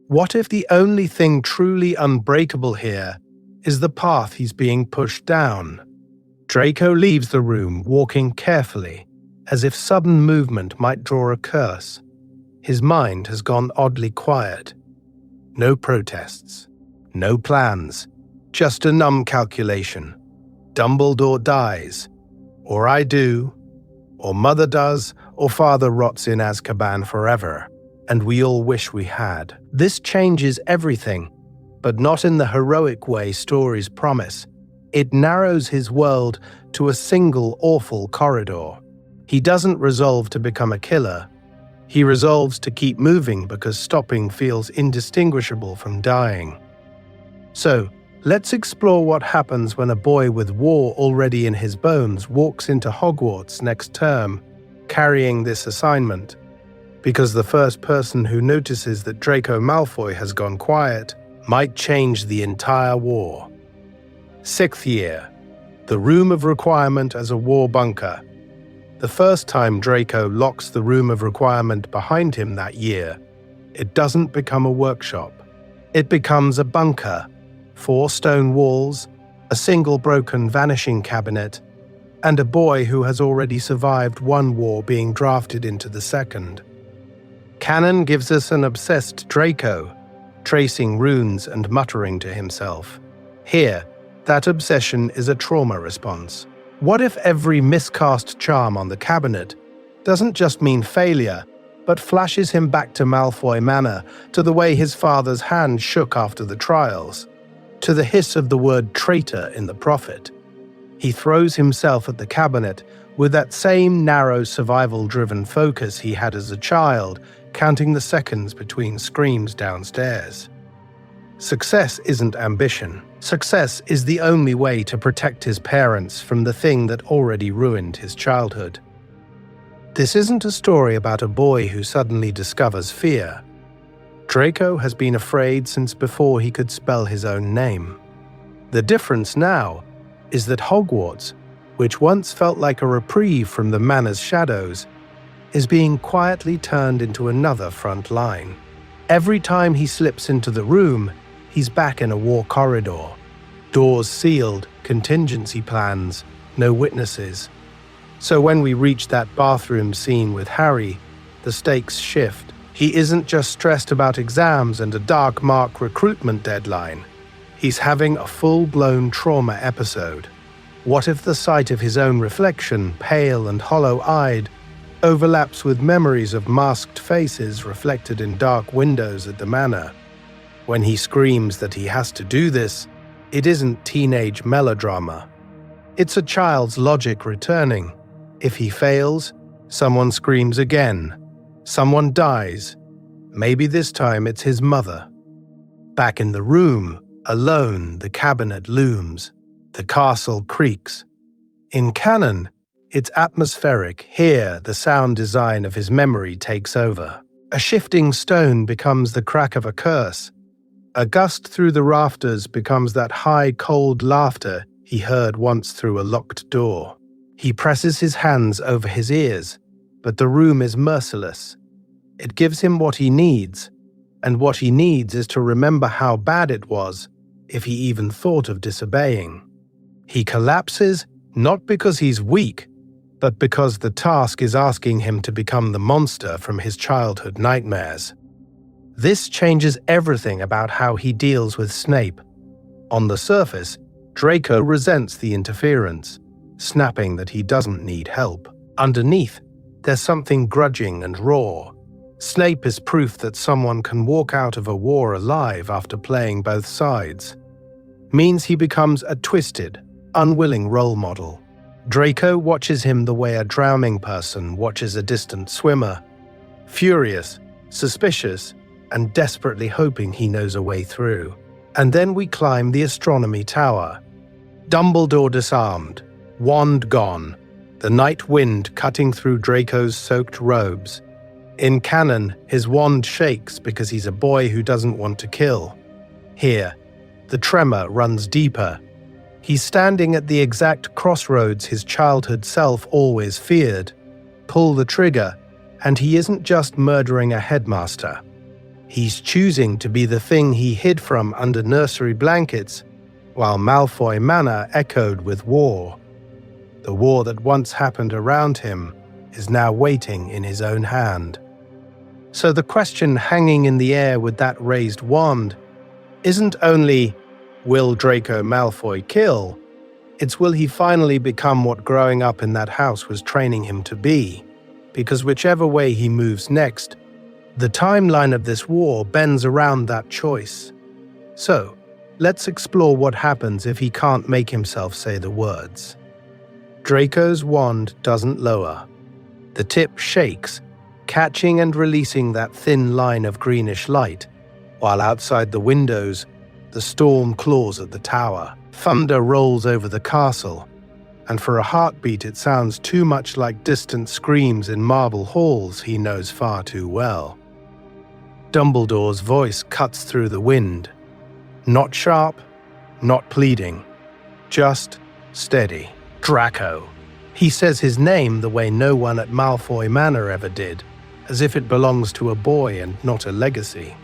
Speaker 1: What if the only thing truly unbreakable here is the path he's being pushed down? Draco leaves the room, walking carefully, as if sudden movement might draw a curse. His mind has gone oddly quiet. No protests. No plans. Just a numb calculation. Dumbledore dies. Or I do. Or Mother does. Or Father rots in Azkaban forever. And we all wish we had. This changes everything, but not in the heroic way stories promise. It narrows his world to a single awful corridor. He doesn't resolve to become a killer. He resolves to keep moving because stopping feels indistinguishable from dying. So, let's explore what happens when a boy with war already in his bones walks into Hogwarts next term, carrying this assignment. Because the first person who notices that Draco Malfoy has gone quiet might change the entire war. 6th year. The Room of Requirement as a war bunker. The first time Draco locks the Room of Requirement behind him that year, it doesn't become a workshop. It becomes a bunker. 4 stone walls, a single broken vanishing cabinet, and a boy who has already survived one war being drafted into the second. Canon gives us an obsessed Draco, tracing runes and muttering to himself. Here, that obsession is a trauma response. What if every miscast charm on the cabinet doesn't just mean failure, but flashes him back to Malfoy Manor, to the way his father's hand shook after the trials, to the hiss of the word traitor in the Prophet? He throws himself at the cabinet with that same narrow survival-driven focus he had as a child, counting the seconds between screams downstairs. Success isn't ambition. Success is the only way to protect his parents from the thing that already ruined his childhood. This isn't a story about a boy who suddenly discovers fear. Draco has been afraid since before he could spell his own name. The difference now is that Hogwarts, which once felt like a reprieve from the manor's shadows, is being quietly turned into another front line. Every time he slips into the room, he's back in a war corridor. Doors sealed, contingency plans, no witnesses. So when we reach that bathroom scene with Harry, the stakes shift. He isn't just stressed about exams and a dark mark recruitment deadline. He's having a full-blown trauma episode. What if the sight of his own reflection, pale and hollow-eyed, overlaps with memories of masked faces reflected in dark windows at the manor? When he screams that he has to do this, it isn't teenage melodrama. It's a child's logic returning. If he fails, someone screams again. Someone dies. Maybe this time it's his mother. Back in the room, alone, the cabinet looms. The castle creaks. In canon, it's atmospheric. Here, the sound design of his memory takes over. A shifting stone becomes the crack of a curse. A gust through the rafters becomes that high, cold laughter he heard once through a locked door. He presses his hands over his ears, but the room is merciless. It gives him what he needs, and what he needs is to remember how bad it was, if he even thought of disobeying. He collapses, not because he's weak, but because the task is asking him to become the monster from his childhood nightmares. This changes everything about how he deals with Snape. On the surface, Draco resents the interference, snapping that he doesn't need help. Underneath, there's something grudging and raw. Snape is proof that someone can walk out of a war alive after playing both sides. Means he becomes a twisted, unwilling role model. Draco watches him the way a drowning person watches a distant swimmer. Furious, suspicious, and desperately hoping he knows a way through. And then we climb the astronomy tower. Dumbledore disarmed, wand gone, the night wind cutting through Draco's soaked robes. In canon, his wand shakes because he's a boy who doesn't want to kill. Here, the tremor runs deeper. He's standing at the exact crossroads his childhood self always feared. Pull the trigger, and he isn't just murdering a headmaster. He's choosing to be the thing he hid from under nursery blankets, while Malfoy Manor echoed with war. The war that once happened around him is now waiting in his own hand. So the question hanging in the air with that raised wand isn't only, will Draco Malfoy kill? It's, will he finally become what growing up in that house was training him to be? Because whichever way he moves next, the timeline of this war bends around that choice. So, let's explore what happens if he can't make himself say the words. Draco's wand doesn't lower. The tip shakes, catching and releasing that thin line of greenish light, while outside the windows, the storm claws at the tower. Thunder rolls over the castle, and for a heartbeat it sounds too much like distant screams in marble halls he knows far too well. Dumbledore's voice cuts through the wind. Not sharp, not pleading, just steady. Draco. He says his name the way no one at Malfoy Manor ever did, as if it belongs to a boy and not a legacy.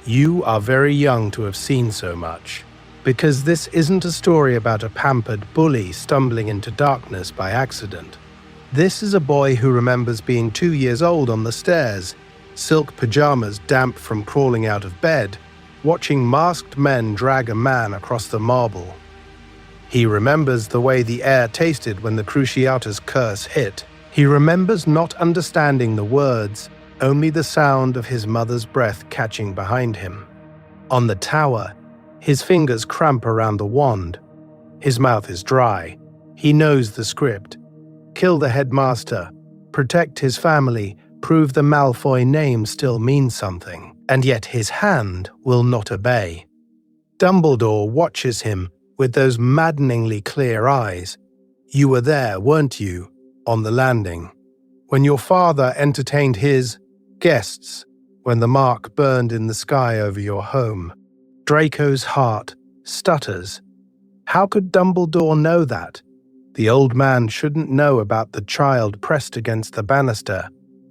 Speaker 1: You are very young to have seen so much, because this isn't a story about a pampered bully stumbling into darkness by accident. This is a boy who remembers being 2 years old on the stairs, silk pajamas damp from crawling out of bed, watching masked men drag a man across the marble. He remembers the way the air tasted when the Cruciatus curse hit. He remembers not understanding the words, only the sound of his mother's breath catching behind him. On the tower, his fingers cramp around the wand. His mouth is dry. He knows the script. Kill the headmaster, protect his family, prove the Malfoy name still means something, and yet his hand will not obey. Dumbledore watches him with those maddeningly clear eyes. You were there, weren't you, on the landing, when your father entertained his guests, when the mark burned in the sky over your home. Draco's heart stutters. How could Dumbledore know that? The old man shouldn't know about the child pressed against the banister,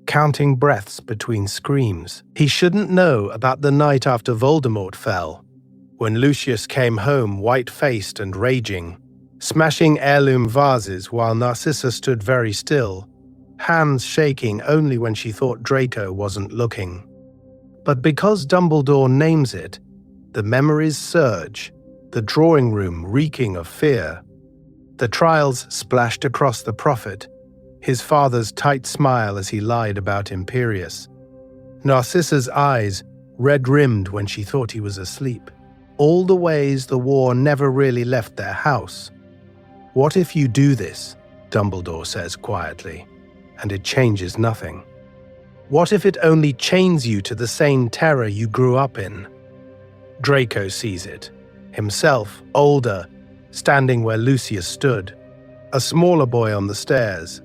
Speaker 1: counting breaths between screams. He shouldn't know about the night after Voldemort fell, when Lucius came home white-faced and raging, smashing heirloom vases while Narcissa stood very still, hands shaking only when she thought Draco wasn't looking. But because Dumbledore names it, the memories surge, the drawing room reeking of fear. The trials splashed across the prophet, his father's tight smile as he lied about Imperius. Narcissa's eyes, red-rimmed when she thought he was asleep. All the ways the war never really left their house. What if you do this, Dumbledore says quietly, and it changes nothing? What if it only chains you to the same terror you grew up in? Draco sees it, himself, older, standing where Lucius stood, a smaller boy on the stairs.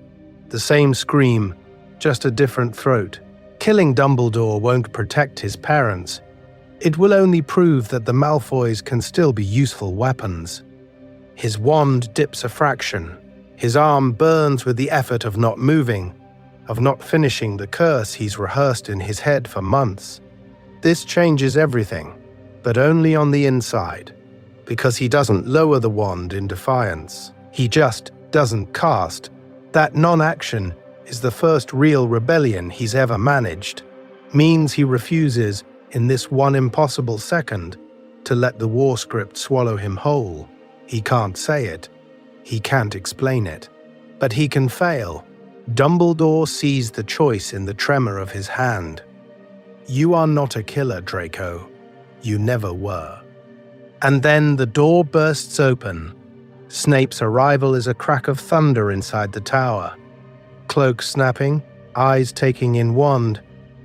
Speaker 1: The same scream, just a different throat. Killing Dumbledore won't protect his parents. It will only prove that the Malfoys can still be useful weapons. His wand dips a fraction. His arm burns with the effort of not moving, of not finishing the curse he's rehearsed in his head for months. This changes everything, but only on the inside, because he doesn't lower the wand in defiance. He just doesn't cast. That non-action is the first real rebellion he's ever managed. Means he refuses, in this one impossible second, to let the war script swallow him whole. He can't say it. He can't explain it. But he can fail. Dumbledore sees the choice in the tremor of his hand. You are not a killer, Draco. You never were. And then the door bursts open. Snape's arrival is a crack of thunder inside the tower. Cloak snapping, eyes taking in wand,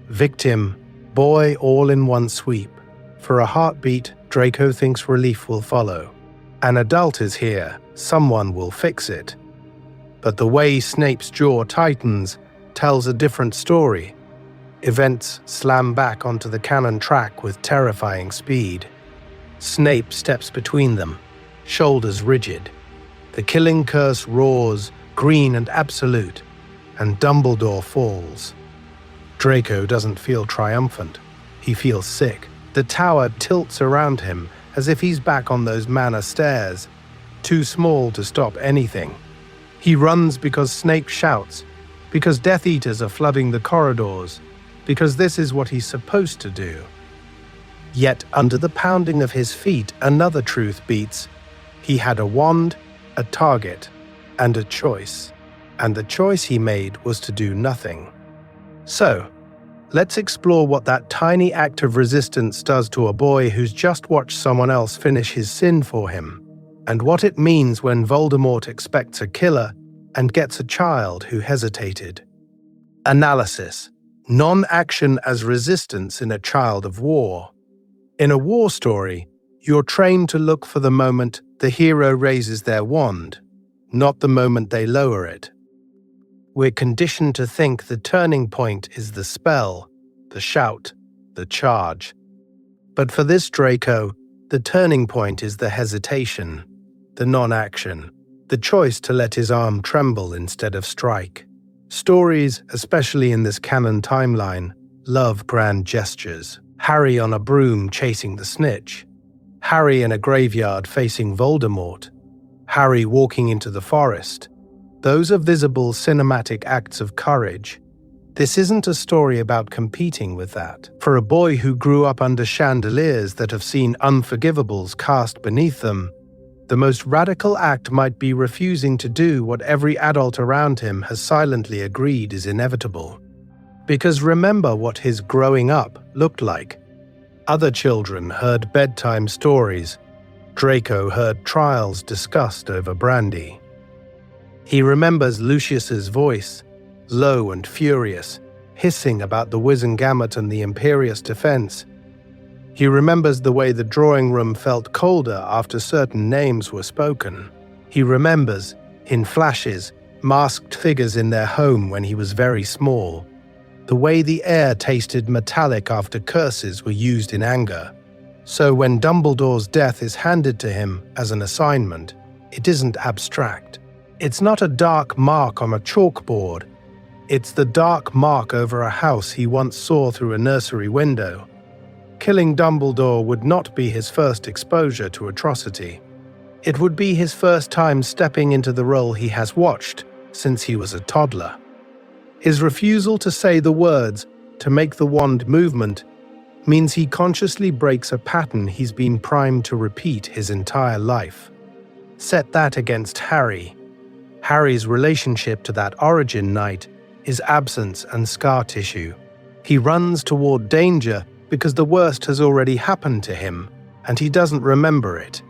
Speaker 1: Victim, boy all in one sweep. For a heartbeat, Draco thinks relief will follow. An adult is here, someone will fix it. But the way Snape's jaw tightens tells a different story. Events slam back onto the canon track with terrifying speed. Snape steps between them, shoulders rigid. The killing curse roars, green and absolute, and Dumbledore falls. Draco doesn't feel triumphant. He feels sick. The tower tilts around him as if he's back on those manor stairs, too small to stop anything. He runs because Snape shouts, because Death Eaters are flooding the corridors, because this is what he's supposed to do. Yet under the pounding of his feet, another truth beats. He had a wand, a target, and a choice. And the choice he made was to do nothing. So, let's explore what that tiny act of resistance does to a boy who's just watched someone else finish his sin for him, and what it means when Voldemort expects a killer and gets a child who hesitated. Analysis. Non-action as resistance in a child of war. In a war story, you're trained to look for the moment the hero raises their wand, not the moment they lower it. We're conditioned to think the turning point is the spell, the shout, the charge. But for this Draco, the turning point is the hesitation, the non-action, the choice to let his arm tremble instead of strike. Stories, especially in this canon timeline, love grand gestures. Harry on a broom chasing the snitch. Harry in a graveyard facing Voldemort. Harry walking into the forest. Those are visible cinematic acts of courage. This isn't a story about competing with that. For a boy who grew up under chandeliers that have seen unforgivables cast beneath them, the most radical act might be refusing to do what every adult around him has silently agreed is inevitable. Because remember what his growing up looked like. Other children heard bedtime stories. Draco heard trials discussed over brandy. He remembers Lucius's voice, low and furious, hissing about the Wizengamot and the Imperious defense. He remembers the way the drawing room felt colder after certain names were spoken. He remembers, in flashes, masked figures in their home when he was very small. The way the air tasted metallic after curses were used in anger. So when Dumbledore's death is handed to him as an assignment, it isn't abstract. It's not a dark mark on a chalkboard. It's the dark mark over a house he once saw through a nursery window. Killing Dumbledore would not be his first exposure to atrocity. It would be his first time stepping into the role he has watched since he was a toddler. His refusal to say the words, to make the wand movement, means he consciously breaks a pattern he's been primed to repeat his entire life. Set that against Harry. Harry's relationship to that origin night is absence and scar tissue. He runs toward danger because the worst has already happened to him, and he doesn't remember it.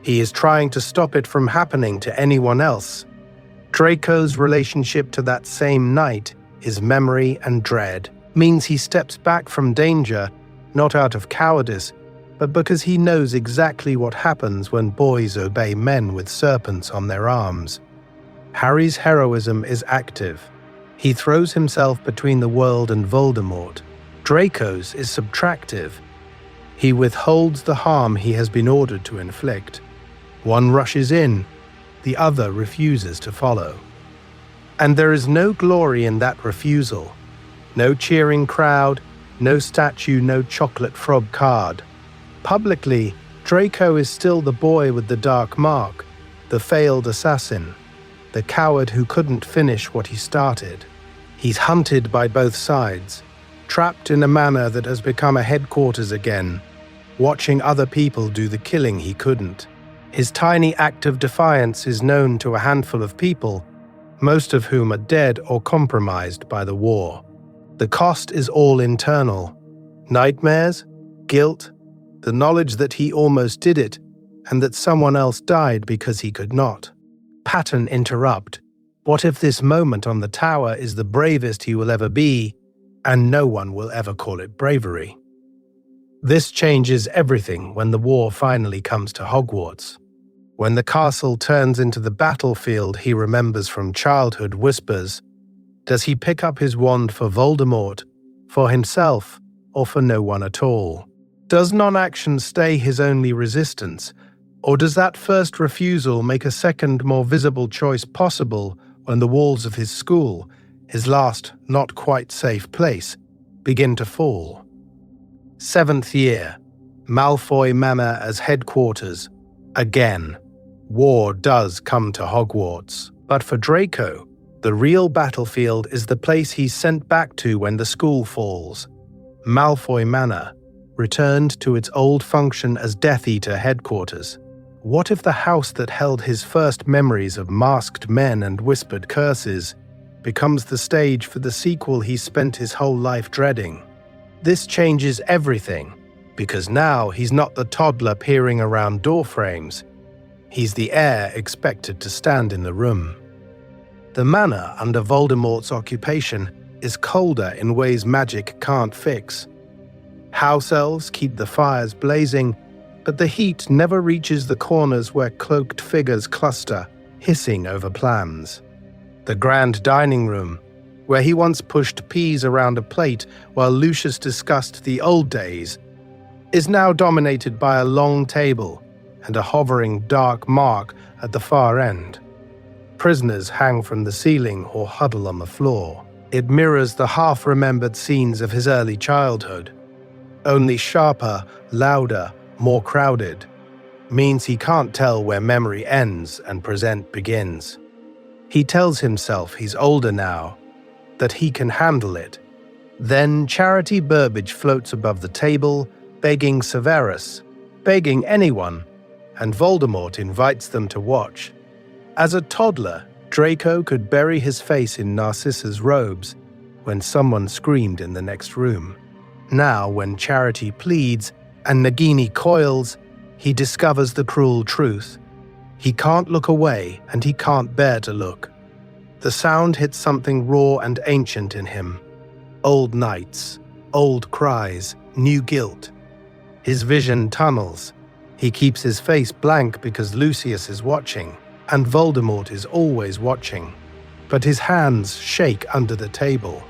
Speaker 1: He is trying to stop it from happening to anyone else. Draco's relationship to that same night is memory and dread, means he steps back from danger, not out of cowardice, but because he knows exactly what happens when boys obey men with serpents on their arms. Harry's heroism is active. He throws himself between the world and Voldemort. Draco's is subtractive. He withholds the harm he has been ordered to inflict. One rushes in, the other refuses to follow. And there is no glory in that refusal. No cheering crowd, no statue, no chocolate frog card. Publicly, Draco is still the boy with the dark mark, the failed assassin, the coward who couldn't finish what he started. He's hunted by both sides, trapped in a manor that has become a headquarters again, watching other people do the killing he couldn't. His tiny act of defiance is known to a handful of people, most of whom are dead or compromised by the war. The cost is all internal. Nightmares, guilt, the knowledge that he almost did it, and that someone else died because he could not. Pattern interrupt. What if this moment on the tower is the bravest he will ever be, and no one will ever call it bravery. This changes everything when the war finally comes to Hogwarts. When the castle turns into the battlefield he remembers from childhood whispers, does he pick up his wand for Voldemort, for himself, or for no one at all? Does non-action stay his only resistance, or does that first refusal make a second, more visible choice possible when the walls of his school, his last not quite safe place, begin to fall? 7th year, Malfoy Manor as headquarters. Again, war does come to Hogwarts. But for Draco, the real battlefield is the place he's sent back to when the school falls. Malfoy Manor, returned to its old function as Death Eater headquarters. What if the house that held his first memories of masked men and whispered curses becomes the stage for the sequel he spent his whole life dreading? This changes everything, because now he's not the toddler peering around doorframes. He's the heir expected to stand in the room. The manor under Voldemort's occupation is colder in ways magic can't fix. House elves keep the fires blazing, but the heat never reaches the corners where cloaked figures cluster, hissing over plans. The grand dining room, where he once pushed peas around a plate while Lucius discussed the old days, is now dominated by a long table and a hovering dark mark at the far end. Prisoners hang from the ceiling or huddle on the floor. It mirrors the half-remembered scenes of his early childhood. Only sharper, louder, more crowded, means he can't tell where memory ends and present begins. He tells himself he's older now, that he can handle it. Then Charity Burbage floats above the table, begging Severus, begging anyone, and Voldemort invites them to watch. As a toddler, Draco could bury his face in Narcissa's robes when someone screamed in the next room. Now, when Charity pleads and Nagini coils, he discovers the cruel truth. He can't look away, and he can't bear to look. The sound hits something raw and ancient in him. Old nights, old cries, new guilt. His vision tunnels. He keeps his face blank because Lucius is watching, and Voldemort is always watching. But his hands shake under the table.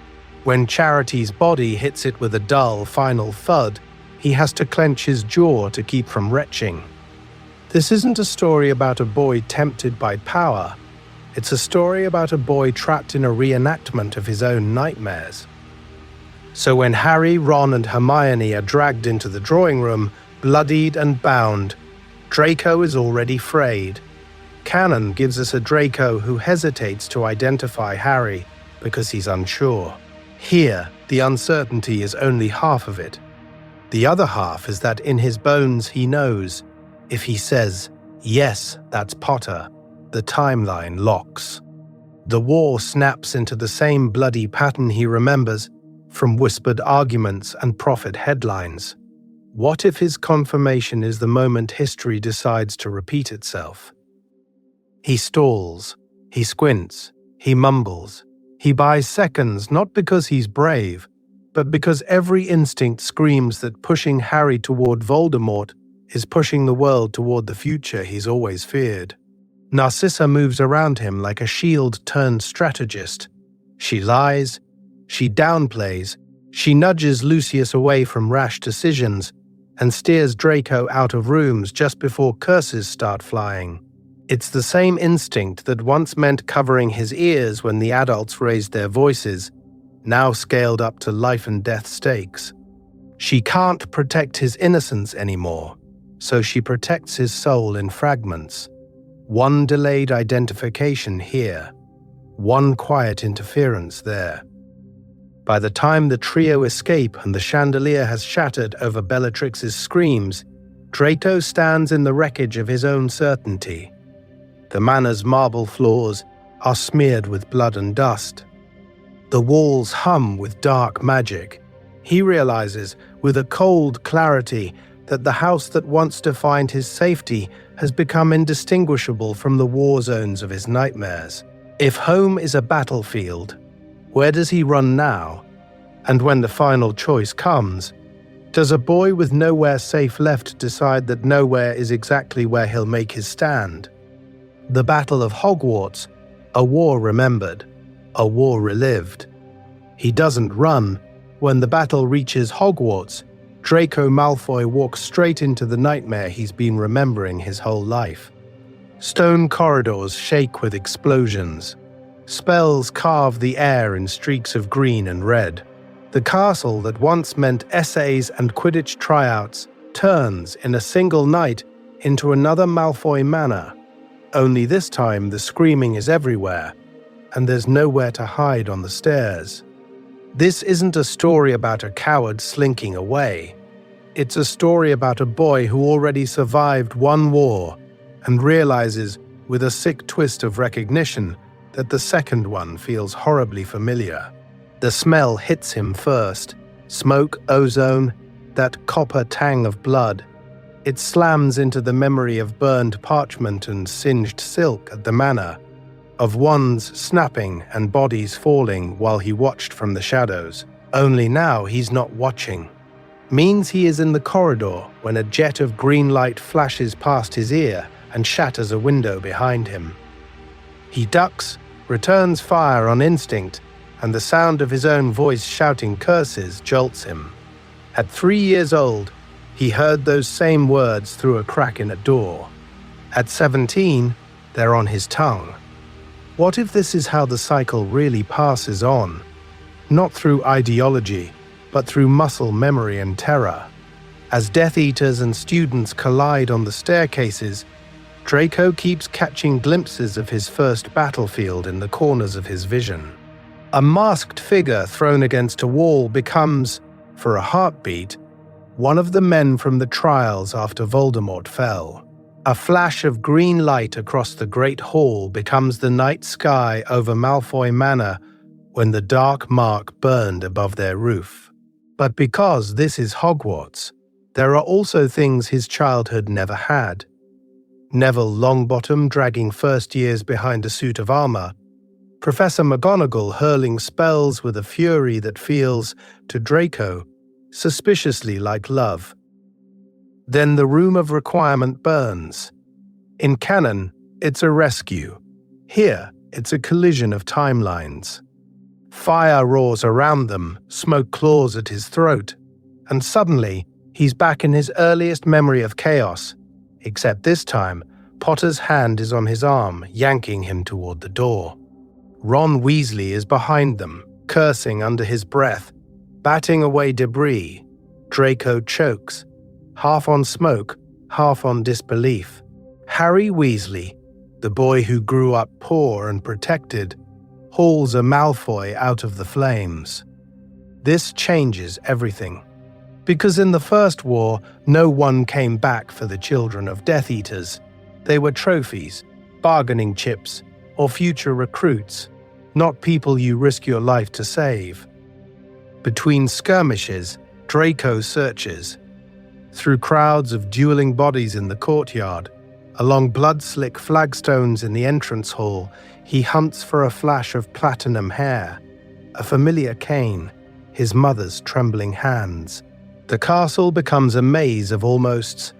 Speaker 1: When Charity's body hits it with a dull, final thud, he has to clench his jaw to keep from retching. This isn't a story about a boy tempted by power. It's a story about a boy trapped in a reenactment of his own nightmares. So when Harry, Ron, and Hermione are dragged into the drawing room, bloodied and bound, Draco is already frayed. Canon gives us a Draco who hesitates to identify Harry because he's unsure. Here, the uncertainty is only half of it. The other half is that in his bones he knows, if he says, "Yes, that's Potter," the timeline locks. The war snaps into the same bloody pattern he remembers from whispered arguments and prophet headlines. What if his confirmation is the moment history decides to repeat itself? He stalls, he squints, he mumbles. He buys seconds not because he's brave, but because every instinct screams that pushing Harry toward Voldemort is pushing the world toward the future he's always feared. Narcissa moves around him like a shield-turned strategist. She lies, she downplays, she nudges Lucius away from rash decisions, and steers Draco out of rooms just before curses start flying. It's the same instinct that once meant covering his ears when the adults raised their voices, now scaled up to life and death stakes. She can't protect his innocence anymore, so she protects his soul in fragments. One delayed identification here, one quiet interference there. By the time the trio escape and the chandelier has shattered over Bellatrix's screams, Draco stands in the wreckage of his own certainty. The manor's marble floors are smeared with blood and dust. The walls hum with dark magic. He realizes, with a cold clarity, that the house that once defined his safety has become indistinguishable from the war zones of his nightmares. If home is a battlefield, where does he run now? And when the final choice comes, does a boy with nowhere safe left decide that nowhere is exactly where he'll make his stand? The Battle of Hogwarts, a war remembered, a war relived. He doesn't run. When the battle reaches Hogwarts, Draco Malfoy walks straight into the nightmare he's been remembering his whole life. Stone corridors shake with explosions. Spells carve the air in streaks of green and red. The castle that once meant essays and Quidditch tryouts turns in a single night into another Malfoy manor. Only this time the screaming is everywhere, and there's nowhere to hide on the stairs. This isn't a story about a coward slinking away. It's a story about a boy who already survived one war and realizes, with a sick twist of recognition, that the second one feels horribly familiar. The smell hits him first. Smoke, ozone, that copper tang of blood. It slams into the memory of burned parchment and singed silk at the manor, of wands snapping and bodies falling while he watched from the shadows. Only now he's not watching. Means he is in the corridor when a jet of green light flashes past his ear and shatters a window behind him. He ducks, returns fire on instinct, and the sound of his own voice shouting curses jolts him. At 3 years old, he heard those same words through a crack in a door. At 17, they're on his tongue. What if this is how the cycle really passes on? Not through ideology, but through muscle memory and terror. As Death Eaters and students collide on the staircases, Draco keeps catching glimpses of his first battlefield in the corners of his vision. A masked figure thrown against a wall becomes, for a heartbeat, one of the men from the trials after Voldemort fell. A flash of green light across the Great Hall becomes the night sky over Malfoy Manor when the dark mark burned above their roof. But because this is Hogwarts, there are also things his childhood never had. Neville Longbottom dragging first years behind a suit of armor, Professor McGonagall hurling spells with a fury that feels, to Draco, suspiciously like love. Then the room of requirement burns. In canon, it's a rescue. Here, it's a collision of timelines. Fire roars around them, smoke claws at his throat, and suddenly, he's back in his earliest memory of chaos, except this time, Potter's hand is on his arm, yanking him toward the door. Ron Weasley is behind them, cursing under his breath, batting away debris. Draco chokes, half on smoke, half on disbelief. Harry Weasley, the boy who grew up poor and protected, hauls a Malfoy out of the flames. This changes everything. Because in the First War, no one came back for the children of Death Eaters. They were trophies, bargaining chips, or future recruits, not people you risk your life to save. Between skirmishes, Draco searches. Through crowds of dueling bodies in the courtyard, along blood-slick flagstones in the entrance hall, he hunts for a flash of platinum hair, a familiar cane, his mother's trembling hands. The castle becomes a maze of almost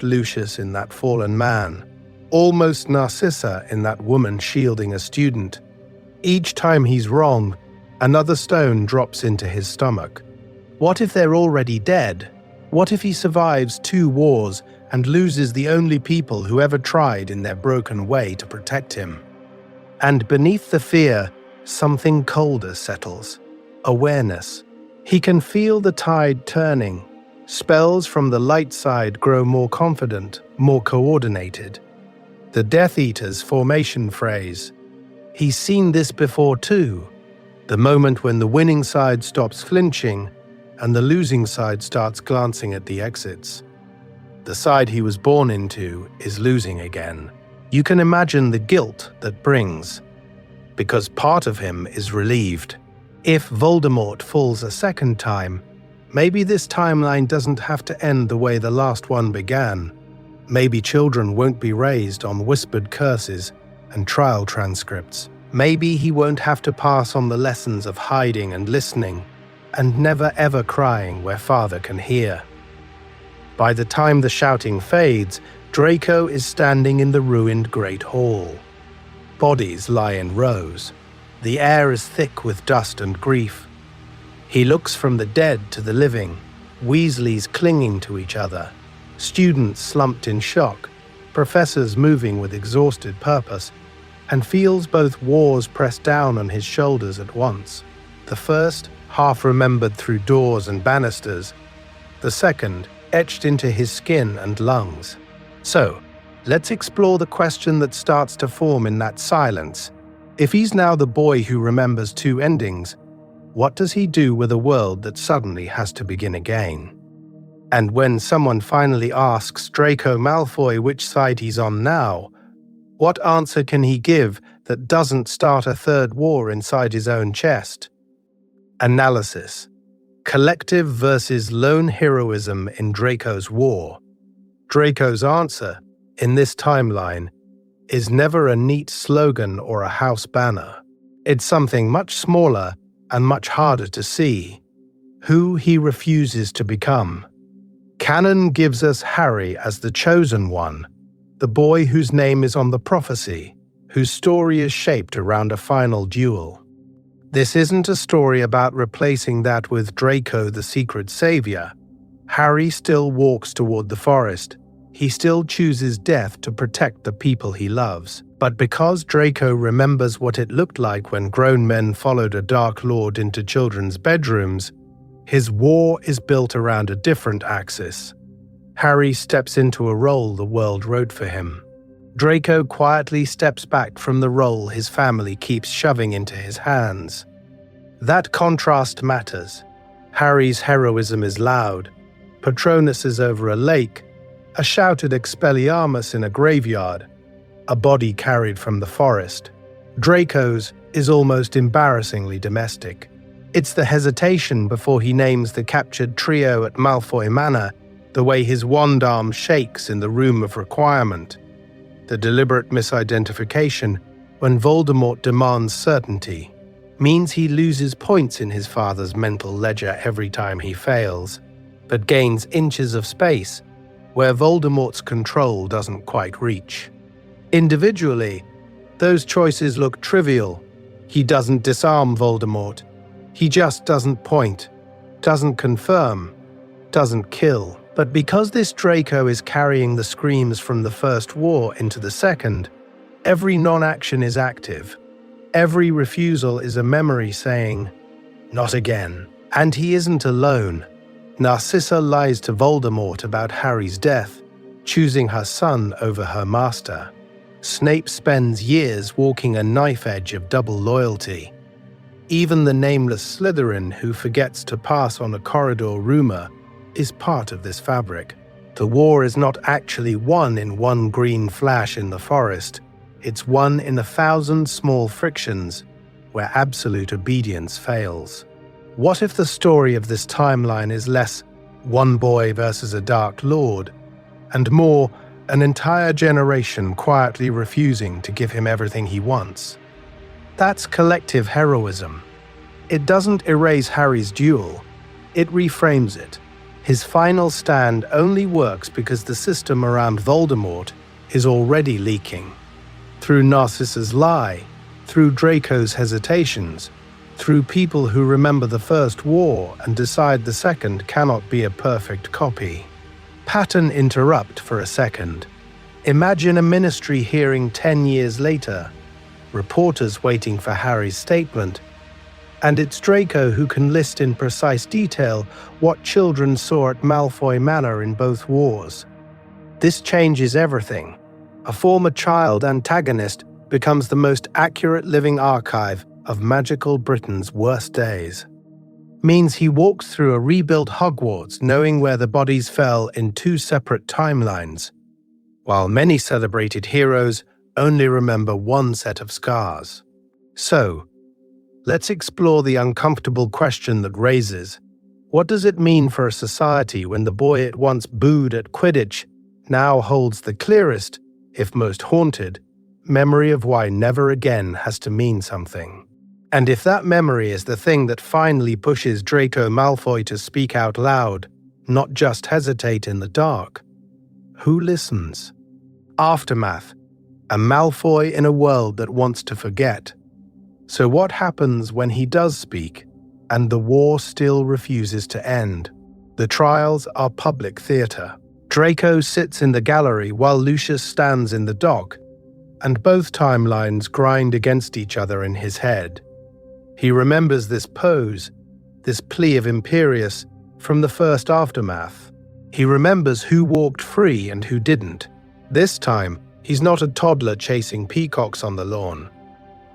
Speaker 1: Lucius in that fallen man, almost Narcissa in that woman shielding a student. Each time he's wrong, another stone drops into his stomach. What if they're already dead? What if he survives 2 wars and loses the only people who ever tried in their broken way to protect him? And beneath the fear, something colder settles. Awareness. He can feel the tide turning. Spells from the light side grow more confident, more coordinated. The Death Eater's formation phrase. He's seen this before too. The moment when the winning side stops flinching and the losing side starts glancing at the exits. The side he was born into is losing again. You can imagine the guilt that brings, because part of him is relieved. If Voldemort falls a second time, maybe this timeline doesn't have to end the way the last one began. Maybe children won't be raised on whispered curses and trial transcripts. Maybe he won't have to pass on the lessons of hiding and listening, and never ever crying where father can hear. By the time the shouting fades, Draco is standing in the ruined Great Hall. Bodies lie in rows. The air is thick with dust and grief. He looks from the dead to the living, Weasleys clinging to each other, students slumped in shock, professors moving with exhausted purpose, and feels both wars press down on his shoulders at once. The first, half remembered through doors and banisters, the second, etched into his skin and lungs. So, let's explore the question that starts to form in that silence. If he's now the boy who remembers two endings, what does he do with a world that suddenly has to begin again? And when someone finally asks Draco Malfoy which side he's on now, what answer can he give that doesn't start a third war inside his own chest? Analysis. Collective versus lone heroism in Draco's war. Draco's answer, in this timeline, is never a neat slogan or a house banner. It's something much smaller and much harder to see. Who he refuses to become. Canon gives us Harry as the chosen one, the boy whose name is on the prophecy, whose story is shaped around a final duel. This isn't a story about replacing that with Draco the secret savior. Harry still walks toward the forest. He still chooses death to protect the people he loves. But because Draco remembers what it looked like when grown men followed a Dark Lord into children's bedrooms, his war is built around a different axis. Harry steps into a role the world wrote for him. Draco quietly steps back from the role his family keeps shoving into his hands. That contrast matters. Harry's heroism is loud. Patronus is over a lake, a shouted Expelliarmus in a graveyard, a body carried from the forest. Draco's is almost embarrassingly domestic. It's the hesitation before he names the captured trio at Malfoy Manor, the way his wand arm shakes in the room of requirement, the deliberate misidentification when Voldemort demands certainty, means he loses points in his father's mental ledger every time he fails, but gains inches of space where Voldemort's control doesn't quite reach. Individually, those choices look trivial. He doesn't disarm Voldemort. He just doesn't point, doesn't confirm, doesn't kill. But because this Draco is carrying the screams from the First War into the Second, every non-action is active. Every refusal is a memory saying, "Not again." And he isn't alone. Narcissa lies to Voldemort about Harry's death, choosing her son over her master. Snape spends years walking a knife edge of double loyalty. Even the nameless Slytherin who forgets to pass on a corridor rumor is part of this fabric. The war is not actually won in one green flash in the forest. It's won in 1,000 small frictions where absolute obedience fails. What if the story of this timeline is less one boy versus a Dark Lord, and more an entire generation quietly refusing to give him everything he wants? That's collective heroism. It doesn't erase Harry's duel, it reframes it. His final stand only works because the system around Voldemort is already leaking. Through Narcissa's lie, through Draco's hesitations, through people who remember the First War and decide the Second cannot be a perfect copy. Pattern interrupt for a second. Imagine a ministry hearing 10 years later, reporters waiting for Harry's statement, and it's Draco who can list in precise detail what children saw at Malfoy Manor in both wars. This changes everything. A former child antagonist becomes the most accurate living archive of magical Britain's worst days. Means he walks through a rebuilt Hogwarts knowing where the bodies fell in two separate timelines, while many celebrated heroes only remember one set of scars. So, let's explore the uncomfortable question that raises, what does it mean for a society when the boy it once booed at Quidditch now holds the clearest, if most haunted, memory of why never again has to mean something. And if that memory is the thing that finally pushes Draco Malfoy to speak out loud, not just hesitate in the dark, who listens? Aftermath. A Malfoy in a world that wants to forget. So what happens when he does speak, and the war still refuses to end? The trials are public theatre. Draco sits in the gallery while Lucius stands in the dock, and both timelines grind against each other in his head. He remembers this pose, this plea of Imperius, from the first aftermath. He remembers who walked free and who didn't. This time, he's not a toddler chasing peacocks on the lawn.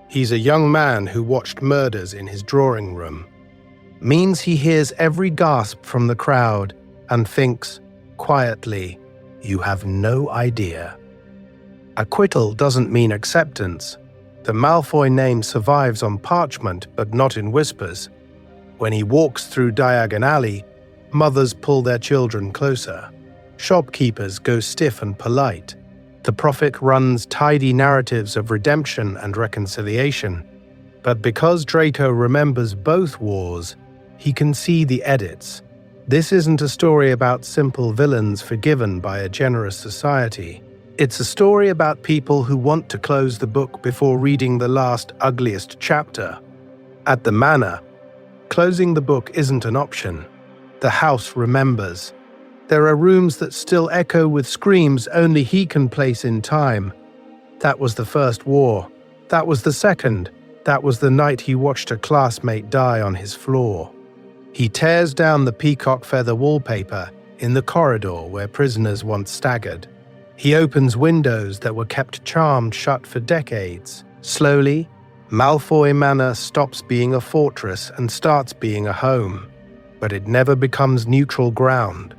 Speaker 1: He's a young man who watched murders in his drawing room. Means he hears every gasp from the crowd and thinks, quietly, "You have no idea." Acquittal doesn't mean acceptance. The Malfoy name survives on parchment, but not in whispers. When he walks through Diagon Alley, mothers pull their children closer. Shopkeepers go stiff and polite. The prophet runs tidy narratives of redemption and reconciliation. But because Draco remembers both wars, he can see the edits. This isn't a story about simple villains forgiven by a generous society. It's a story about people who want to close the book before reading the last, ugliest chapter. At the manor, closing the book isn't an option. The house remembers. There are rooms that still echo with screams only he can place in time. That was the first war. That was the second. That was the night he watched a classmate die on his floor. He tears down the peacock feather wallpaper in the corridor where prisoners once staggered. He opens windows that were kept charmed shut for decades. Slowly, Malfoy Manor stops being a fortress and starts being a home. But it never becomes neutral ground.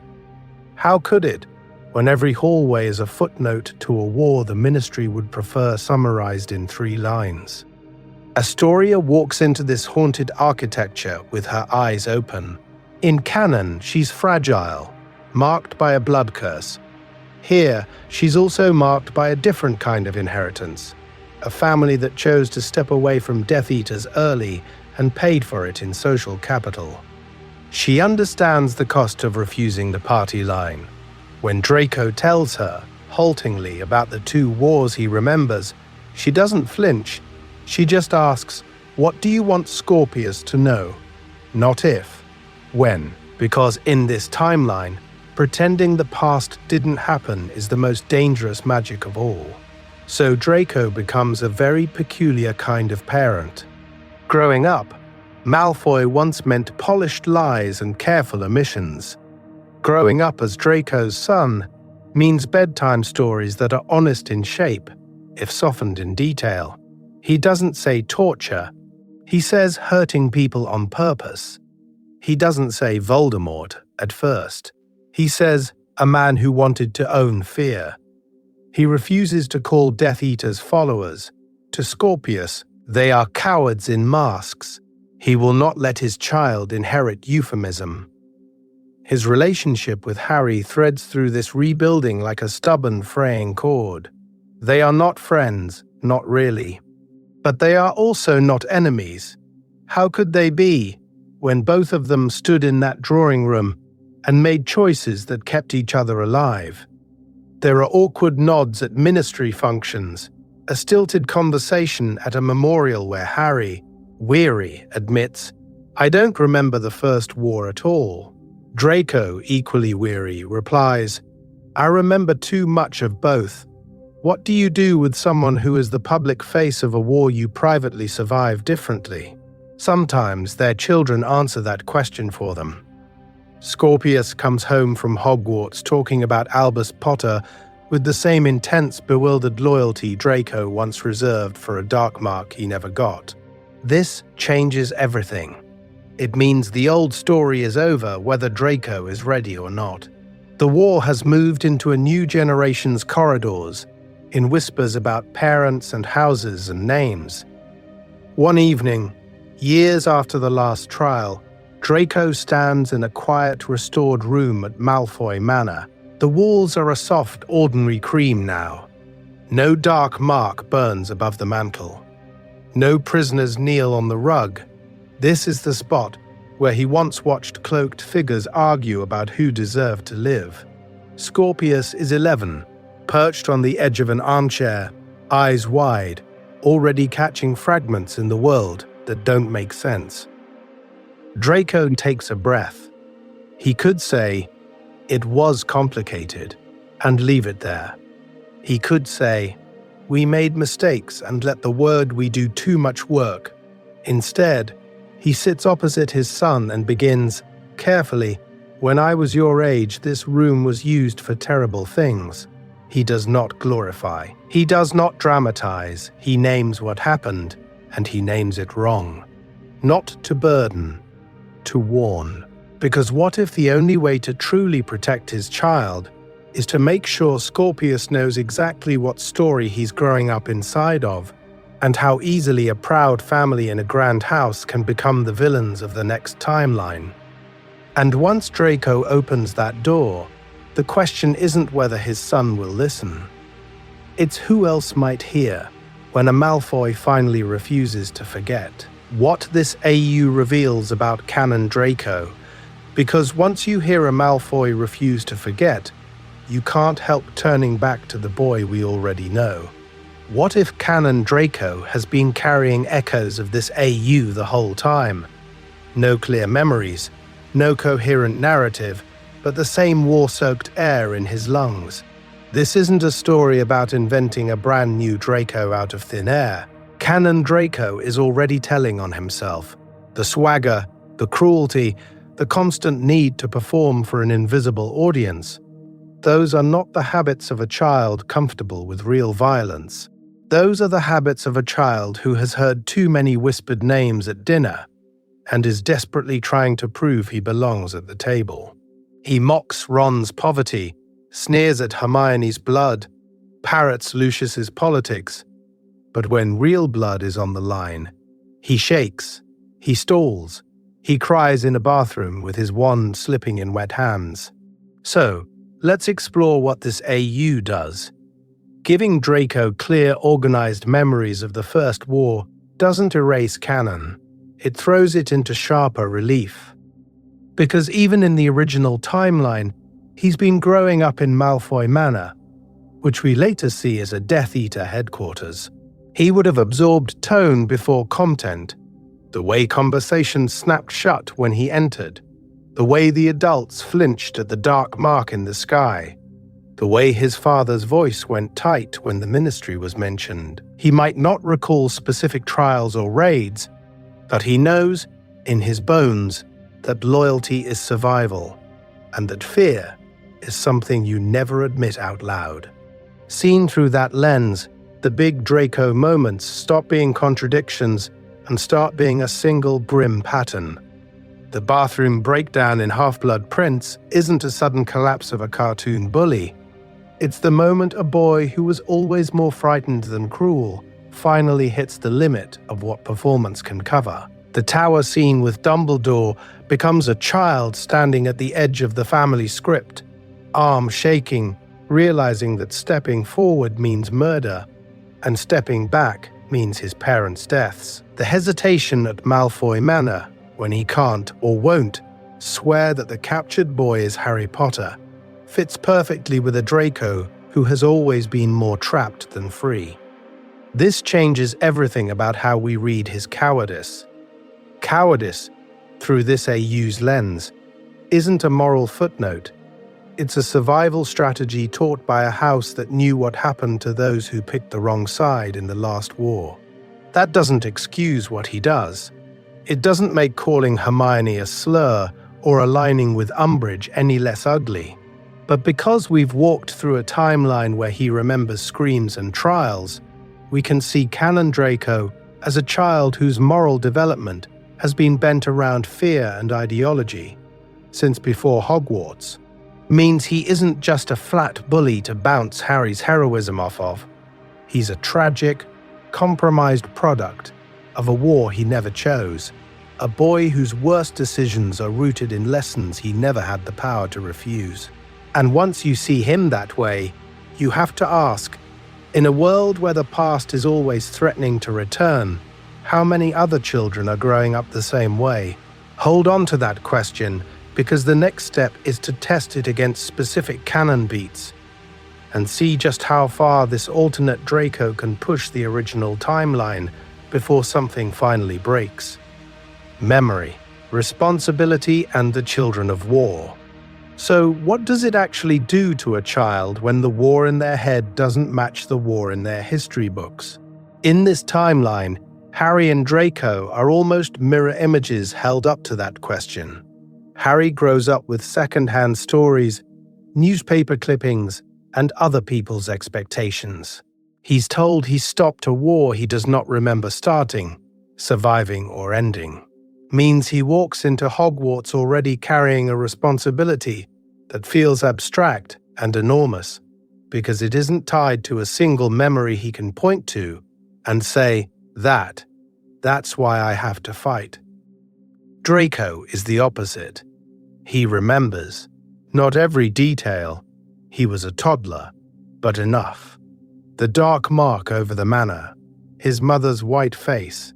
Speaker 1: How could it, when every hallway is a footnote to a war the Ministry would prefer summarized in 3 lines? Astoria walks into this haunted architecture with her eyes open. In canon, she's fragile, marked by a blood curse. Here, she's also marked by a different kind of inheritance, a family that chose to step away from Death Eaters early and paid for it in social capital. She understands the cost of refusing the party line. When Draco tells her, haltingly, about the 2 wars he remembers, she doesn't flinch. She just asks, "What do you want Scorpius to know?" Not if, when. Because in this timeline, pretending the past didn't happen is the most dangerous magic of all. So Draco becomes a very peculiar kind of parent. Growing up, Malfoy once meant polished lies and careful omissions. Growing up as Draco's son means bedtime stories that are honest in shape, if softened in detail. He doesn't say torture. He says hurting people on purpose. He doesn't say Voldemort at first. He says a man who wanted to own fear. He refuses to call Death Eaters followers. To Scorpius, they are cowards in masks. He will not let his child inherit euphemism. His relationship with Harry threads through this rebuilding like a stubborn fraying cord. They are not friends, not really. But they are also not enemies. How could they be, when both of them stood in that drawing room and made choices that kept each other alive? There are awkward nods at ministry functions, a stilted conversation at a memorial where Harry, weary, admits, "I don't remember the First War at all." Draco, equally weary, replies, "I remember too much of both." What do you do with someone who is the public face of a war you privately survive differently? Sometimes their children answer that question for them. Scorpius comes home from Hogwarts talking about Albus Potter with the same intense, bewildered loyalty Draco once reserved for a dark mark he never got. This changes everything. It means the old story is over whether Draco is ready or not. The war has moved into a new generation's corridors, in whispers about parents and houses and names. One evening, years after the last trial, Draco stands in a quiet, restored room at Malfoy Manor. The walls are a soft, ordinary cream now. No dark mark burns above the mantle. No prisoners kneel on the rug. This is the spot where he once watched cloaked figures argue about who deserved to live. Scorpius is 11, perched on the edge of an armchair, eyes wide, already catching fragments in the world that don't make sense. Draco takes a breath. He could say, "It was complicated," and leave it there. He could say, "We made mistakes and let the word we do too much work." Instead, he sits opposite his son and begins, carefully, "When I was your age, this room was used for terrible things." He does not glorify. He does not dramatize. He names what happened, and he names it wrong. Not to burden, to warn. Because what if the only way to truly protect his child is to make sure Scorpius knows exactly what story he's growing up inside of, and how easily a proud family in a grand house can become the villains of the next timeline? And once Draco opens that door, the question isn't whether his son will listen. It's who else might hear when a Malfoy finally refuses to forget. What this AU reveals about Canon Draco, because once you hear a Malfoy refuse to forget, you can't help turning back to the boy we already know. What if Canon Draco has been carrying echoes of this AU the whole time? No clear memories, no coherent narrative, but the same war-soaked air in his lungs. This isn't a story about inventing a brand new Draco out of thin air. Canon Draco is already telling on himself. The swagger, the cruelty, the constant need to perform for an invisible audience. Those are not the habits of a child comfortable with real violence. Those are the habits of a child who has heard too many whispered names at dinner and is desperately trying to prove he belongs at the table. He mocks Ron's poverty, sneers at Hermione's blood, parrots Lucius's politics. But when real blood is on the line, he shakes, he stalls, he cries in a bathroom with his wand slipping in wet hands. So, let's explore what this AU does. Giving Draco clear, organized memories of the First War doesn't erase canon. It throws it into sharper relief. Because even in the original timeline, he's been growing up in Malfoy Manor, which we later see as a Death Eater headquarters. He would have absorbed tone before content, the way conversations snapped shut when he entered, the way the adults flinched at the dark mark in the sky, the way his father's voice went tight when the ministry was mentioned. He might not recall specific trials or raids, but he knows, in his bones, that loyalty is survival, and that fear is something you never admit out loud. Seen through that lens, the big Draco moments stop being contradictions and start being a single grim pattern. The bathroom breakdown in Half-Blood Prince isn't a sudden collapse of a cartoon bully. It's the moment a boy who was always more frightened than cruel finally hits the limit of what performance can cover. The tower scene with Dumbledore becomes a child standing at the edge of the family script, arm shaking, realizing that stepping forward means murder, and stepping back means his parents' deaths. The hesitation at Malfoy Manor, when he can't or won't swear that the captured boy is Harry Potter, fits perfectly with a Draco who has always been more trapped than free. This changes everything about how we read his cowardice. Cowardice, through this AU's lens, isn't a moral footnote. It's a survival strategy taught by a house that knew what happened to those who picked the wrong side in the last war. That doesn't excuse what he does. It doesn't make calling Hermione a slur or aligning with Umbridge any less ugly. But because we've walked through a timeline where he remembers screams and trials, we can see Canon Draco as a child whose moral development has been bent around fear and ideology since before Hogwarts. Means he isn't just a flat bully to bounce Harry's heroism off of. He's a tragic, compromised product of a war he never chose, a boy whose worst decisions are rooted in lessons he never had the power to refuse. And once you see him that way, you have to ask, In a world where the past is always threatening to return, how many other children are growing up the same way? Hold on to that question, because the next step is to test it against specific canon beats and see just how far this alternate Draco can push the original timeline before something finally breaks. Memory, responsibility, and the children of war. So, what does it actually do to a child when the war in their head doesn't match the war in their history books? In this timeline, Harry and Draco are almost mirror images held up to that question. Harry grows up with second-hand stories, newspaper clippings, and other people's expectations. He's told he stopped a war he does not remember starting, surviving, or ending. Means he walks into Hogwarts already carrying a responsibility that feels abstract and enormous, because it isn't tied to a single memory he can point to and say, that's why I have to fight. Draco is the opposite. He remembers. Not every detail. He was a toddler, but enough. The dark mark over the manor, his mother's white face,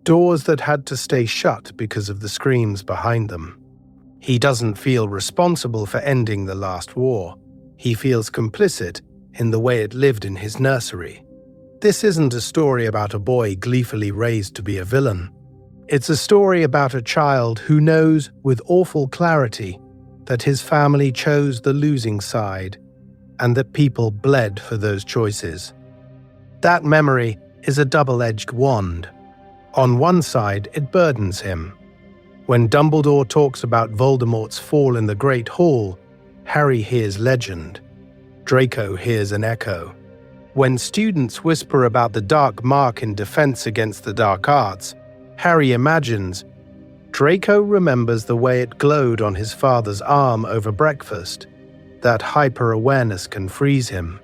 Speaker 1: doors that had to stay shut because of the screams behind them. He doesn't feel responsible for ending the last war. He feels complicit in the way it lived in his nursery. This isn't a story about a boy gleefully raised to be a villain. It's a story about a child who knows with awful clarity that his family chose the losing side and that people bled for those choices. That memory is a double-edged wand. On one side, it burdens him. When Dumbledore talks about Voldemort's fall in the Great Hall, Harry hears legend. Draco hears an echo. When students whisper about the dark mark in defense against the dark arts, Harry imagines. Draco remembers the way it glowed on his father's arm over breakfast. That hyper-awareness can freeze him.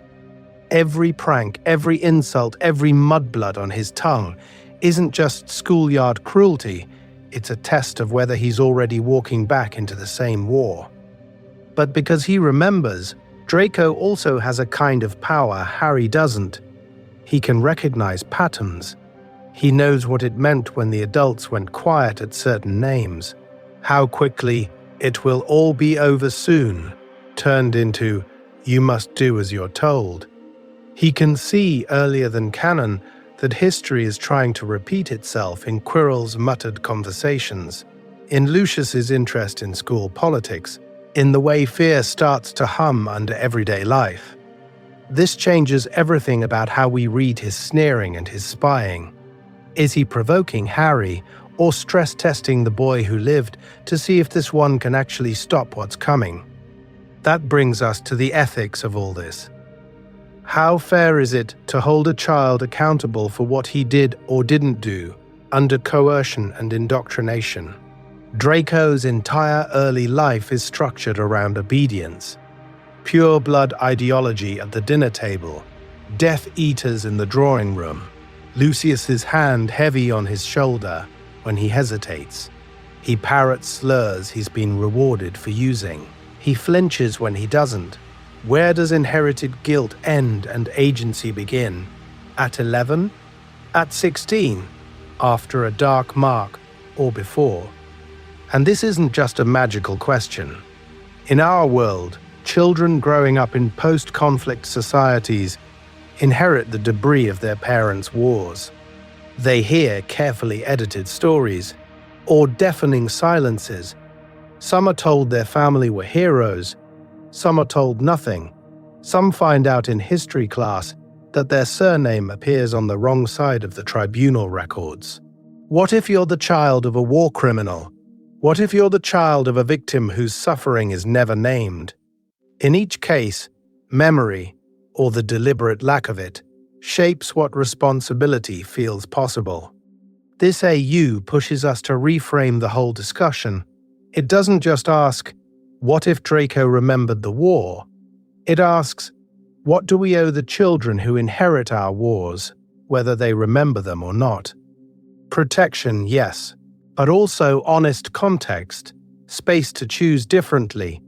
Speaker 1: Every prank, every insult, every mudblood on his tongue isn't just schoolyard cruelty, it's a test of whether he's already walking back into the same war. But because he remembers, Draco also has a kind of power Harry doesn't. He can recognize patterns. He knows what it meant when the adults went quiet at certain names. How quickly "it will all be over soon" turned into "you must do as you're told." He can see earlier than canon that history is trying to repeat itself in Quirrell's muttered conversations, in Lucius's interest in school politics, in the way fear starts to hum under everyday life. This changes everything about how we read his sneering and his spying. Is he provoking Harry or stress-testing the boy who lived to see if this one can actually stop what's coming? That brings us to the ethics of all this. How fair is it to hold a child accountable for what he did or didn't do under coercion and indoctrination? Draco's entire early life is structured around obedience. Pure-blood ideology at the dinner table, Death Eaters in the drawing room, Lucius's hand heavy on his shoulder when he hesitates. He parrots slurs he's been rewarded for using. He flinches when he doesn't. Where does inherited guilt end and agency begin? At 11? At 16? After a dark mark? Or before? And this isn't just a magical question. In our world, children growing up in post-conflict societies inherit the debris of their parents' wars. They hear carefully edited stories, or deafening silences. Some are told their family were heroes, some are told nothing. Some find out in history class that their surname appears on the wrong side of the tribunal records. What if you're the child of a war criminal? What if you're the child of a victim whose suffering is never named? In each case, memory, or the deliberate lack of it, shapes what responsibility feels possible. This AU pushes us to reframe the whole discussion. It doesn't just ask, what if Draco remembered the war? It asks, what do we owe the children who inherit our wars, whether they remember them or not? Protection, yes, but also honest context, space to choose differently,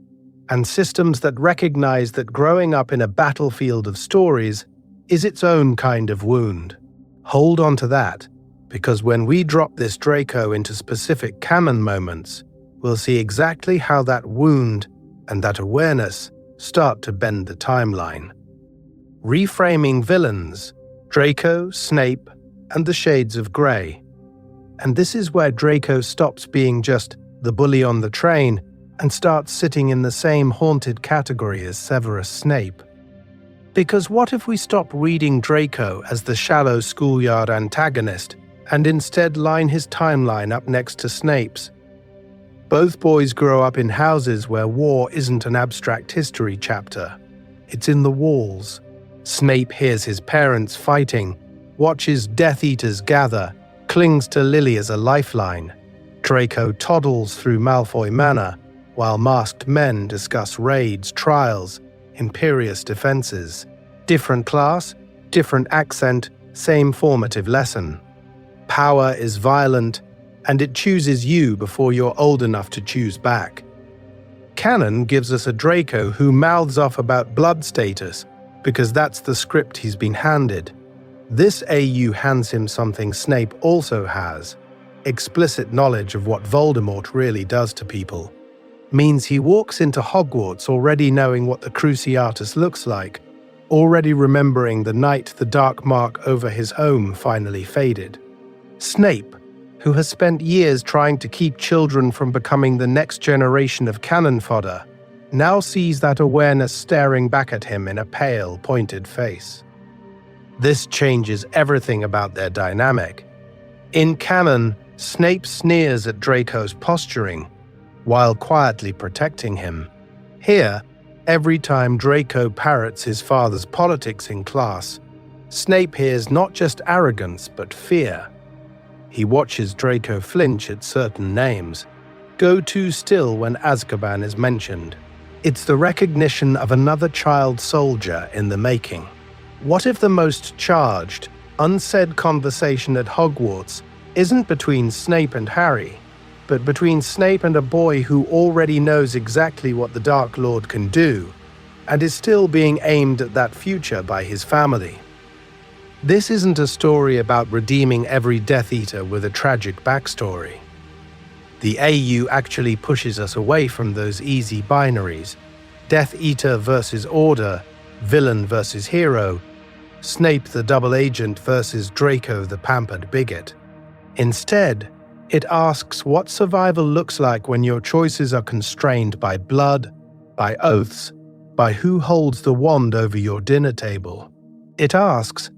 Speaker 1: and systems that recognize that growing up in a battlefield of stories is its own kind of wound. Hold on to that, because when we drop this Draco into specific canon moments, we'll see exactly how that wound and that awareness start to bend the timeline. Reframing villains: Draco, Snape, and the Shades of Grey. And this is where Draco stops being just the bully on the train and starts sitting in the same haunted category as Severus Snape. Because what if we stop reading Draco as the shallow schoolyard antagonist and instead line his timeline up next to Snape's? Both boys grow up in houses where war isn't an abstract history chapter. It's in the walls. Snape hears his parents fighting, watches Death Eaters gather, clings to Lily as a lifeline. Draco toddles through Malfoy Manor, while masked men discuss raids, trials, imperious defenses. Different class, different accent, same formative lesson. Power is violent, and it chooses you before you're old enough to choose back. Canon gives us a Draco who mouths off about blood status, because that's the script he's been handed. This AU hands him something Snape also has: explicit knowledge of what Voldemort really does to people. Means he walks into Hogwarts already knowing what the Cruciatus looks like, already remembering the night the dark mark over his home finally faded. Snape, who has spent years trying to keep children from becoming the next generation of cannon fodder, now sees that awareness staring back at him in a pale, pointed face. This changes everything about their dynamic. In canon, Snape sneers at Draco's posturing, while quietly protecting him. Here, every time Draco parrots his father's politics in class, Snape hears not just arrogance but fear. He watches Draco flinch at certain names, go too still when Azkaban is mentioned. It's the recognition of another child soldier in the making. What if the most charged, unsaid conversation at Hogwarts isn't between Snape and Harry, but between Snape and a boy who already knows exactly what the Dark Lord can do, and is still being aimed at that future by his family? This isn't a story about redeeming every Death Eater with a tragic backstory. The AU actually pushes us away from those easy binaries: Death Eater versus Order, villain versus hero, Snape the double agent versus Draco the pampered bigot. Instead, it asks what survival looks like when your choices are constrained by blood, by oaths, by who holds the wand over your dinner table. It asks,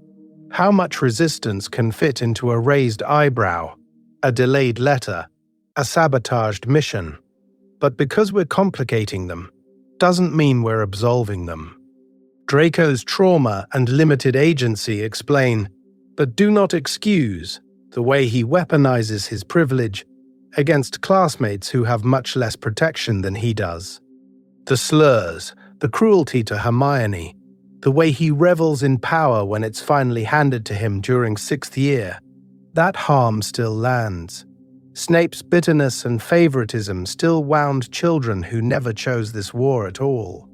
Speaker 1: how much resistance can fit into a raised eyebrow, a delayed letter, a sabotaged mission? But because we're complicating them, doesn't mean we're absolving them. Draco's trauma and limited agency explain, but do not excuse, the way he weaponizes his privilege against classmates who have much less protection than he does. The slurs, the cruelty to Hermione, the way he revels in power when it's finally handed to him during 6th year, that harm still lands. Snape's bitterness and favoritism still wound children who never chose this war at all.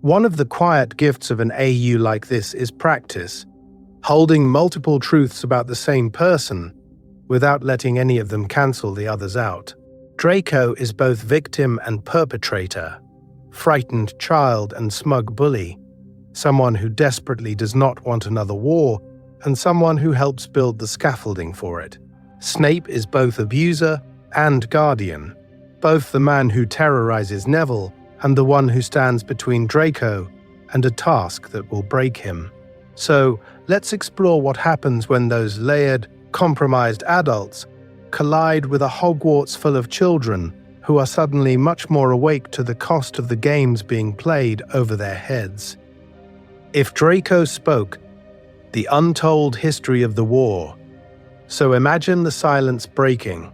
Speaker 1: One of the quiet gifts of an AU like this is practice, holding multiple truths about the same person without letting any of them cancel the others out. Draco is both victim and perpetrator, frightened child and smug bully, someone who desperately does not want another war, and someone who helps build the scaffolding for it. Snape is both abuser and guardian, both the man who terrorizes Neville and the one who stands between Draco and a task that will break him. So, let's explore what happens when those layered, compromised adults collide with a Hogwarts full of children who are suddenly much more awake to the cost of the games being played over their heads. If Draco spoke, the untold history of the war. So imagine the silence breaking,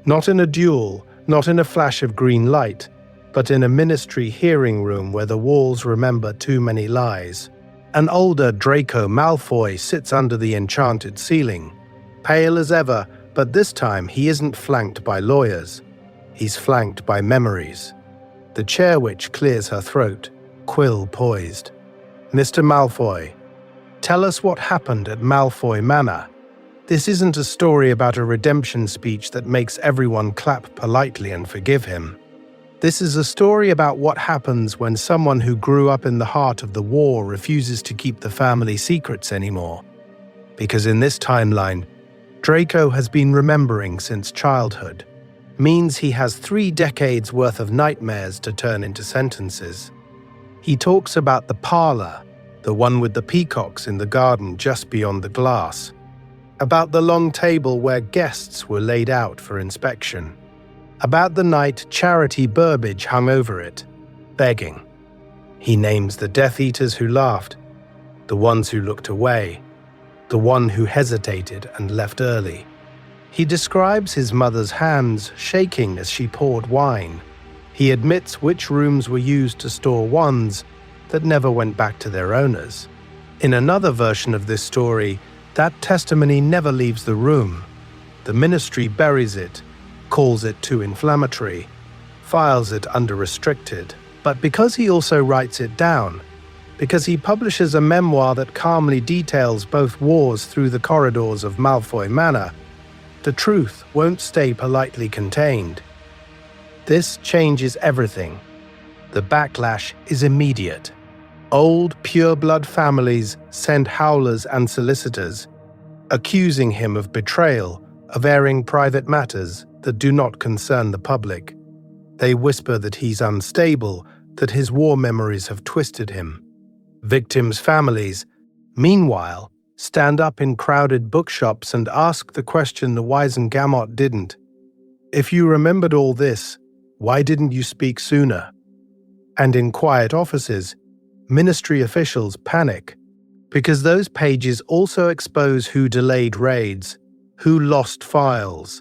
Speaker 1: not in a duel, not in a flash of green light, but in a ministry hearing room where the walls remember too many lies. An older Draco Malfoy sits under the enchanted ceiling, pale as ever, but this time he isn't flanked by lawyers. He's flanked by memories. The chair witch clears her throat, quill poised. "Mr. Malfoy, Tell us what happened at Malfoy Manor. This isn't a story about a redemption speech that makes everyone clap politely and forgive him. This is a story about what happens when someone who grew up in the heart of the war refuses to keep the family secrets anymore. Because in this timeline, Draco has been remembering since childhood. Means he has 3 decades worth of nightmares to turn into sentences. He talks about the parlor, the one with the peacocks in the garden just beyond the glass. About the long table where guests were laid out for inspection. About the night Charity Burbage hung over it, begging. He names the Death Eaters who laughed, the ones who looked away, the one who hesitated and left early. He describes his mother's hands shaking as she poured wine. He admits which rooms were used to store wands that never went back to their owners. In another version of this story, that testimony never leaves the room. The ministry buries it, calls it too inflammatory, files it under restricted. But because he also writes it down, because he publishes a memoir that calmly details both wars through the corridors of Malfoy Manor, the truth won't stay politely contained. This changes everything. The backlash is immediate. Old, pure-blood families send howlers and solicitors, accusing him of betrayal, of airing private matters that do not concern the public. They whisper that he's unstable, that his war memories have twisted him. Victims' families, meanwhile, stand up in crowded bookshops and ask the question the Wizengamot didn't. If you remembered all this, why didn't you speak sooner? And in quiet offices, ministry officials panic, because those pages also expose who delayed raids, who lost files,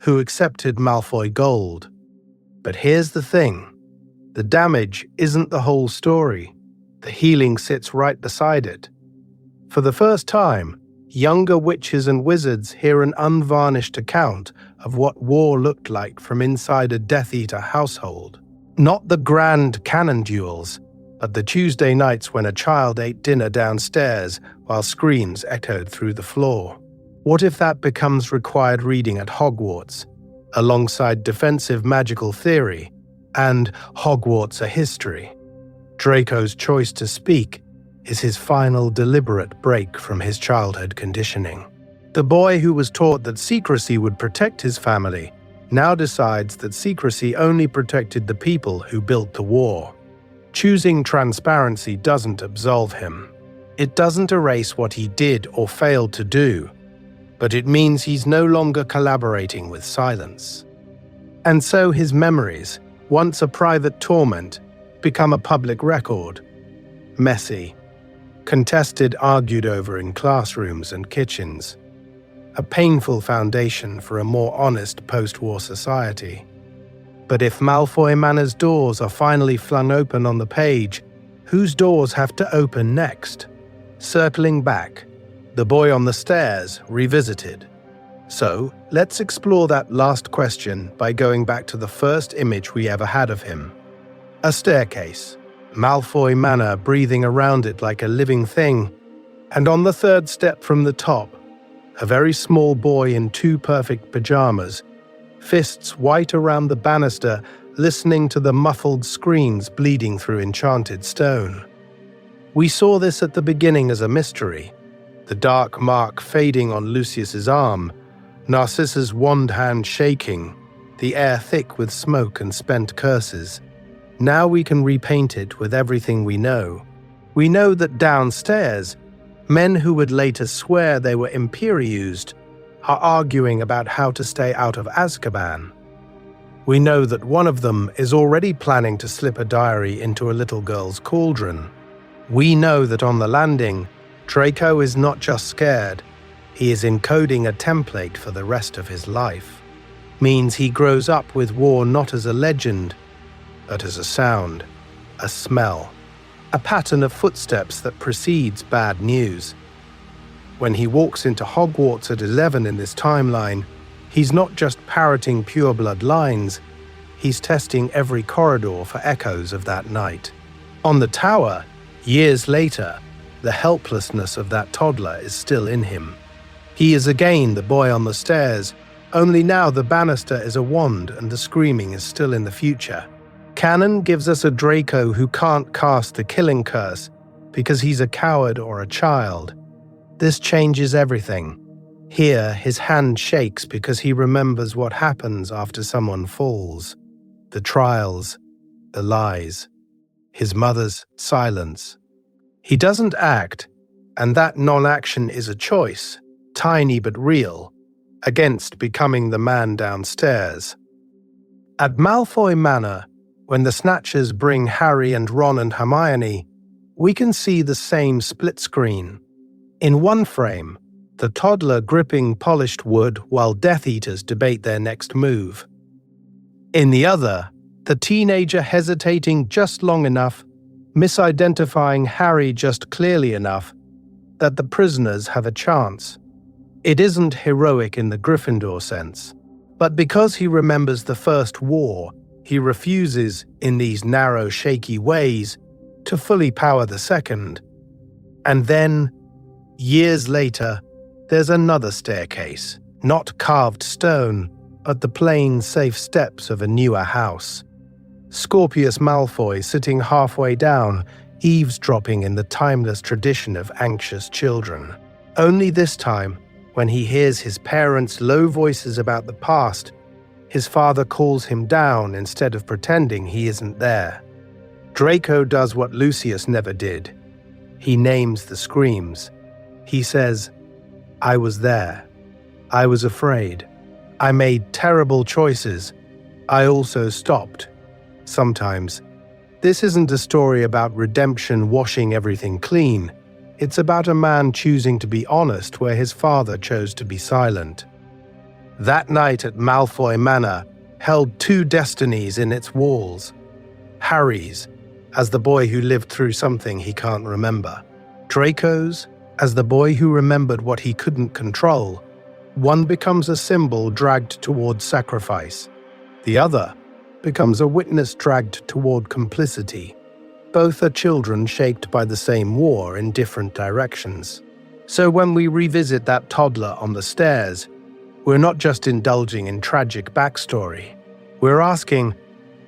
Speaker 1: who accepted Malfoy gold. But here's the thing. The damage isn't the whole story. The healing sits right beside it. For the first time, younger witches and wizards hear an unvarnished account of what war looked like from inside a Death Eater household. Not the grand cannon duels, but the Tuesday nights when a child ate dinner downstairs while screams echoed through the floor. What if that becomes required reading at Hogwarts, alongside defensive magical theory and Hogwarts a history? Draco's choice to speak is his final deliberate break from his childhood conditioning. The boy who was taught that secrecy would protect his family now decides that secrecy only protected the people who built the war. Choosing transparency doesn't absolve him. It doesn't erase what he did or failed to do, but it means he's no longer collaborating with silence. And so his memories, once a private torment, become a public record. Messy, contested, argued over in classrooms and kitchens. A painful foundation for a more honest post-war society. But if Malfoy Manor's doors are finally flung open on the page, whose doors have to open next? Circling back, the boy on the stairs revisited. So, let's explore that last question by going back to the first image we ever had of him. A staircase, Malfoy Manor breathing around it like a living thing, and on the third step from the top, a very small boy in 2 perfect pajamas, fists white around the banister, listening to the muffled screams bleeding through enchanted stone. We saw this at the beginning as a mystery, the dark mark fading on Lucius's arm, Narcissa's wand hand shaking, the air thick with smoke and spent curses. Now we can repaint it with everything we know. We know that downstairs, men who would later swear they were Imperiused are arguing about how to stay out of Azkaban. We know that one of them is already planning to slip a diary into a little girl's cauldron. We know that on the landing, Draco is not just scared, he is encoding a template for the rest of his life. Means he grows up with war not as a legend, but as a sound, a smell, a pattern of footsteps that precedes bad news. When he walks into Hogwarts at 11 in this timeline, he's not just parroting pureblood lines, he's testing every corridor for echoes of that night. On the tower, years later, The helplessness of that toddler is still in him. He is again the boy on the stairs, only now the banister is a wand and the screaming is still in the future. Canon gives us a Draco who can't cast the killing curse because he's a coward or a child. This changes everything. Here, his hand shakes because he remembers what happens after someone falls. The trials, the lies, his mother's silence. He doesn't act, and that non-action is a choice, tiny but real, against becoming the man downstairs. At Malfoy Manor, when the Snatchers bring Harry and Ron and Hermione, we can see the same split screen. In one frame, the toddler gripping polished wood while Death Eaters debate their next move. In the other, the teenager hesitating just long enough, misidentifying Harry just clearly enough, that the prisoners have a chance. It isn't heroic in the Gryffindor sense, but because he remembers the First War, he refuses, in these narrow, shaky ways, to fully power the second. And then, years later, there's another staircase, not carved stone, but the plain, safe steps of a newer house. Scorpius Malfoy sitting halfway down, eavesdropping in the timeless tradition of anxious children. Only this time, when he hears his parents' low voices about the past, his father calls him down instead of pretending he isn't there. Draco does what Lucius never did. He names the screams. He says, "I was there. I was afraid. I made terrible choices. I also stopped. Sometimes." This isn't a story about redemption washing everything clean. It's about a man choosing to be honest where his father chose to be silent. That night at Malfoy Manor held two destinies in its walls. Harry's, as the boy who lived through something he can't remember. Draco's, as the boy who remembered what he couldn't control. One becomes a symbol dragged toward sacrifice. The other becomes a witness dragged toward complicity. Both are children shaped by the same war in different directions. So when we revisit that toddler on the stairs, we're not just indulging in tragic backstory. We're asking,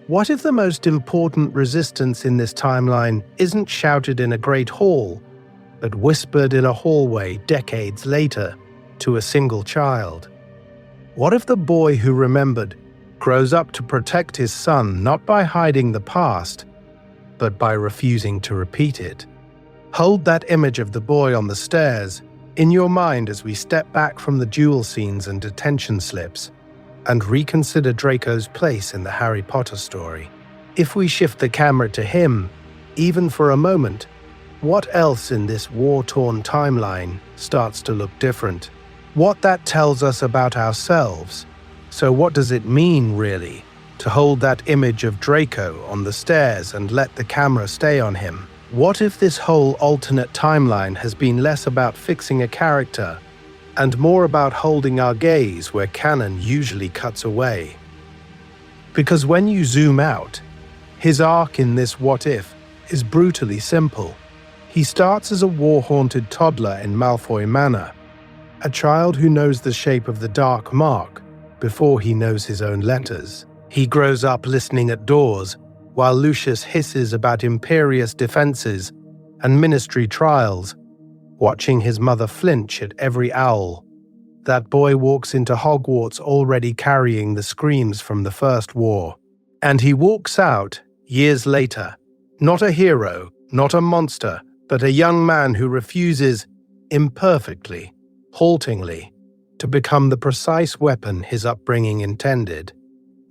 Speaker 1: what if the most important resistance in this timeline isn't shouted in a great hall, but whispered in a hallway decades later to a single child? What if the boy who remembered grows up to protect his son not by hiding the past, but by refusing to repeat it? Hold that image of the boy on the stairs in your mind as we step back from the duel scenes and detention slips, and reconsider Draco's place in the Harry Potter story. If we shift the camera to him, even for a moment, what else in this war-torn timeline starts to look different? What that tells us about ourselves. So what does it mean, really, to hold that image of Draco on the stairs and let the camera stay on him? What if this whole alternate timeline has been less about fixing a character and more about holding our gaze where canon usually cuts away? Because when you zoom out, his arc in this what if is brutally simple. He starts as a war-haunted toddler in Malfoy Manor, a child who knows the shape of the Dark Mark before he knows his own letters. He grows up listening at doors while Lucius hisses about imperious defenses and ministry trials, watching his mother flinch at every owl. That boy walks into Hogwarts already carrying the screams from the First War. And he walks out, years later, not a hero, not a monster, but a young man who refuses, imperfectly, haltingly, to become the precise weapon his upbringing intended.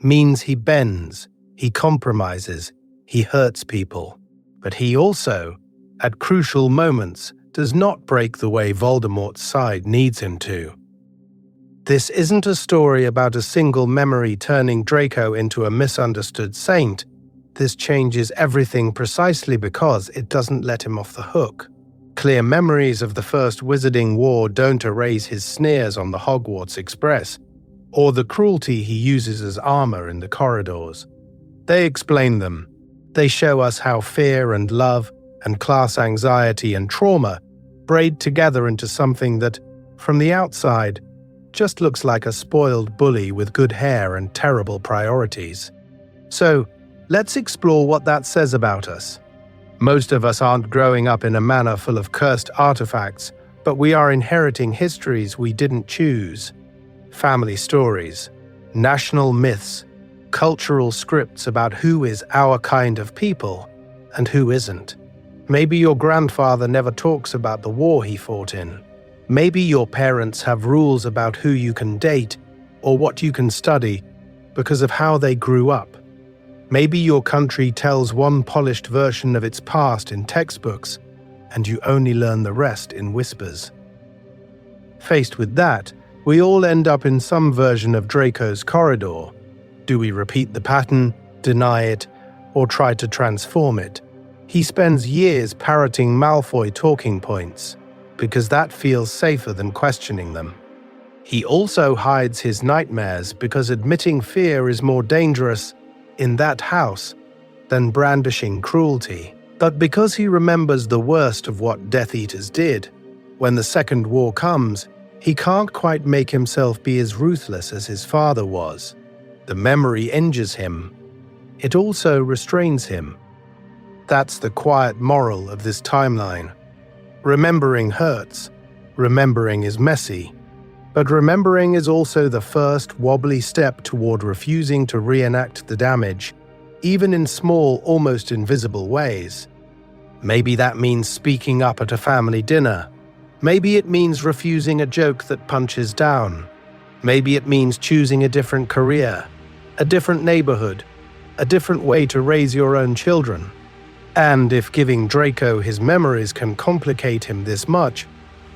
Speaker 1: Means he bends, he compromises, he hurts people. But he also, at crucial moments, does not break the way Voldemort's side needs him to. This isn't a story about a single memory turning Draco into a misunderstood saint. This changes everything precisely because it doesn't let him off the hook. Clear memories of the First Wizarding War don't erase his sneers on the Hogwarts Express, or the cruelty he uses as armor in the corridors. They explain them. They show us how fear and love and class anxiety and trauma braid together into something that, from the outside, just looks like a spoiled bully with good hair and terrible priorities. So, let's explore what that says about us. Most of us aren't growing up in a manor full of cursed artifacts, but we are inheriting histories we didn't choose. Family stories, national myths, cultural scripts about who is our kind of people and who isn't. Maybe your grandfather never talks about the war he fought in. Maybe your parents have rules about who you can date or what you can study because of how they grew up. Maybe your country tells one polished version of its past in textbooks, and you only learn the rest in whispers. Faced with that, we all end up in some version of Draco's corridor. Do we repeat the pattern, deny it, or try to transform it? He spends years parroting Malfoy talking points, because that feels safer than questioning them. He also hides his nightmares because admitting fear is more dangerous in that house than brandishing cruelty. But because he remembers the worst of what Death Eaters did, when the Second War comes, he can't quite make himself be as ruthless as his father was. The memory injures him. It also restrains him. That's the quiet moral of this timeline. Remembering hurts. Remembering is messy. But remembering is also the first wobbly step toward refusing to reenact the damage, even in small, almost invisible ways. Maybe that means speaking up at a family dinner. Maybe it means refusing a joke that punches down. Maybe it means choosing a different career, a different neighborhood, a different way to raise your own children. And if giving Draco his memories can complicate him this much,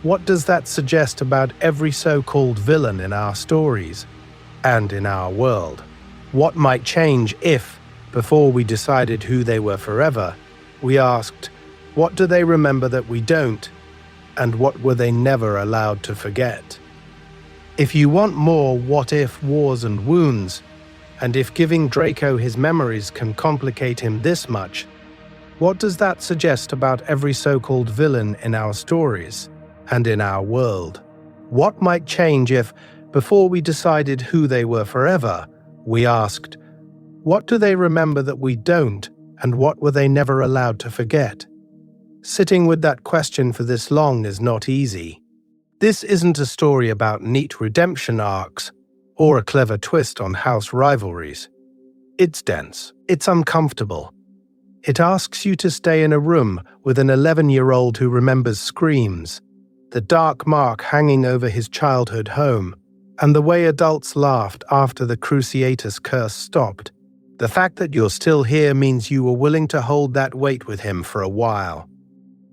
Speaker 1: what does that suggest about every so-called villain in our stories and in our world? What might change if, before we decided who they were forever, we asked, what do they remember that we don't, and what were they never allowed to forget? If you want more what-if wars and wounds, and if giving Draco his memories can complicate him this much, what does that suggest about every so-called villain in our stories and in our world? What might change if, before we decided who they were forever, we asked, what do they remember that we don't, and what were they never allowed to forget? Sitting with that question for this long is not easy. This isn't a story about neat redemption arcs or a clever twist on house rivalries. It's dense. It's uncomfortable. It asks you to stay in a room with an 11-year-old who remembers screams, the dark mark hanging over his childhood home, and the way adults laughed after the Cruciatus curse stopped. The fact that you're still here means you were willing to hold that weight with him for a while.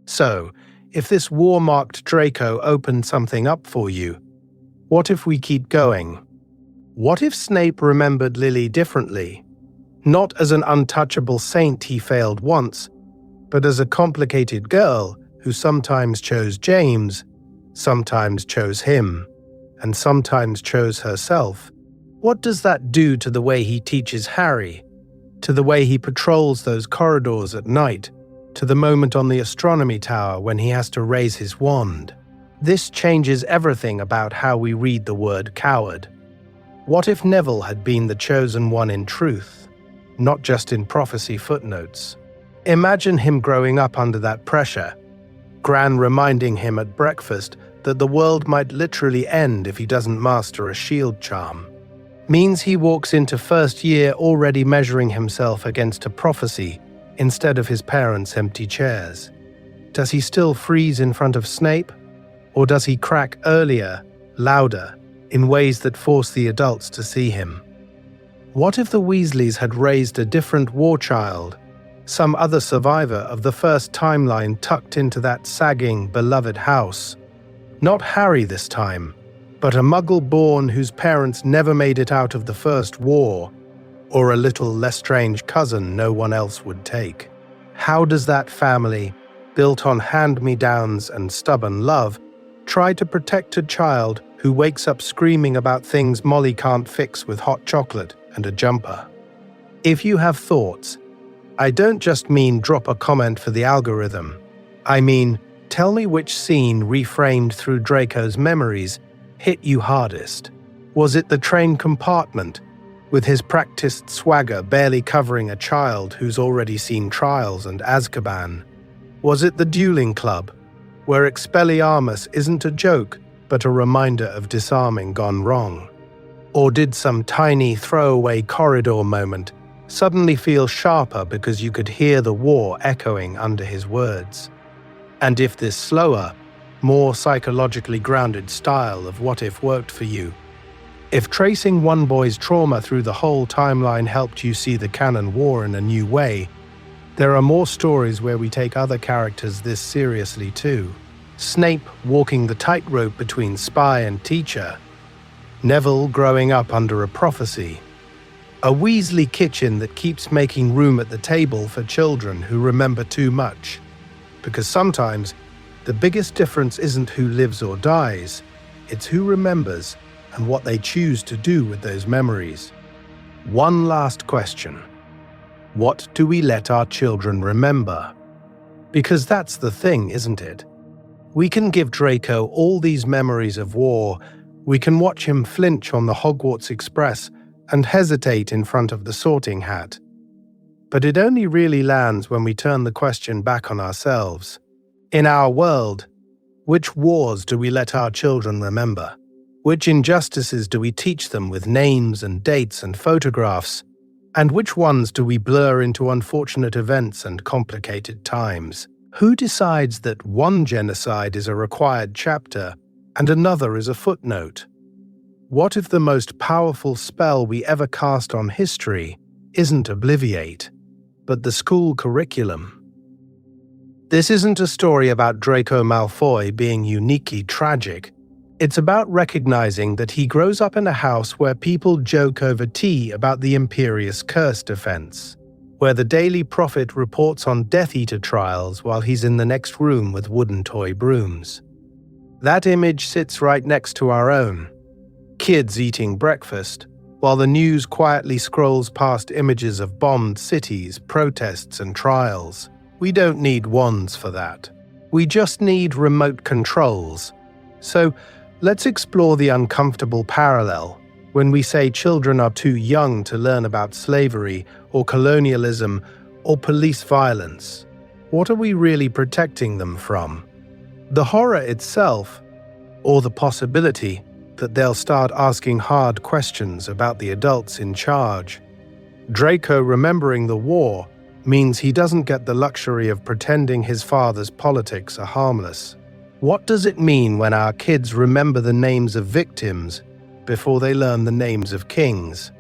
Speaker 1: So, if this war-marked Draco opened something up for you, what if we keep going? What if Snape remembered Lily differently? Not as an untouchable saint he failed once, but as a complicated girl who sometimes chose James, sometimes chose him, and sometimes chose herself. What does that do to the way he teaches Harry, to the way he patrols those corridors at night, to the moment on the astronomy tower when he has to raise his wand? This changes everything about how we read the word coward. What if Neville had been the chosen one in truth, not just in prophecy footnotes? Imagine him growing up under that pressure, Gran reminding him at breakfast that the world might literally end if he doesn't master a shield charm. Means he walks into first year already measuring himself against a prophecy instead of his parents' empty chairs. Does he still freeze in front of Snape? Or does he crack earlier, louder, in ways that force the adults to see him? What if the Weasleys had raised a different war child, some other survivor of the first timeline tucked into that sagging, beloved house? Not Harry this time, but a muggle-born whose parents never made it out of the First War, or a little Lestrange cousin no one else would take. How does that family, built on hand-me-downs and stubborn love, try to protect a child who wakes up screaming about things Molly can't fix with hot chocolate and a jumper? If you have thoughts, I don't just mean drop a comment for the algorithm. I mean, tell me which scene reframed through Draco's memories hit you hardest. Was it the train compartment, with his practiced swagger barely covering a child who's already seen trials and Azkaban? Was it the dueling club, where Expelliarmus isn't a joke but a reminder of disarming gone wrong? Or did some tiny throwaway corridor moment suddenly feel sharper because you could hear the war echoing under his words? And if this slower, more psychologically grounded style of what if worked for you, if tracing one boy's trauma through the whole timeline helped you see the canon war in a new way, there are more stories where we take other characters this seriously too. Snape walking the tightrope between spy and teacher, Neville growing up under a prophecy, a Weasley kitchen that keeps making room at the table for children who remember too much. Because sometimes, the biggest difference isn't who lives or dies, it's who remembers and what they choose to do with those memories. One last question. What do we let our children remember? Because that's the thing, isn't it? We can give Draco all these memories of war, we can watch him flinch on the Hogwarts Express and hesitate in front of the sorting hat. But it only really lands when we turn the question back on ourselves. In our world, which wars do we let our children remember? Which injustices do we teach them with names and dates and photographs? And which ones do we blur into unfortunate events and complicated times? Who decides that one genocide is a required chapter and another is a footnote? What if the most powerful spell we ever cast on history isn't Obliviate, but the school curriculum? This isn't a story about Draco Malfoy being uniquely tragic. It's about recognizing that he grows up in a house where people joke over tea about the Imperious Curse defense, where the Daily Prophet reports on Death Eater trials while he's in the next room with wooden toy brooms. That image sits right next to our own. Kids eating breakfast, while the news quietly scrolls past images of bombed cities, protests, and trials. We don't need wands for that. We just need remote controls. So, let's explore the uncomfortable parallel when we say children are too young to learn about slavery or colonialism or police violence. What are we really protecting them from? The horror itself, or the possibility that they'll start asking hard questions about the adults in charge? Draco remembering the war means he doesn't get the luxury of pretending his father's politics are harmless. What does it mean when our kids remember the names of victims before they learn the names of kings?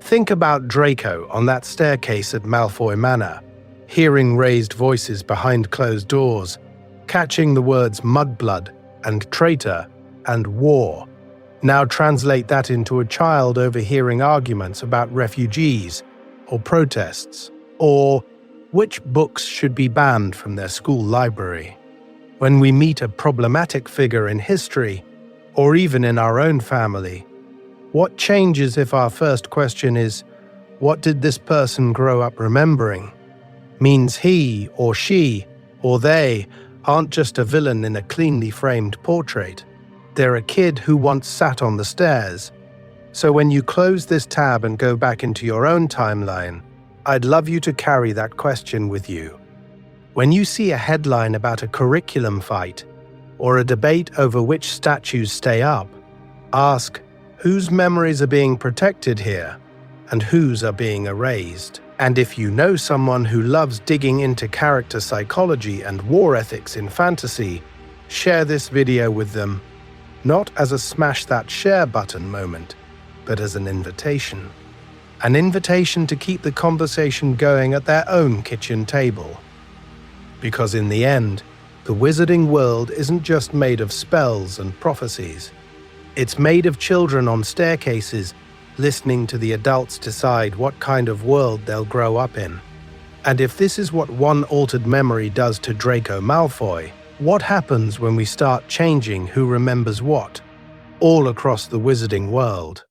Speaker 1: Think about Draco on that staircase at Malfoy Manor, hearing raised voices behind closed doors, catching the words mudblood and traitor and war. Now translate that into a child overhearing arguments about refugees or protests, or which books should be banned from their school library. When we meet a problematic figure in history, or even in our own family, what changes if our first question is, what did this person grow up remembering? Means he or she or they aren't just a villain in a cleanly framed portrait. They're a kid who once sat on the stairs. So when you close this tab and go back into your own timeline, I'd love you to carry that question with you. When you see a headline about a curriculum fight or a debate over which statues stay up, ask whose memories are being protected here and whose are being erased. And if you know someone who loves digging into character psychology and war ethics in fantasy, share this video with them, not as a smash that share button moment, but as an invitation. An invitation to keep the conversation going at their own kitchen table. Because in the end, the wizarding world isn't just made of spells and prophecies. It's made of children on staircases listening to the adults decide what kind of world they'll grow up in. And if this is what one altered memory does to Draco Malfoy, what happens when we start changing who remembers what, all across the wizarding world?